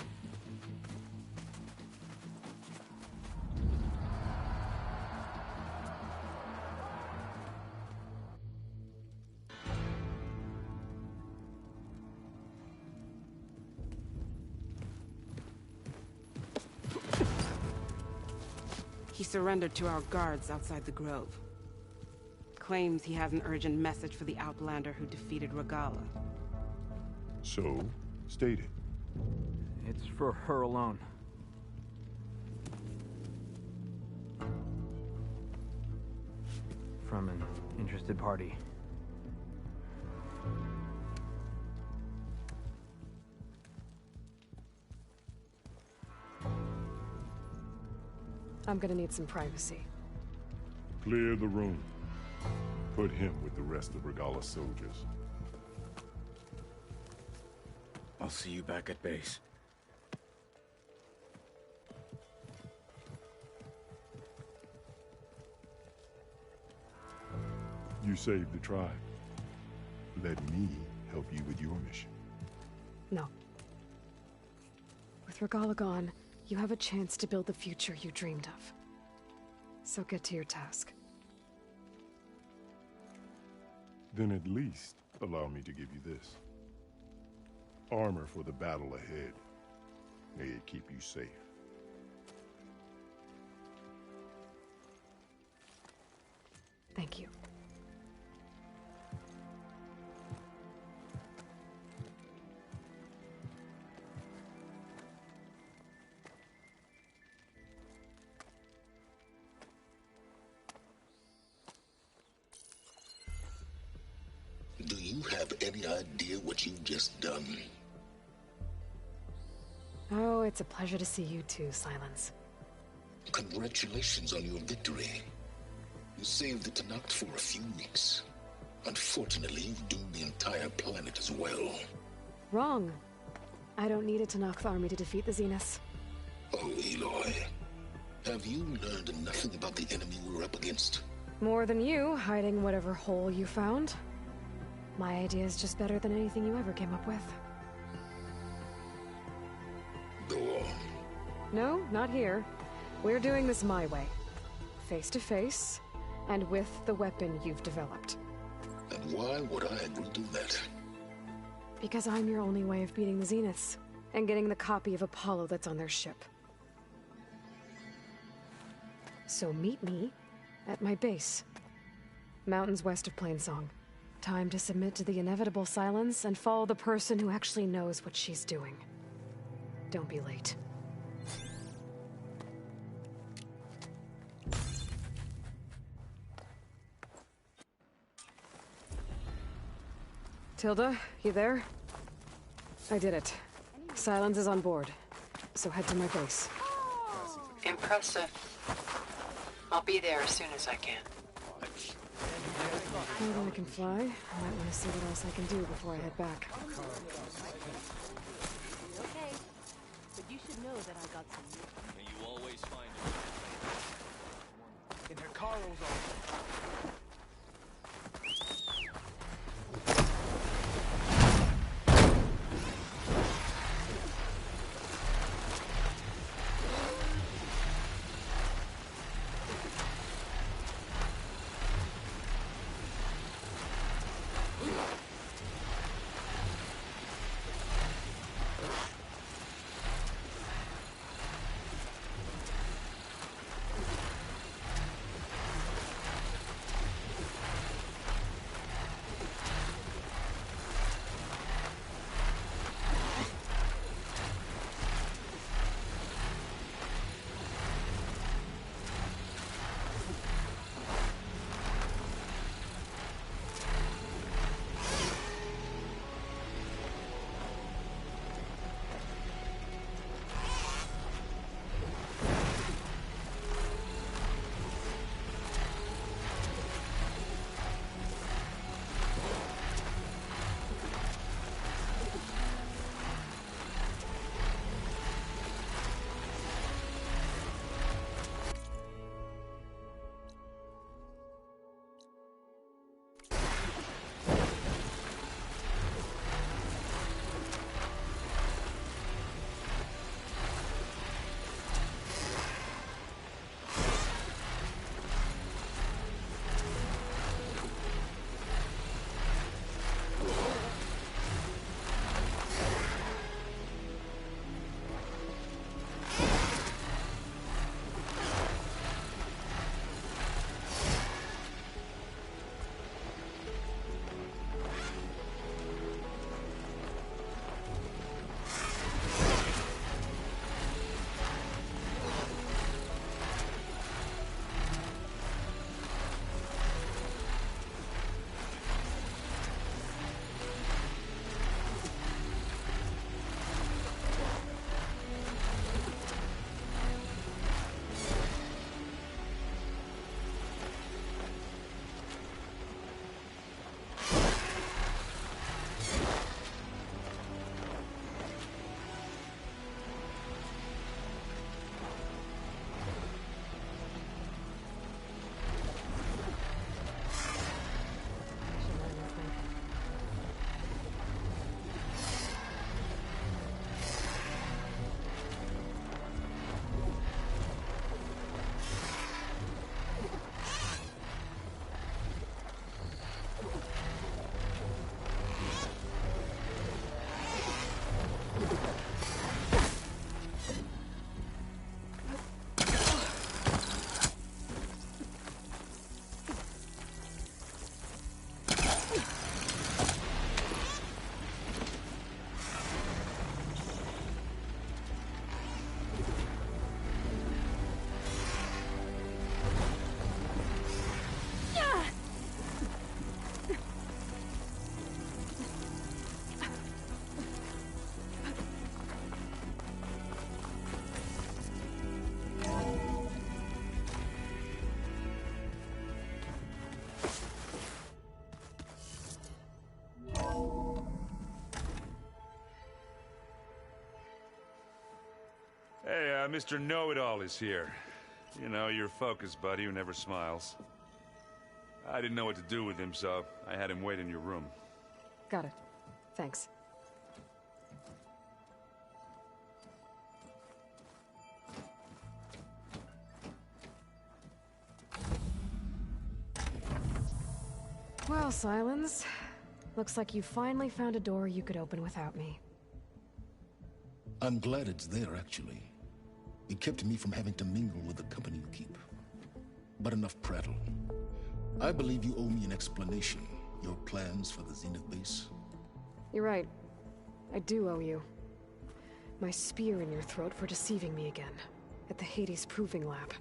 He surrendered to our guards outside the grove. Claims he has an urgent message for the Outlander who defeated Regala. So, state it. It's for her alone. From an interested party. I'm gonna need some privacy. Clear the room. Put him with the rest of Regala's soldiers. I'll see you back at base. You saved the tribe. Let me help you with your mission. No. With Regala gone, you have a chance to build the future you dreamed of. So get to your task. Then at least allow me to give you this. Armor for the battle ahead. May it keep you safe. Thank you. Do you have any idea what you've just done? Oh, it's a pleasure to see you too, Silence. Congratulations on your victory. You saved the Tanakh for a few weeks. Unfortunately, you've doomed the entire planet as well. Wrong. I don't need a Tanakh army to defeat the Zeniths. Oh, Aloy. Have you learned nothing about the enemy we're up against? More than you, hiding whatever hole you found. My idea is just better than anything you ever came up with. Go on. No, not here. We're doing this my way. Face to face, and with the weapon you've developed. And why would I agree to that? Because I'm your only way of beating the Zeniths, and getting the copy of Apollo that's on their ship. So meet me at my base. Mountains west of Plainsong. Time to submit to the inevitable silence and follow the person who actually knows what she's doing. Don't be late. Tilda, you there? I did it. Silence is on board, so head to my base. Impressive. I'll be there as soon as I can. Now that I can fly, I might want to see what else I can do before I head back. Okay, but you should know that I got some. And you always find And her Carl's on. Hey, Mr. Know-It-All is here. You know, your focus buddy who never smiles. I didn't know what to do with him, so I had him wait in your room. Got it. Thanks. Well, Silence. Looks like you finally found a door you could open without me. I'm glad it's there, actually. It kept me from having to mingle with the company you keep. But enough prattle. I believe you owe me an explanation. Your plans for the Zenith base? You're right. I do owe you. My spear in your throat for deceiving me again. At the Hades Proving Lab.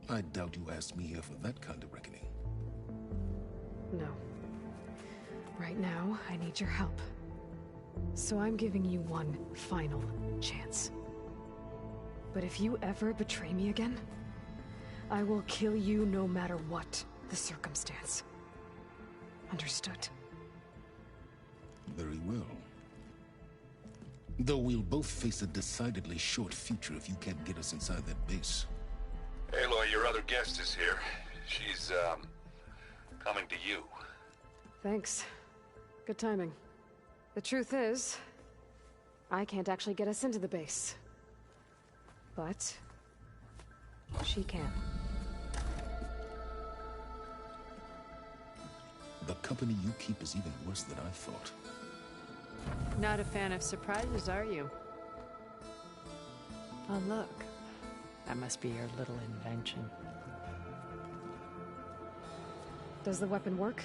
I doubt you asked me here for that kind of reckoning. No. Right now, I need your help. So I'm giving you one final chance. But if you ever betray me again, I will kill you no matter what the circumstance. Understood. Very well. Though we'll both face a decidedly short future if you can't get us inside that base. Aloy, your other guest is here. She's, coming to you. Thanks. Good timing. The truth is, I can't actually get us into the base. But she can. The company you keep is even worse than I thought. Not a fan of surprises, are you? Oh, look. That must be your little invention. Does the weapon work?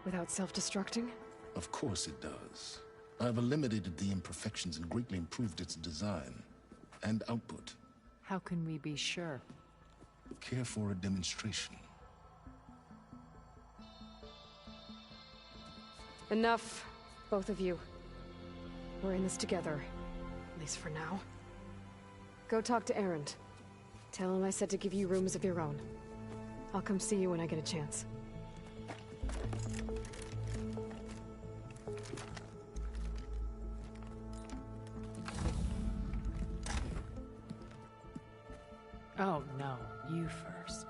Without self-destructing? Of course it does. I've eliminated the imperfections and greatly improved its design and output. How can we be sure? Care for a demonstration? Enough, both of you. We're in this together, at least for now. Go talk to Erend. Tell him I said to give you rooms of your own. I'll come see you when I get a chance. Oh, no. You first.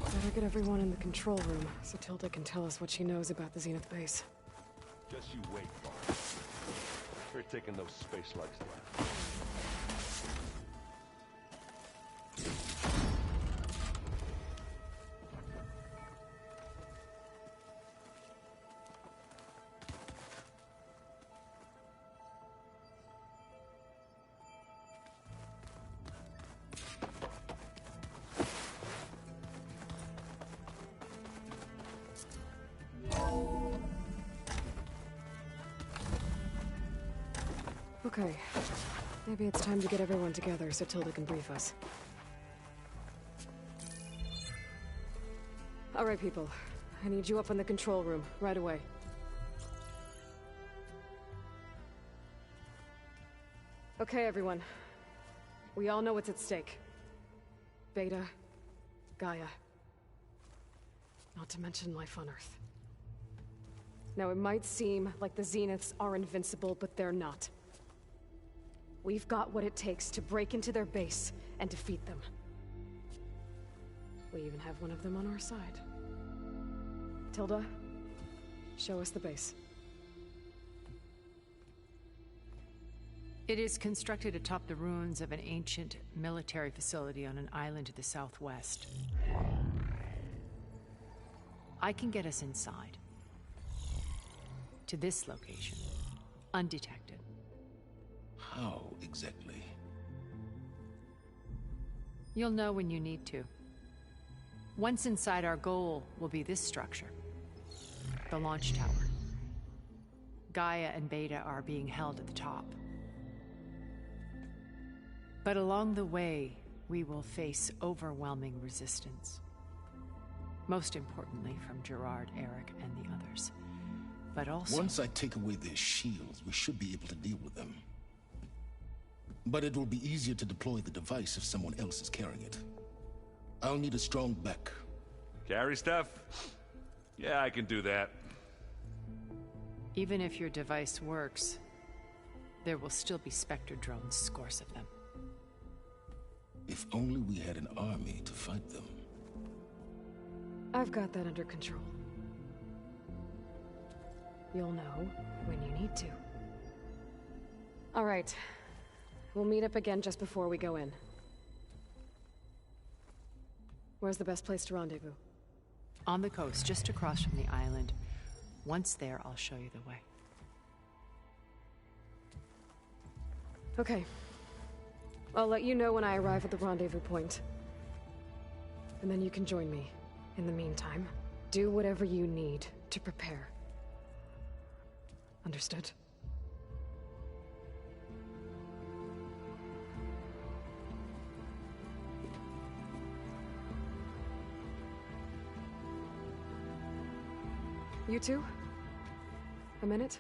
Better get everyone in the control room so Tilda can tell us what she knows about the Zenith base. Just you wait, Barb. We're taking those space slugs down. Okay. Maybe it's time to get everyone together so Tilda can brief us. All right, people. I need you up in the control room, right away. Okay, everyone. We all know what's at stake. Beta, Gaia. Not to mention life on Earth. Now, it might seem like the Zeniths are invincible, but they're not. We've got what it takes to break into their base and defeat them. We even have one of them on our side. Tilda, show us the base. It is constructed atop the ruins of an ancient military facility on an island to the southwest. I can get us inside. To this location, undetected. How exactly? You'll know when you need to. Once inside, our goal will be this structure. The launch tower. Gaia and Beta are being held at the top. But along the way, we will face overwhelming resistance. Most importantly from Gerard, Eric, and the others. But also... Once I take away their shields, we should be able to deal with them. But it will be easier to deploy the device if someone else is carrying it. I'll need a strong back. Carry stuff? Yeah, I can do that. Even if your device works, there will still be Spectre drones, scores of them. If only we had an army to fight them. I've got that under control. You'll know when you need to. All right. We'll meet up again just before we go in. Where's the best place to rendezvous? On the coast, just across from the island. Once there, I'll show you the way. Okay. I'll let you know when I arrive at the rendezvous point. And then you can join me. In the meantime, do whatever you need to prepare. Understood? You two? A minute?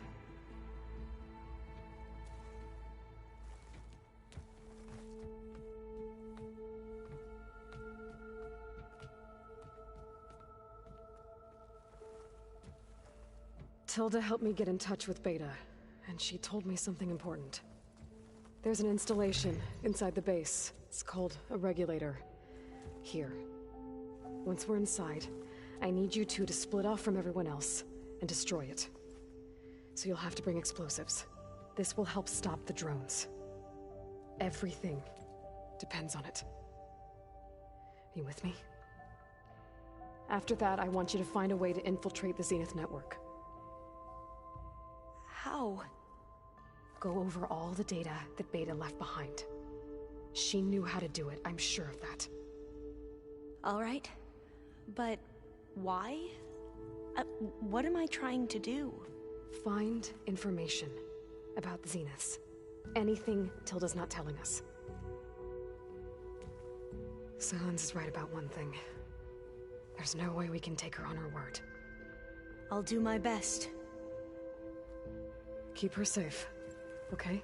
Tilda helped me get in touch with Beta, and she told me something important. There's an installation inside the base. It's called a regulator. Here. Once we're inside, I need you two to split off from everyone else and destroy it. So you'll have to bring explosives. This will help stop the drones. Everything depends on it. You with me? After that, I want you to find a way to infiltrate the Zenith network. How? Go over all the data that Beta left behind. She knew how to do it, I'm sure of that. All right. But why? What am I trying to do? Find information about the Zeniths. Anything Tilda's not telling us. Silence is right about one thing. There's no way we can take her on her word. I'll do my best. Keep her safe, okay?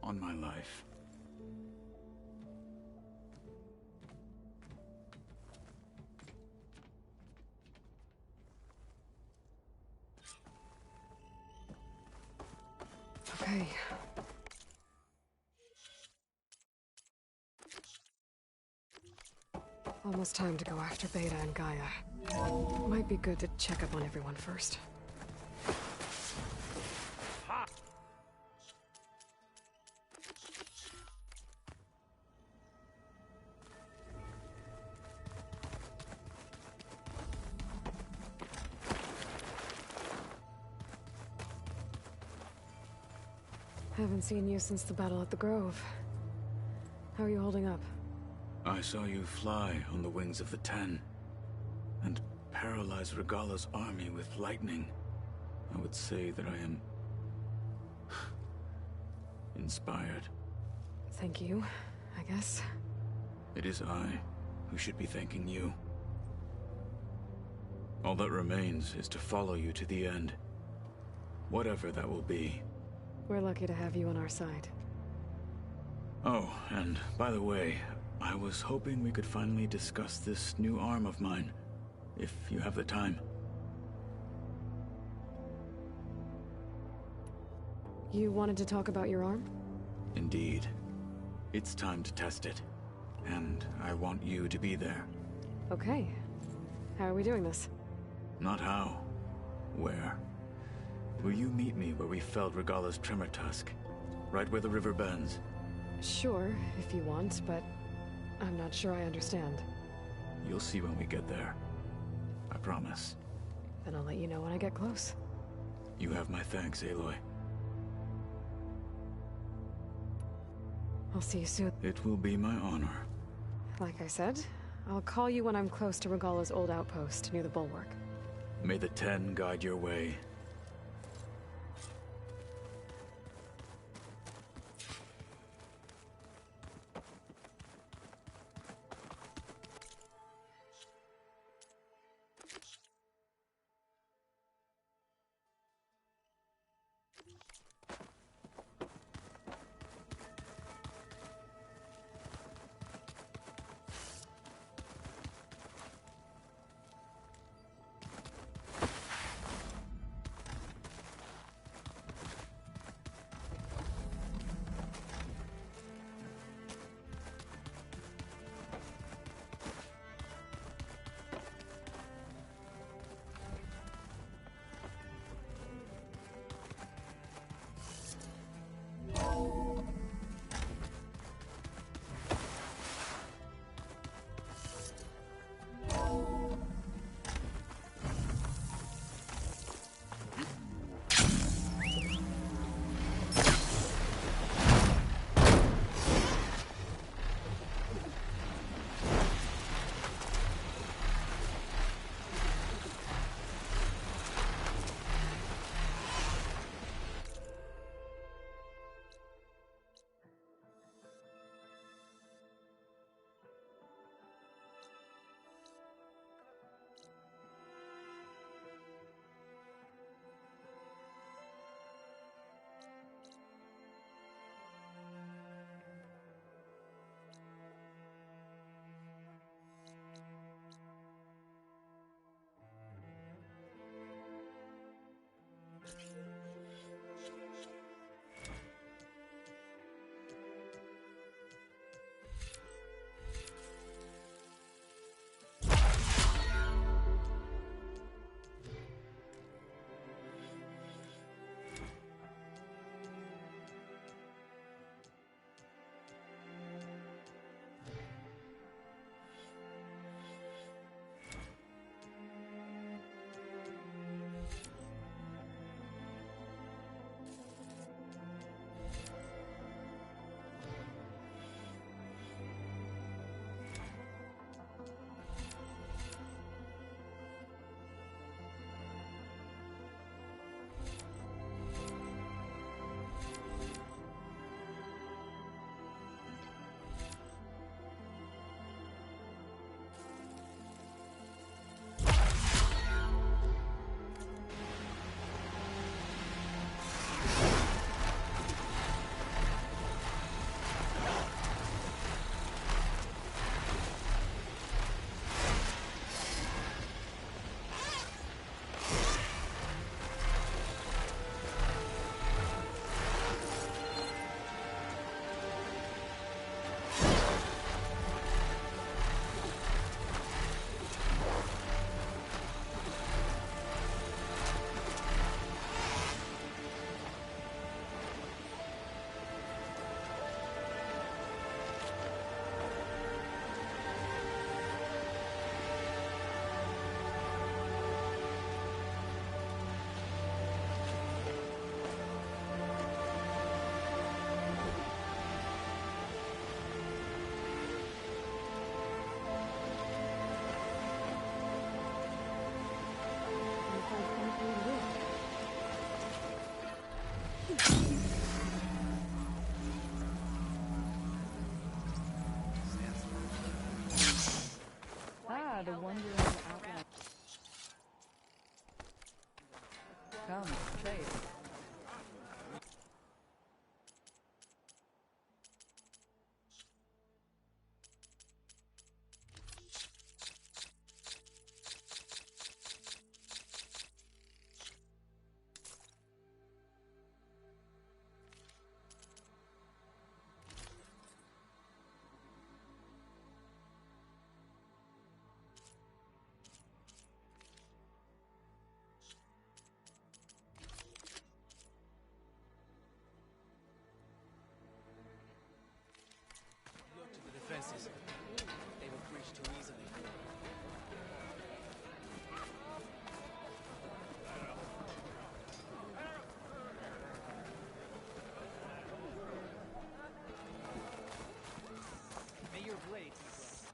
On my life. Okay. Almost time to go after Beta and Gaia. Might be good to check up on everyone first. Haven't seen you since the battle at the Grove. How are you holding up? I saw you fly on the wings of the Ten, and paralyze Regala's army with lightning. I would say that I am inspired. Thank you, I guess. It is I who should be thanking you. All that remains is to follow you to the end. Whatever that will be. We're lucky to have you on our side. Oh, and by the way, I was hoping we could finally discuss this new arm of mine, if you have the time. You wanted to talk about your arm? Indeed. It's time to test it, and I want you to be there. Okay. How are we doing this? Not how. Where? Will you meet me where we felled Regala's tremor tusk? Right where the river bends? Sure, if you want, but I'm not sure I understand. You'll see when we get there. I promise. Then I'll let you know when I get close. You have my thanks, Aloy. I'll see you soon. It will be my honor. Like I said, I'll call you when I'm close to Regala's old outpost near the bulwark. May the Ten guide your way. Come, trade. Look to the defenses. They were breached too easily. May your blade be blessed.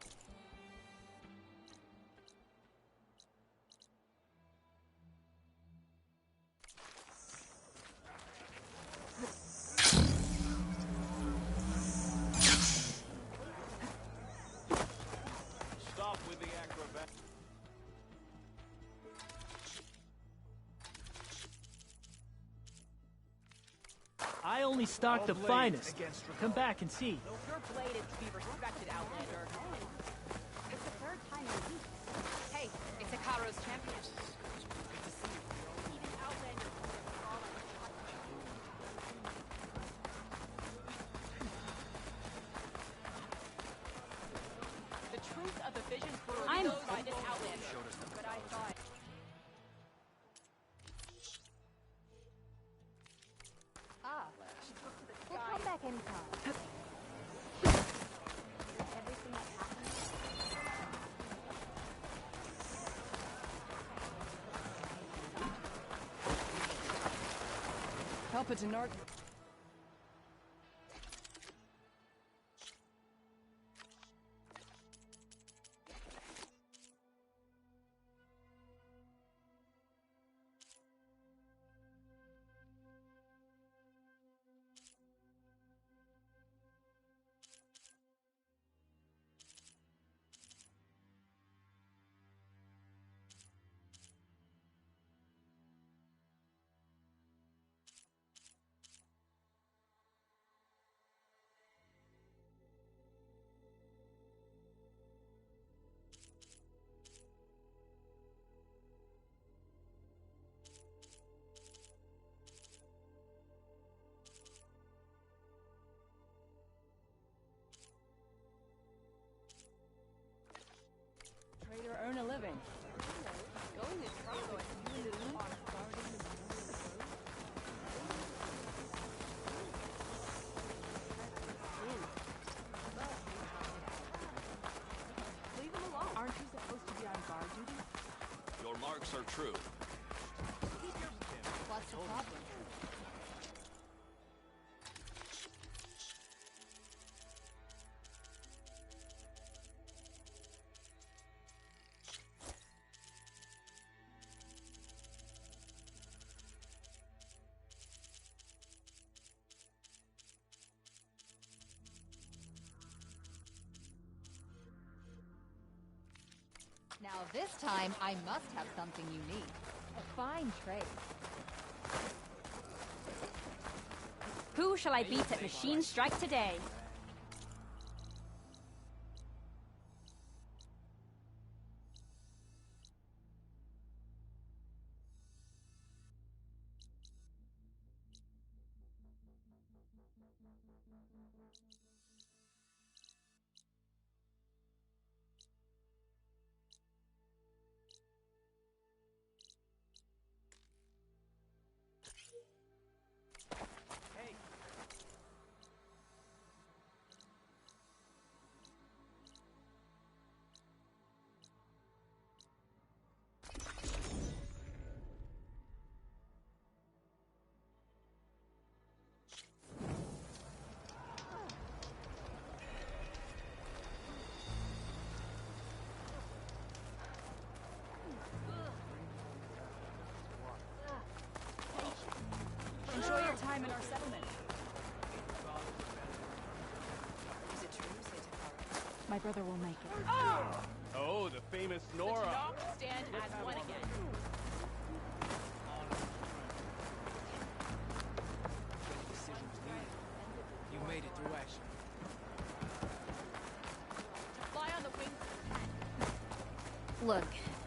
Stop with the acrobat. I only stock the finest. Come back and see. Your blade is to be respected, Outlander. It's the third time in weeks. Hey, it's HAKU's champion. Good to see you. Even Outlander. The truth of the visions were revealed by this Outlander. But I thought... Ah, we'll come back anytime. Everything that happened. Palpatine Art. Trader earn a living. Going to try to leave him alone. Aren't you supposed to be on guard duty? Your marks are true. What's the problem? Now this time, I must have something unique. A fine trade. Who shall I beat at Machine Strike today? Hey! Enjoy your time in our settlement. Is it true, Mr.HAKU? My brother will make it. Oh, the famous Nora. Stand as one again. Look,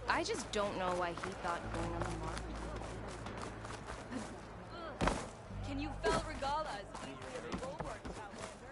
I just don't know why he thought going on the mark. Can you fell Regala as easily as a bulwark, Outlander?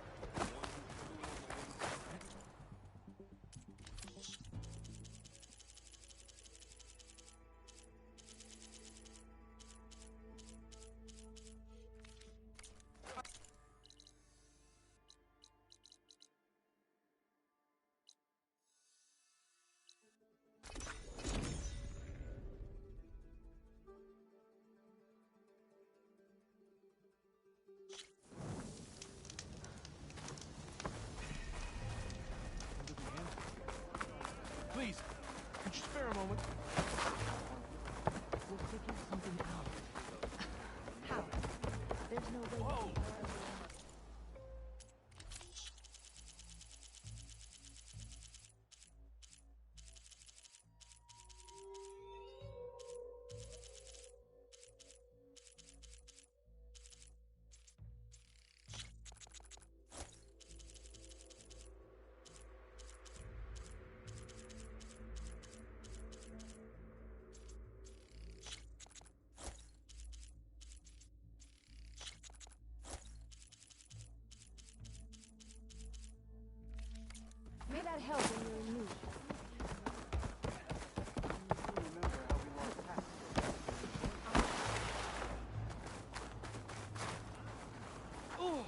Please, could you spare a moment? We'll figure something out. How? There's no way. Whoa! May that help when you're in need. Oh!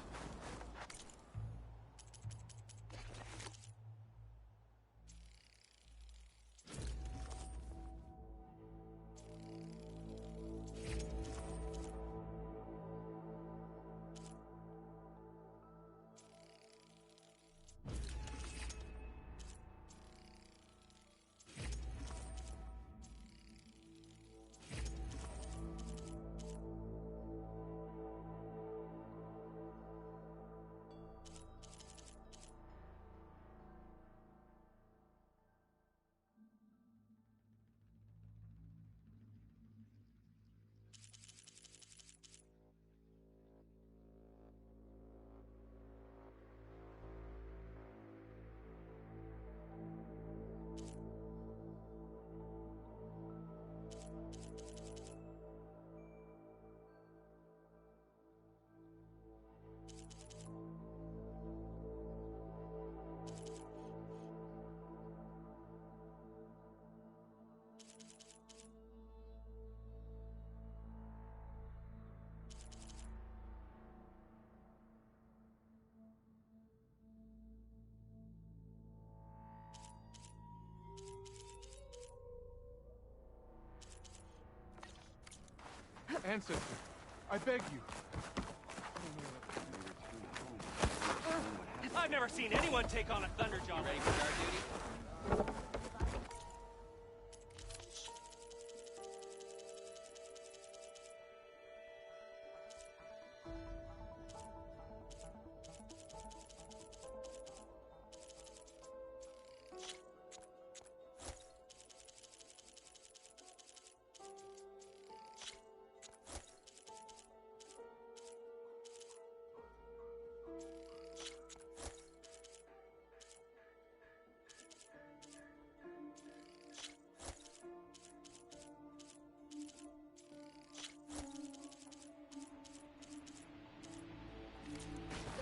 Ancestor, I beg you. I've never seen anyone take on a Thunderjaw. Ready for guard duty?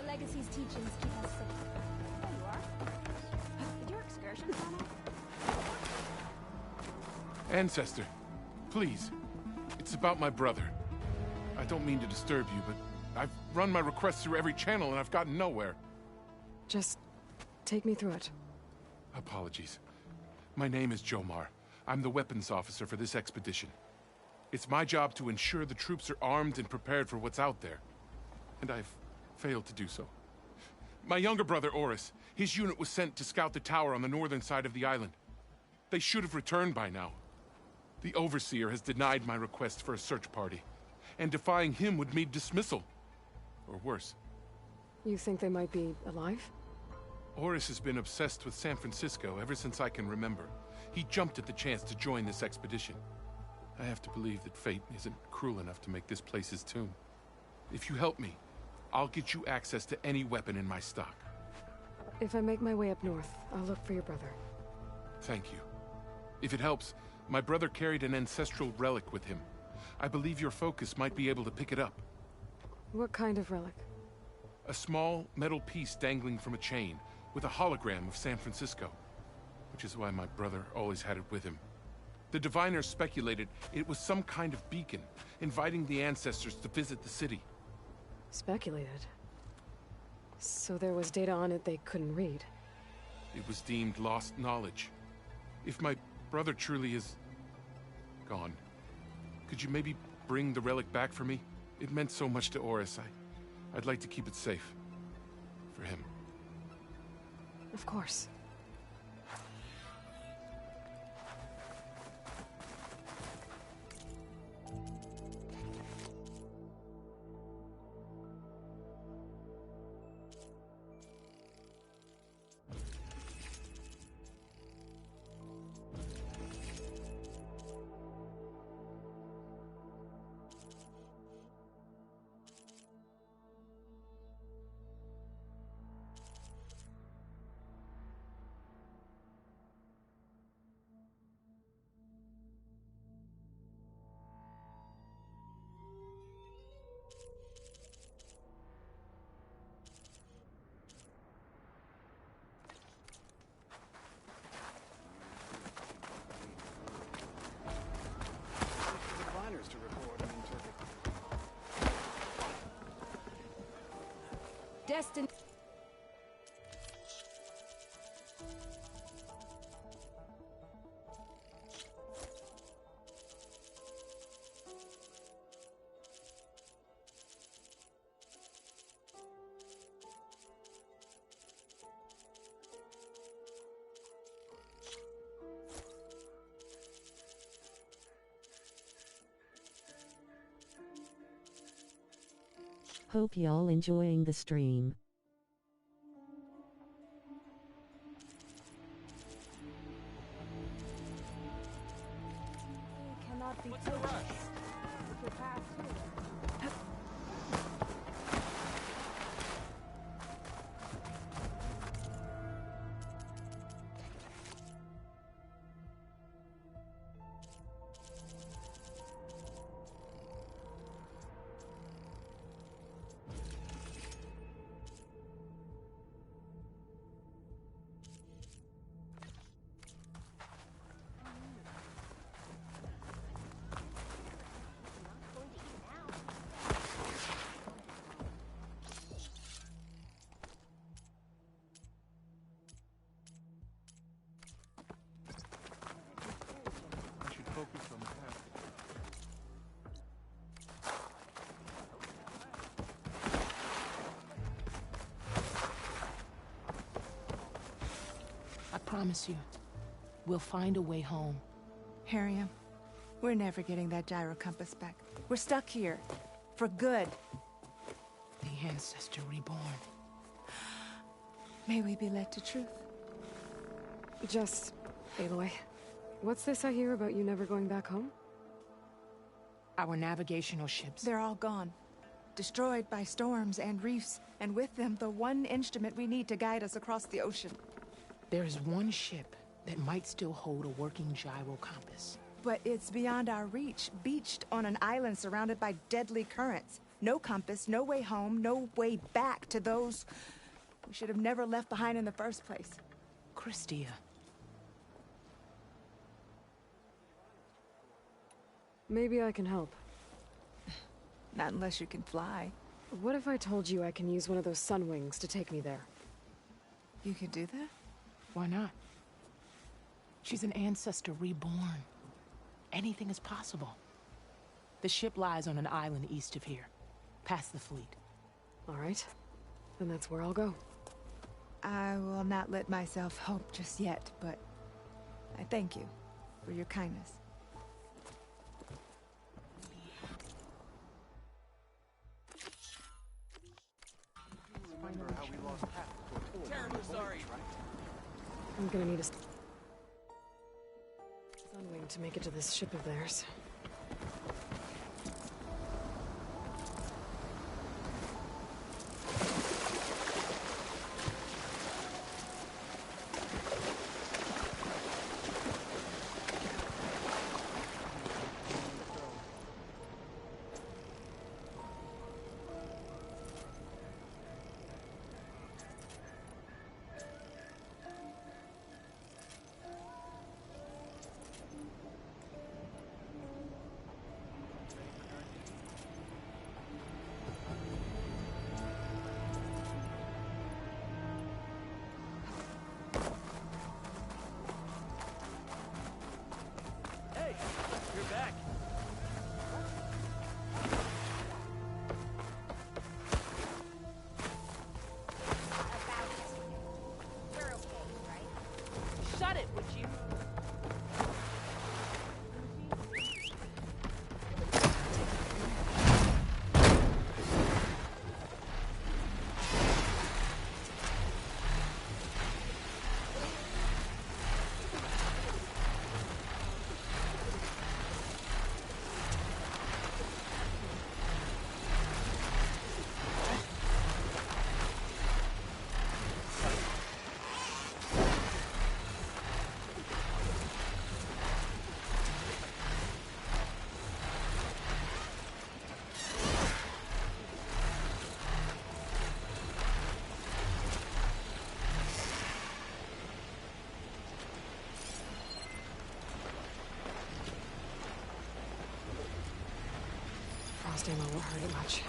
The Legacy's teachings keep us safe. There you are. Did your excursion plan out? Ancestor, please. It's about my brother. I don't mean to disturb you, but I've run my requests through every channel and I've gotten nowhere. Just take me through it. Apologies. My name is Jomar. I'm the weapons officer for this expedition. It's my job to ensure the troops are armed and prepared for what's out there. And I've failed to do so. My younger brother, Oris, his unit was sent to scout the tower on the northern side of the island. They should have returned by now. The Overseer has denied my request for a search party, and defying him would mean dismissal. Or worse. You think they might be alive? Oris has been obsessed with San Francisco ever since I can remember. He jumped at the chance to join this expedition. I have to believe that fate isn't cruel enough to make this place his tomb. If you help me, I'll get you access to any weapon in my stock. If I make my way up north, I'll look for your brother. Thank you. If it helps, my brother carried an ancestral relic with him. I believe your focus might be able to pick it up. What kind of relic? A small metal piece dangling from a chain, with a hologram of San Francisco. Which is why my brother always had it with him. The diviners speculated it was some kind of beacon, inviting the ancestors to visit the city. Speculated? So there was data on it they couldn't read? It was deemed lost knowledge. If my brother truly is gone, could you maybe bring the relic back for me? It meant so much to Oris. I'd like to keep it safe. For him. Of course. To record and interpret. Destin. Hope y'all enjoying the stream. Cannot be What's the rush? If we pass here. I promise you, we'll find a way home. Harriam, we're never getting that gyro compass back. We're stuck here. For good. The Ancestor reborn. May we be led to truth. Just, Aloy, what's this I hear about you never going back home? Our navigational ships. They're all gone. Destroyed by storms and reefs, and with them, the one instrument we need to guide us across the ocean. There is one ship that might still hold a working gyro compass. But it's beyond our reach, beached on an island surrounded by deadly currents. No compass, no way home, no way back to those we should have never left behind in the first place. Christia. Maybe I can help. Not unless you can fly. What if I told you I can use one of those sun wings to take me there? You could do that? Why not? She's an Ancestor reborn. Anything is possible. The ship lies on an island east of here, past the fleet. All right. Then that's where I'll go. I will not let myself hope just yet, but I thank you for your kindness. Remember how we lost path? Terribly sorry. I'm gonna need a sun wing to make it to this ship of theirs. Frost ammo won't hurt it much.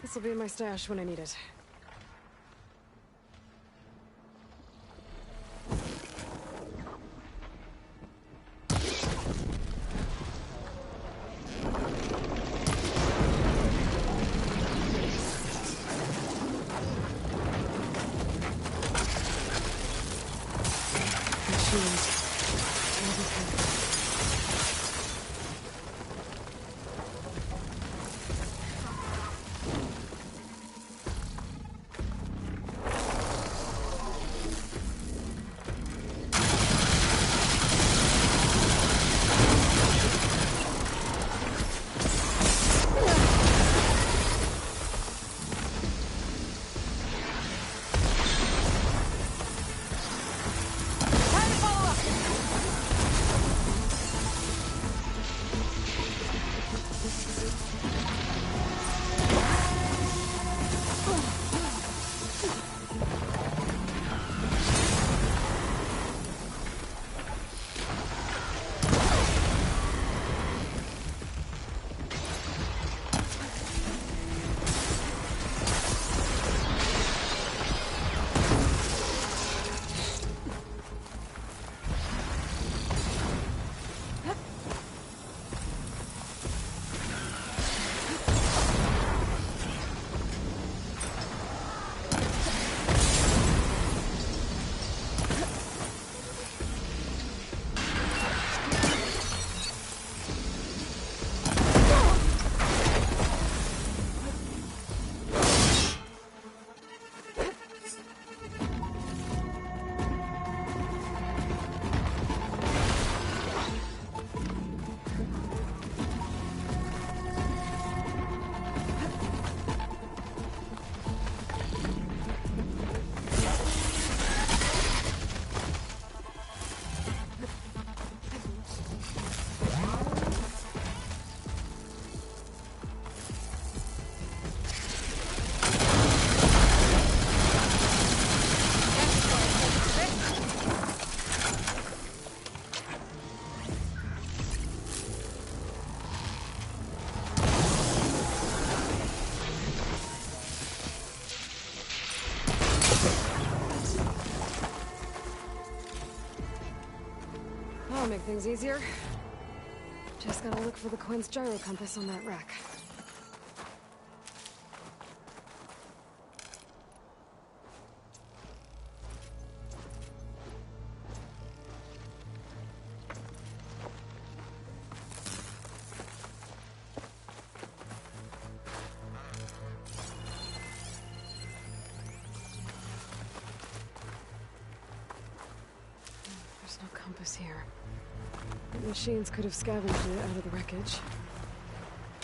This will be in my stash when I need it. That'll make things easier. Just gotta look for the Quinn's gyro compass on that rack. There's no compass here. The machines could have scavenged it out of the wreckage.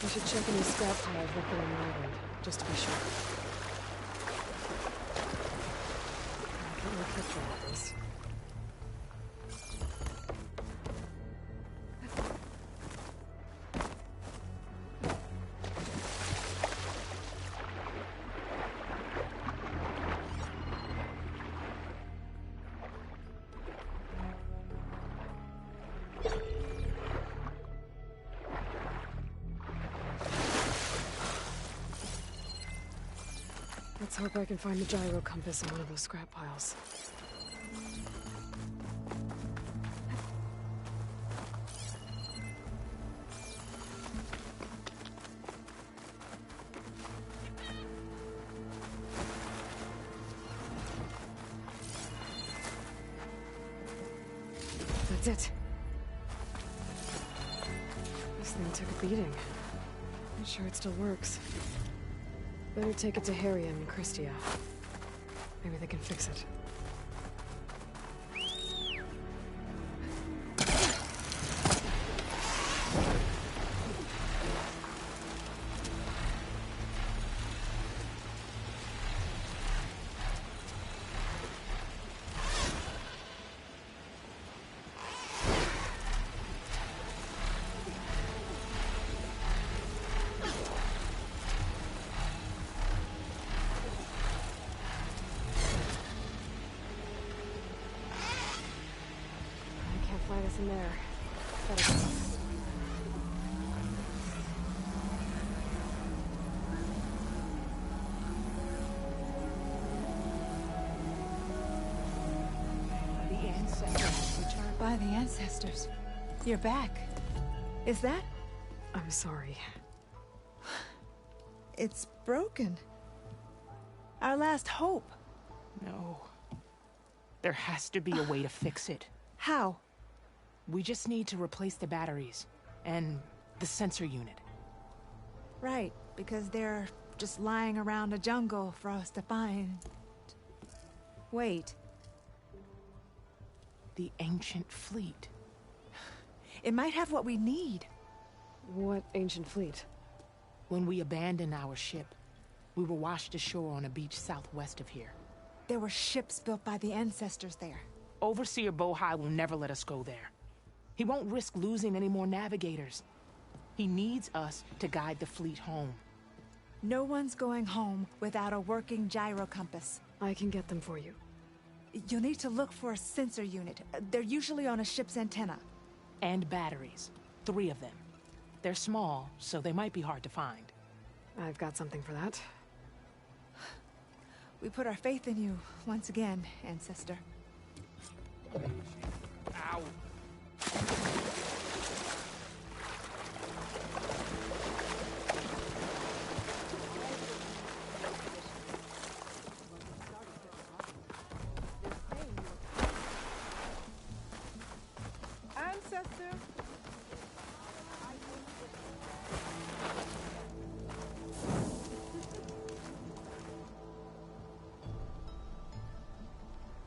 We should check any scrap piles left on the island, just to be sure. I can't really keep track of this. Let's hope I can find the gyro compass in one of those scrap piles. That's it. This thing took a beating. I'm sure it still works. Better take it to Harry and Christia. Maybe they can fix it. Fly this in there. Better go. The ancestors returned by the ancestors. You're back. Is that? I'm sorry. It's broken. Our last hope. No. There has to be a way to fix it. How? We just need to replace the batteries and the sensor unit. Right, because they're just lying around a jungle for us to find. Wait. The ancient fleet. It might have what we need. What ancient fleet? When we abandoned our ship, we were washed ashore on a beach southwest of here. There were ships built by the ancestors there. Overseer Bohai will never let us go there. He won't risk losing any more navigators. He needs us to guide the fleet home. No one's going home without a working gyro compass. I can get them for you. You'll need to look for a sensor unit. They're usually on a ship's antenna. And batteries. 3 of them. They're small, so they might be hard to find. I've got something for that. We put our faith in you once again, Ancestor. Ow! Ancestor,